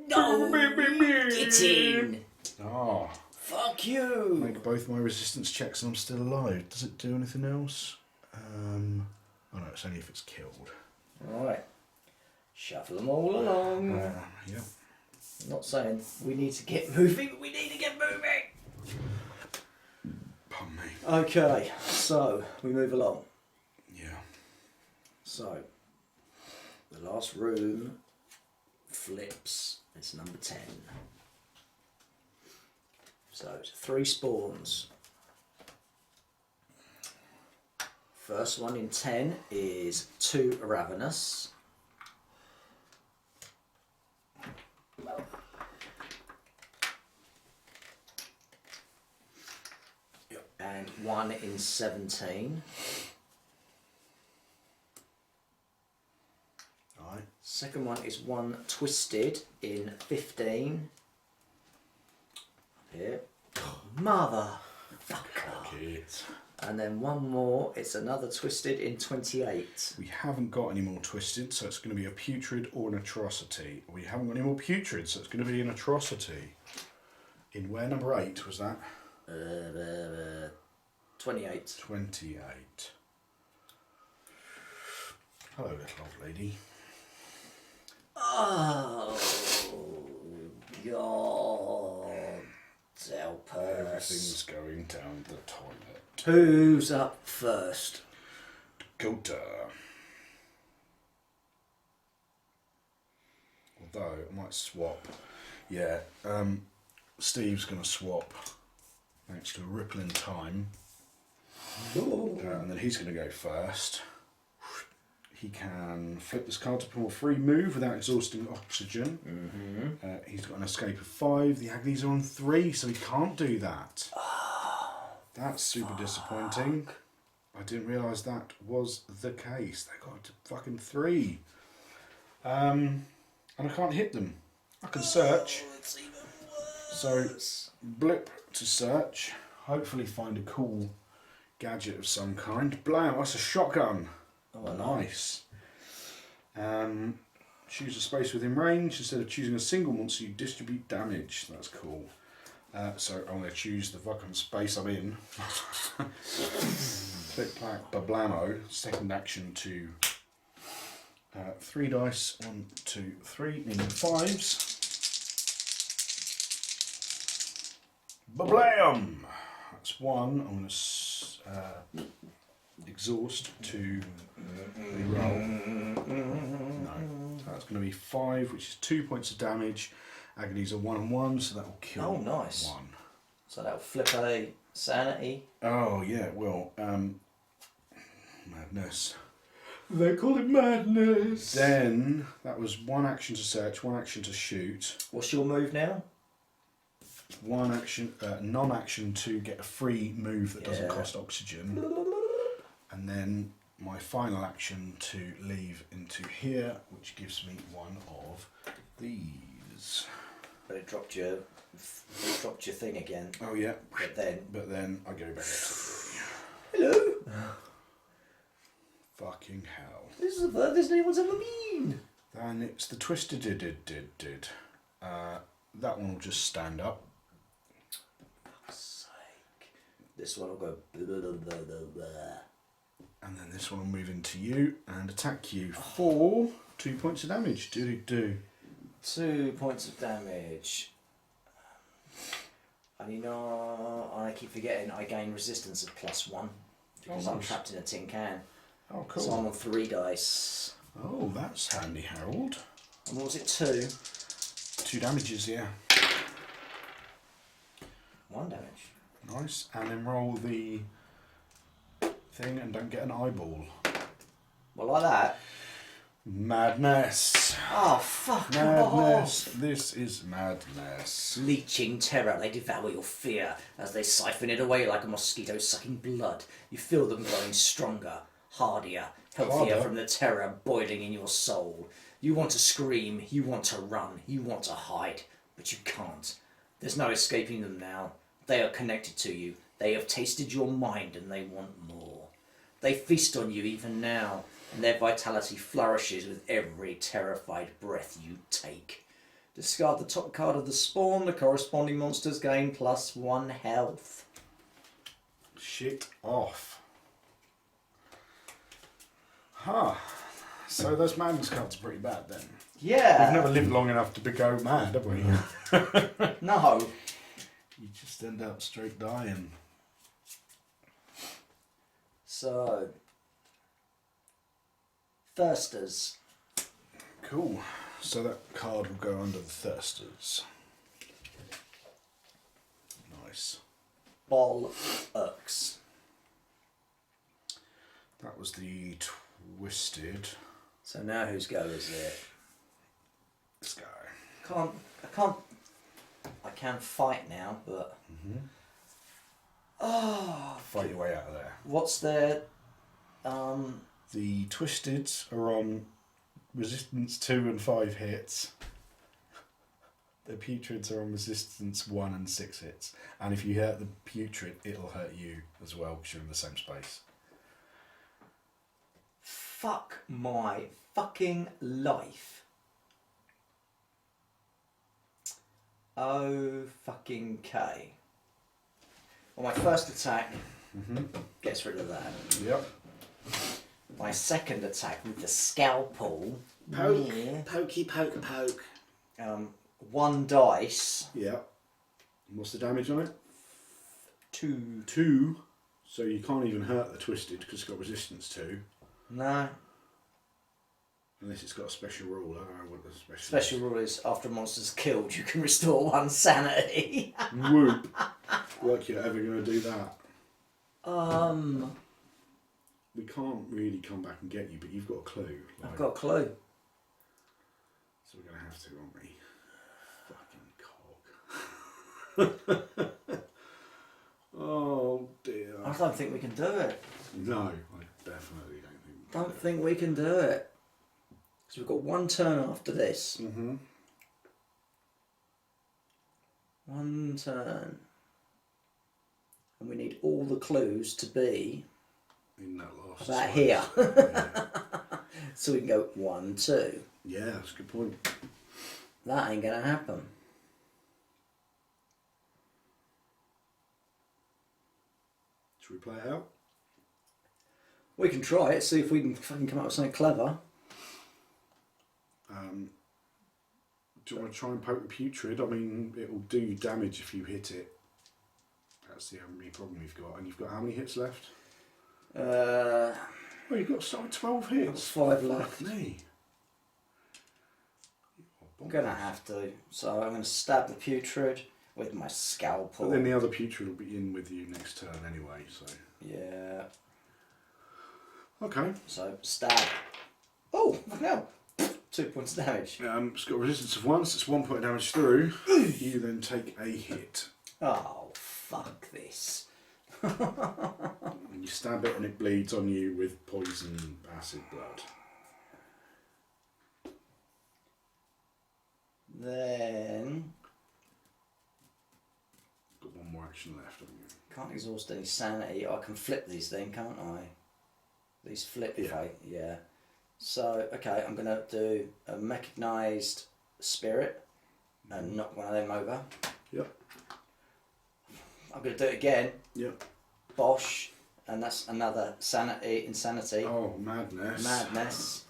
No! Get in! Oh. Fuck you! Make both my resistance checks and I'm still alive. Does it do anything else? Oh no, it's only if it's killed. Alright. Shuffle them all along. Yeah. I'm not saying we need to get moving, but we need to get moving! Pardon me. Okay, so we move along. Yeah. So, the last room flips. It's number 10. So, it's 3 spawns. First one in 10 is 2 Ravenous. And 1 in 17. Alright. Second one is 1 Twisted in 15. Up here. Motherfucker. And then 1 more, it's another Twisted in 28. We haven't got any more twisted, so it's going to be a putrid or an atrocity. We haven't got any more putrid, so it's going to be an atrocity. In where number 8 was that? 28. 28. Hello, little old lady. Oh, God. Help us. Everything's going down the toilet. Who's up first? Dakota. Although, I might swap. Yeah, Steve's going to swap. Thanks to a ripple in time. And then he's going to go first. he can flip this card to perform a free move without exhausting oxygen. He's got an escape of 5. The Agnies are on 3, so he can't do that. That's super disappointing. I didn't realise that was the case. They got to fucking 3. And I can't hit them. I can search. It's even So worse. blip to search. Hopefully find a cool gadget of some kind. Blam, that's a shotgun. Oh, Nice. Choose a space within range. Instead of choosing a single monster, you distribute damage. That's cool. So I'm going to choose the fucking space I'm in. Click clack bablamo. Second action to 3 dice. 1, 2, 3, meaning 5s. Bablam! That's 1. I'm going to exhaust to reroll. No. That's going to be 5, which is 2 points of damage. Agonies are 1 and 1, so that will kill Oh, nice. 1. So that'll flip a sanity. Oh, yeah, well, madness. They call it madness. Then, that was 1 action to search, 1 action to shoot. What's your move now? 1 action, non-action to get a free move that doesn't Yeah. cost oxygen. And then my final action to leave into here, which gives me 1 of these. But it dropped your thing again. Oh yeah, But then, I go back up to hello. fucking hell. This is the furthest anyone's ever been. Then it's the twisted did. That one will just stand up. Sake. This one will go. Blah, blah, blah, blah, blah. And then this one will move into you and attack you for 2 points of damage. Do. 2 points of damage. And you know, I keep forgetting I gain resistance of +1 because I'm nice. trapped in a tin can. Oh, cool. So I'm on 3 dice. Oh, that's handy, Harold. And what was it? 2? 2 damages, yeah. 1 damage. Nice. And then roll the thing and don't get an eyeball. Well, like that. Madness. Oh, fuck Madness. off. This is madness. Leeching terror, they devour your fear as they siphon it away like a mosquito sucking blood. You feel them growing stronger, hardier, healthier Harder? from the terror boiling in your soul. You want to scream, you want to run, you want to hide, but you can't. There's no escaping them now. They are connected to you. They have tasted your mind and they want more. They feast on you even now, and their vitality flourishes with every terrified breath you take. Discard the top card of the spawn. The corresponding monsters gain +1 health. Shit off. Huh. So those madness cards are pretty bad then. Yeah. We've never lived long enough to go mad, have we? No. You just end up straight dying. So, Thirsters. Cool. So that card will go under the Thirsters. Nice. Bollocks. That was the Twisted. So now whose go is it? This guy. I can fight now, but Fight your way out of there. what's their The Twisteds are on resistance 2 and 5 hits. The Putrids are on resistance 1 and 6 hits. And if you hurt the Putrid, it'll hurt you as well because you're in the same space. fuck my fucking life. Oh fucking K. Well, my first attack gets rid of that. Yep. My second attack with the scalpel. Poke, Yeah. pokey, poke, poke. 1 dice. Yep. What's the damage on it? 2. 2. So you can't even hurt the Twisted because it's got resistance 2. No. Unless it's got a special rule. I don't know what the special Special rule is after a monster's killed, you can restore 1 sanity. Whoop. Like you're ever going to do that. we can't really come back and get you, but you've got a clue. Like, I've got a clue. so we're going to have to, aren't we? Fucking cog. Oh dear. I don't think we can do it. No, I definitely don't think. Don't think we can do it. Because we've got one turn after this. Mm-hmm. One turn. And we need all the clues to be In that last. about slice. here. Yeah. So we can go 1, 2. Yeah, that's a good point. That ain't going to happen. Should we play it out? We can try it, see if we can fucking come up with something clever. Do you want to try and poke the putrid? I mean, it will do you damage if you hit it. That's the only problem you've got. And you've got how many hits left? Oh, you've got 12 hits. 5 left. Fuck me. I'm going to have to. So I'm going to stab the putrid with my scalpel. But then the other putrid will be in with you next turn anyway, so. Yeah. Okay. So stab. Oh, no. 2 points of damage. It's got a resistance of 1, so it's 1 point of damage through. You then take a hit. Oh, fuck this. And you stab it and it bleeds on you with poison acid blood. Then Got one more action left, haven't you? can't exhaust any sanity. I can flip these then, can't I? These flip if Yeah. yeah. So okay, I'm gonna do a mechanized spirit and knock one of them over. Yep. I'm gonna do it again. Yep. Bosh, and that's another insanity. Oh, madness. Madness.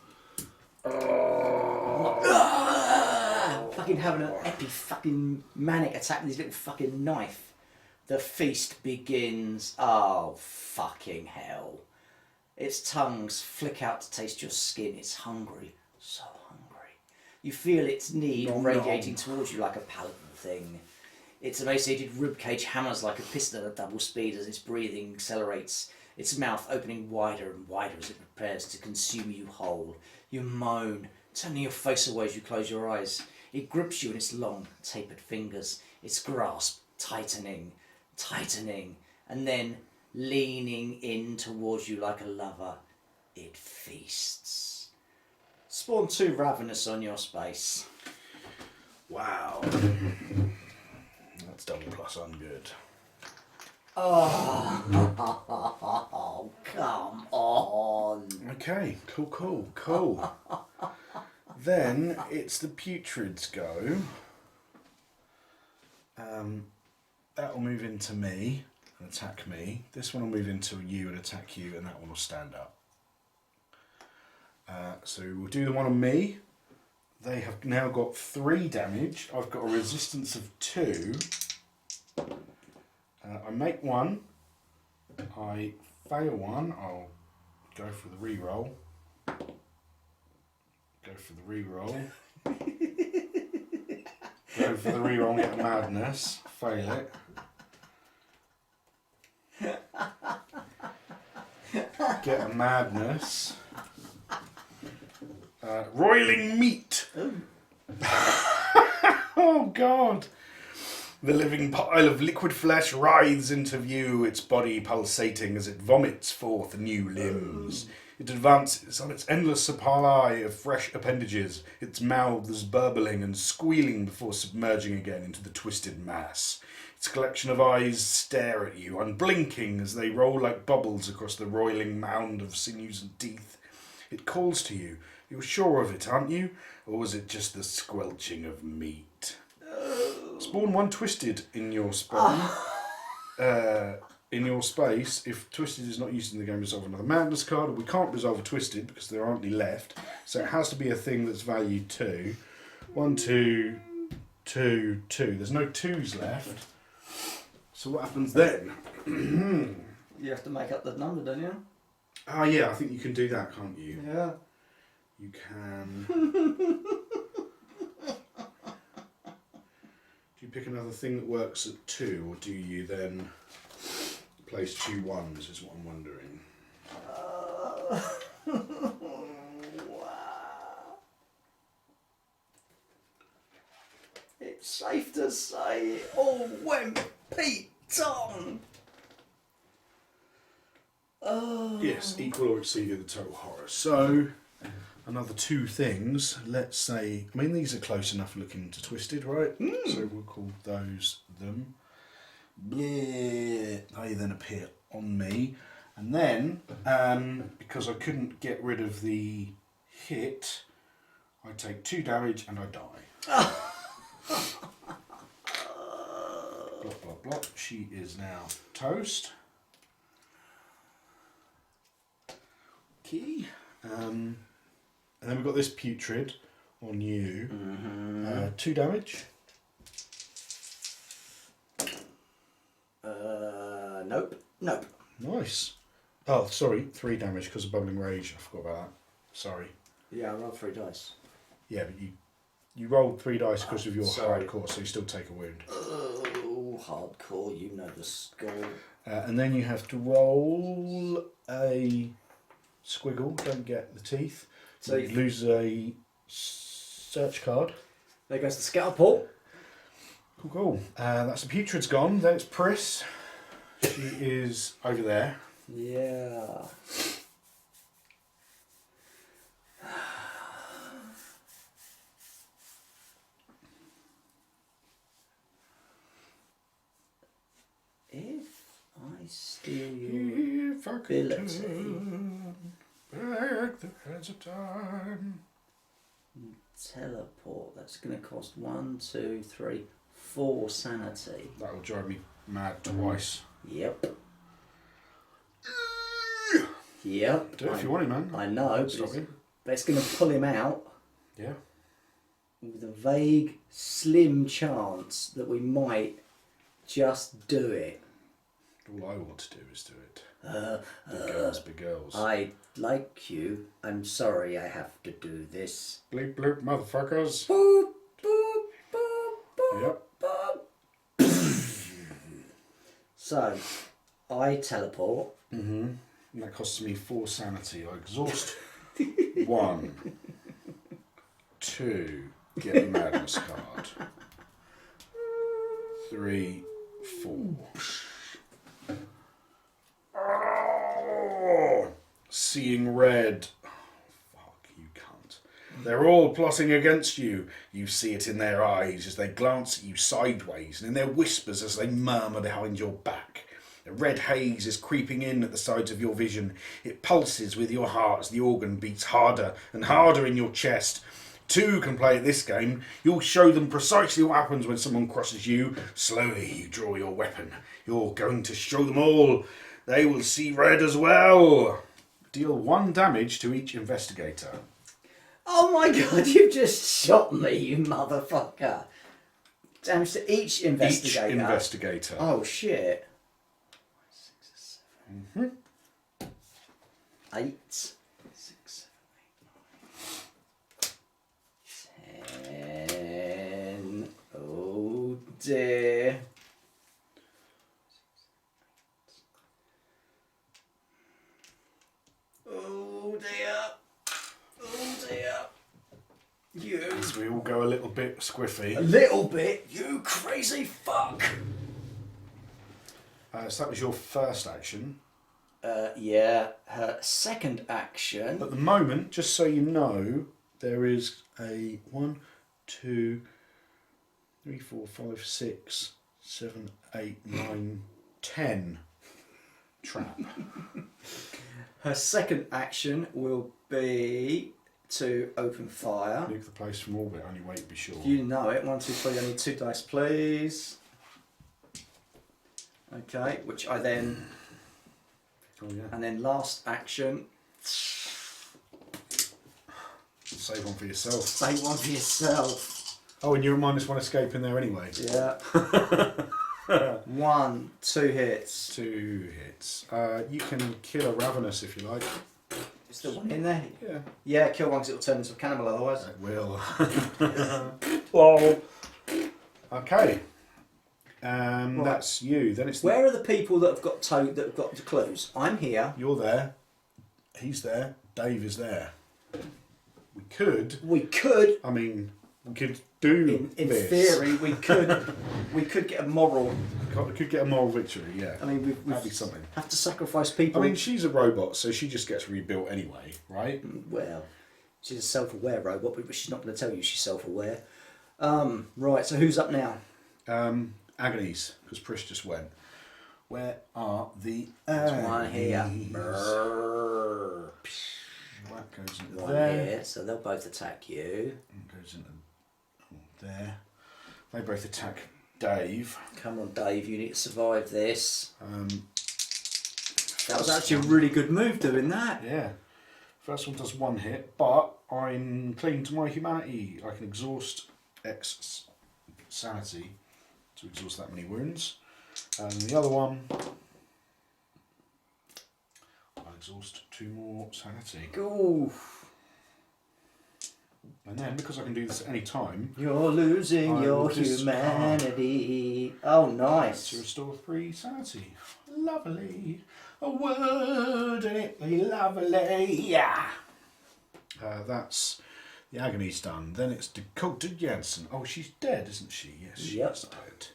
Fucking having an epic fucking manic attack with his little fucking knife. The feast begins. Oh, fucking hell. Its tongues flick out to taste your skin. It's hungry. So hungry. You feel its need Nom radiating nom. towards you like a palatable thing. Its emaciated ribcage hammers like a piston at double speed as its breathing accelerates, its mouth opening wider and wider as it prepares to consume you whole. You moan, turning your face away as you close your eyes. It grips you in its long, tapered fingers, its grasp tightening, and then leaning in towards you like a lover, it feasts. Spawn 2 Ravenous on your space. Wow. That's double plus ungood. Oh, come on. Okay, cool. Then it's the putrids go. That will move into me and attack me. This one will move into you and attack you, and that one will stand up. So we'll do the one on me. They have now got 3 damage. I've got a resistance of 2. I make 1. I fail 1. I'll go for the reroll. Go for the reroll and get a madness. Fail it. Get a madness. Roiling meat. Oh God. The living pile of liquid flesh writhes into view, its body pulsating as it vomits forth new limbs. It advances on its endless supply of fresh appendages, its mouths burbling and squealing before submerging again into the twisted mass. Its collection of eyes stare at you, unblinking as they roll like bubbles across the roiling mound of sinews and teeth. It calls to you. You're sure of it, aren't you? Or was it just the squelching of meat? Spawn 1 twisted in your space. If twisted is not used in the game, resolve another madness card. We can't resolve a twisted because there aren't any left. So it has to be a thing that's valued 2. 1, 2, 2, 2. There's no 2s left. So what happens then? You have to make up the number, don't you? Oh yeah, I think you can do that, can't you? Yeah. You can. Do you pick another thing that works at 2, or do you then place 2 1s, is what I'm wondering. Wow. It's safe to say it all went Pete Tong. Oh. Yes, equal or exceeding the total horror. So, another two things. Let's say, I mean, these are close enough looking to Twisted, right? So we'll call those them. Bleh. They then appear on me. And then, because I couldn't get rid of the hit, I take 2 damage and I die. Blop, blop, blop. She is now toast. Key. And then we've got this putrid on you. 2 damage. Nope. Nice. Oh, sorry, 3 damage because of Bubbling Rage. I forgot about that. Sorry. Yeah, I rolled 3 dice. Yeah, but you rolled 3 dice because of your sorry. hardcore, so you still take a wound. Oh, hardcore, you know the score. And then you have to roll a squiggle. Don't get the teeth. So you lose a search card. There goes the scalpel. Cool. That's the putrid's gone. Then it's Pris. She is over there. Yeah. If I steal your If I could ability, turn back the hands of time. teleport, that's going to cost 1, 2, 3, 4 sanity. That will drive me mad twice. Yep. Yep. Do it if you want it, man. I know, Stop you. but it's going to pull him out Yeah. with a vague, slim chance that we might just do it. All I want to do is do it. Big girls. I like you. I'm sorry I have to do this. Bleep bloop, motherfuckers. Boop, boop, boop, boop, Yep. boop. So, I teleport. Mm-hmm. And that costs me 4 sanity. I exhaust 1, 2, get the madness card. 3, 4. Oh, seeing red. Oh, fuck, you cunt. They're all plotting against you. You see it in their eyes as they glance at you sideways, and in their whispers as they murmur behind your back. The red haze is creeping in at the sides of your vision. It pulses with your heart as the organ beats harder and harder in your chest. 2 can play at this game. You'll show them precisely what happens when someone crosses you. Slowly you draw your weapon. You're going to show them all. They will see red as well. Deal 1 damage to each investigator. Oh my god, you've just shot me, you motherfucker. Damage to each investigator. Each investigator. Oh shit. 8. 6, 7, 8, 9, 10. Oh dear. Oh dear. Oh dear. You. As we all go a little bit squiffy. A little bit, you crazy fuck. So that was your first action. Yeah, her second action. At the moment, just so you know, there is a 1, 2, 3, 4, 5, 6, 7, 8, 9, 10 trap. Her second action will be to open fire. Nuke the place from orbit, only wait, be sure. You know it. 1, 2, 3. I need 2 dice, please. Okay, which I then. Oh, yeah. And then last action. Save one for yourself. Say one for yourself. Oh, and you're a -1 escape in there anyway. Yeah. 1, 2 hits. 2 hits. You can kill a Ravenous if you like. Is there one in there? Yeah. Yeah, kill one because it'll turn into a cannibal otherwise. It will. Lol. Okay. Right. That's you. Then it's Where are the people that have got the clues? I'm here. You're there. He's there. Dave is there. We could. I mean, we could do In this. theory, we could get a moral. We could get a moral victory. Yeah. I mean, That'd be something. have to sacrifice people. I mean, she's a robot, so she just gets rebuilt anyway, right? Well, she's a self-aware robot, but she's not going to tell you she's self-aware. Right, so who's up now? Agonies, because Prish just went. Where are the There's one here. Agonies? Brrr. That goes into One there. here, so they'll both attack you. And goes into there. They both attack Dave. Come on, Dave, you need to survive this. Um, That was actually a really good move doing that. Yeah. First one does 1 hit, but I'm clinging to my humanity. I can exhaust X sanity to exhaust that many wounds. And the other one, I'll exhaust 2 more sanity. Ooh, And then, because I can do this at any time, you're losing I your will discard humanity. Oh, to nice. restore 3 sanity. Lovely. A word in it, lovely. Yeah. That's the agony's done. Then it's Dakota Jansen. Oh, she's dead, isn't she? Yes, she Yep. is dead.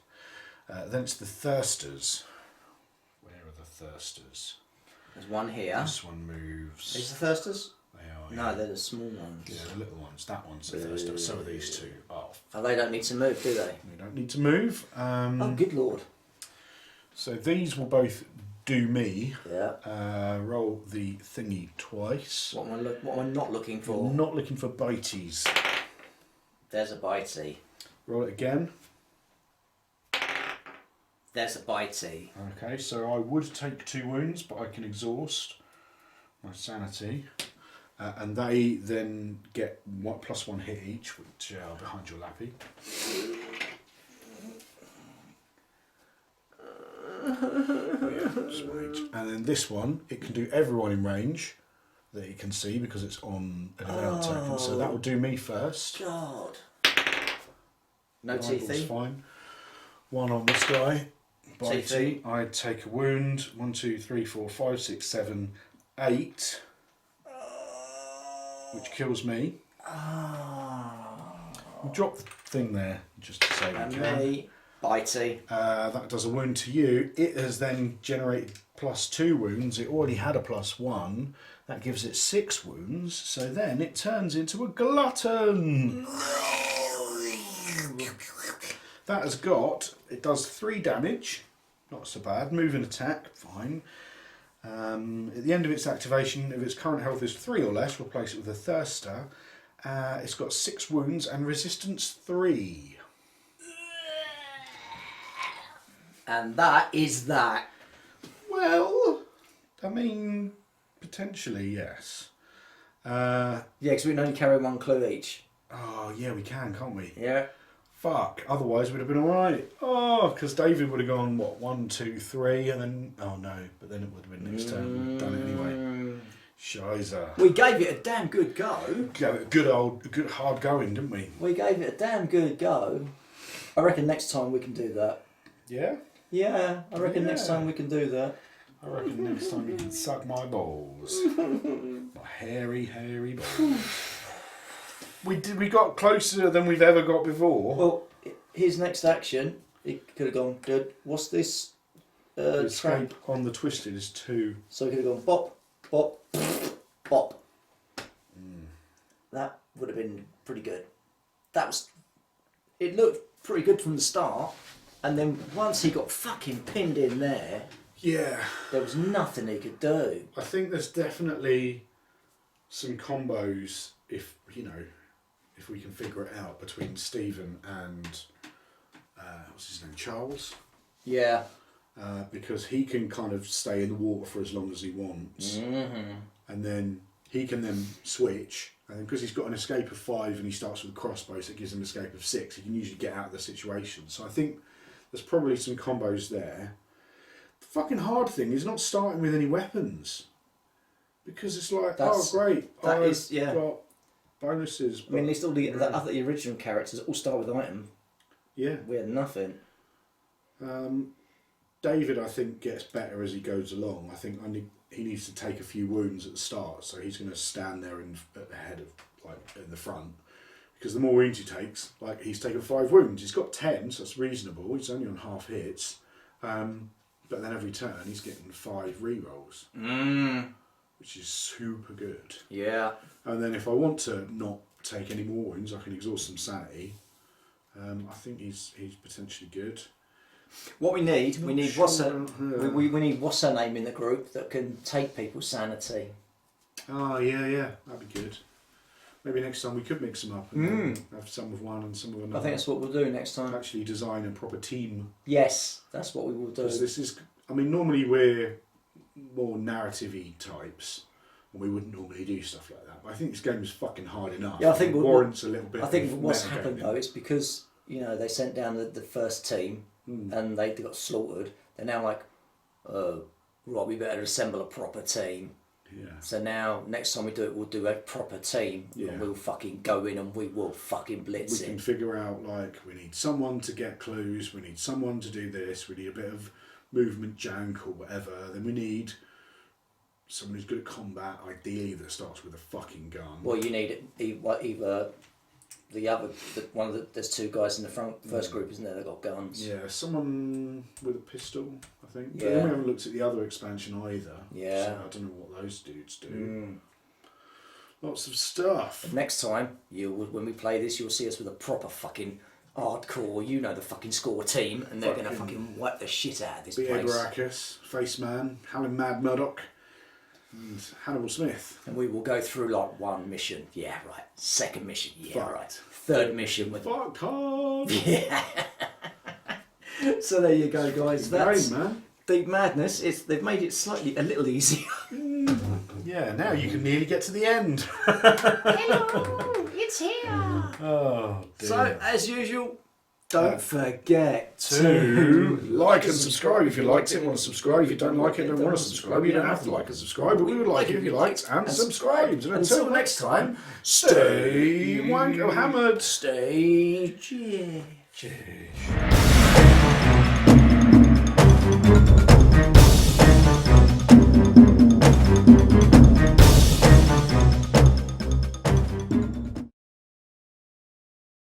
Then it's the Thirsters. Where are the Thirsters? There's one here. This one moves. Is the Thirsters? They are. No, they're the small ones. Yeah, the little ones. That one's the Thirster. So are these two. Oh, Oh, they don't need to move, do they? we don't need to move. Oh, good lord. So these will both do me. Yeah. Roll the thingy twice. What am I not looking for? We're not looking for bites. There's a bitey. Roll it again. There's a bitey. Okay, so I would take 2 wounds, but I can exhaust my sanity. And they then get +1 hit each, which are behind your lappy. Just wait. And then this one, it can do everyone in range that you can see because it's on an event token. So that will do me first. God. No Rival's teethy. fine. 1 on this guy. Teethy. Bitey. I take a wound. 1, 2, 3, 4, 5, 6, 7, 8. Which kills me. We'll drop the thing there just to say And we can. me. Bitey. That does a wound to you. It has then generated +2 wounds. It already had a +1. That gives it 6 wounds. So then it turns into a glutton. That has got, it does 3 damage. Not so bad. Move and attack, fine. At the end of its activation, if its current health is 3 or less, replace it with a Thirster. It's got 6 wounds and resistance 3. And that is that. Well, I mean, potentially, yes. Yeah, because we can only carry 1 clue each. Oh, yeah, we can, can't we? Yeah. Fuck, otherwise we'd have been alright. Oh, because David would have gone, what, 1, 2, 3, and then, oh no, but then it would have been next turn. We'd done it anyway. Shiza. We gave it a damn good go. Good hard going, didn't we? We gave it a damn good go. I reckon next time we can do that. Yeah? Yeah, I reckon next Yeah. time we can do that. I reckon next time you can suck my balls. My hairy, hairy balls. We got closer than we've ever got before. Well, his next action, it could have gone good. What's this? Tramp. Escape on the Twisted is 2. So it could have gone bop, bop, bop. That would have been pretty good. It looked pretty good from the start, and then once he got fucking pinned in there, Yeah. there was nothing he could do. I think there's definitely some combos if we can figure it out between Stephen and what's his name, Charles, Yeah. because he can kind of stay in the water for as long as he wants, and then he can then switch, and because he's got an escape of 5 and he starts with a crossbow, so it gives him an escape of 6. He can usually get out of the situation. So I think there's probably some combos there. The fucking hard thing is not starting with any weapons. Because it's like, That's- oh great, that I've is- yeah. got bonuses. I mean, at but- least all the original characters all start with item. yeah. We had nothing. David, I think, gets better as he goes along. I think he needs to take a few wounds at the start, so he's going to stand there at the head of, like, in the front. Because the more wounds he takes, like, he's taken 5 wounds. He's got 10, so that's reasonable. He's only on half hits. But then every turn, he's getting 5 re-rolls. Which is super good. Yeah. And then if I want to not take any more wounds, I can exhaust some sanity. I think he's potentially good. What we need, we need what's her, her. we need what's her name in the group that can take people's sanity. Oh, yeah, that'd be good. Maybe next time we could mix them up and have some of one and some of another. I think that's what we'll do next time. Actually design a proper team. Yes, that's what we will do. Because this is, I mean, normally we're more narrative-y types, and we wouldn't normally do stuff like that. But I think this game is fucking hard enough. Yeah, I think it warrants a little bit. I think of what's metagaming. happened though is because they sent down the first team and they got slaughtered. They're now like, right, we better assemble a proper team. Yeah. So now next time we do it, we'll do a proper team. Yeah. And we'll fucking go in and we will fucking blitz We it. can figure out, like, we need someone to get clues, we need someone to do this, we need a bit of movement jank or whatever, then we need someone who's good at combat, ideally that starts with a fucking gun. Well, you need either there's 2 guys in the first group, isn't there? They've got guns. Yeah, someone with a pistol, I think. But Yeah. then we haven't looked at the other expansion either. Yeah. So I don't know what those dudes do. Lots of stuff. Next time, when we play this, you'll see us with a proper fucking hardcore, the fucking score team, and they're going to fucking wipe the shit out of this B.A. place. Baracus, Faceman, Helen Mad Murdoch, and Hannibal Smith. And we will go through like 1 mission. Yeah, right. 2nd mission. Yeah, Fuck. right. 3rd mission with. Fuck hard. Yeah. So there you go, guys. That's Game, man. Deep Madness. They've made it a little easier. Yeah, now you can nearly get to the end. Hello, it's here. Oh, dear. So as usual, don't forget to like and subscribe if you liked it, want to subscribe. If you don't like it, don't want to subscribe, you don't have to like and subscribe, but we would like it if you liked and subscribed. And until next time, stay wanko hammered. Stay cheers. Cheers.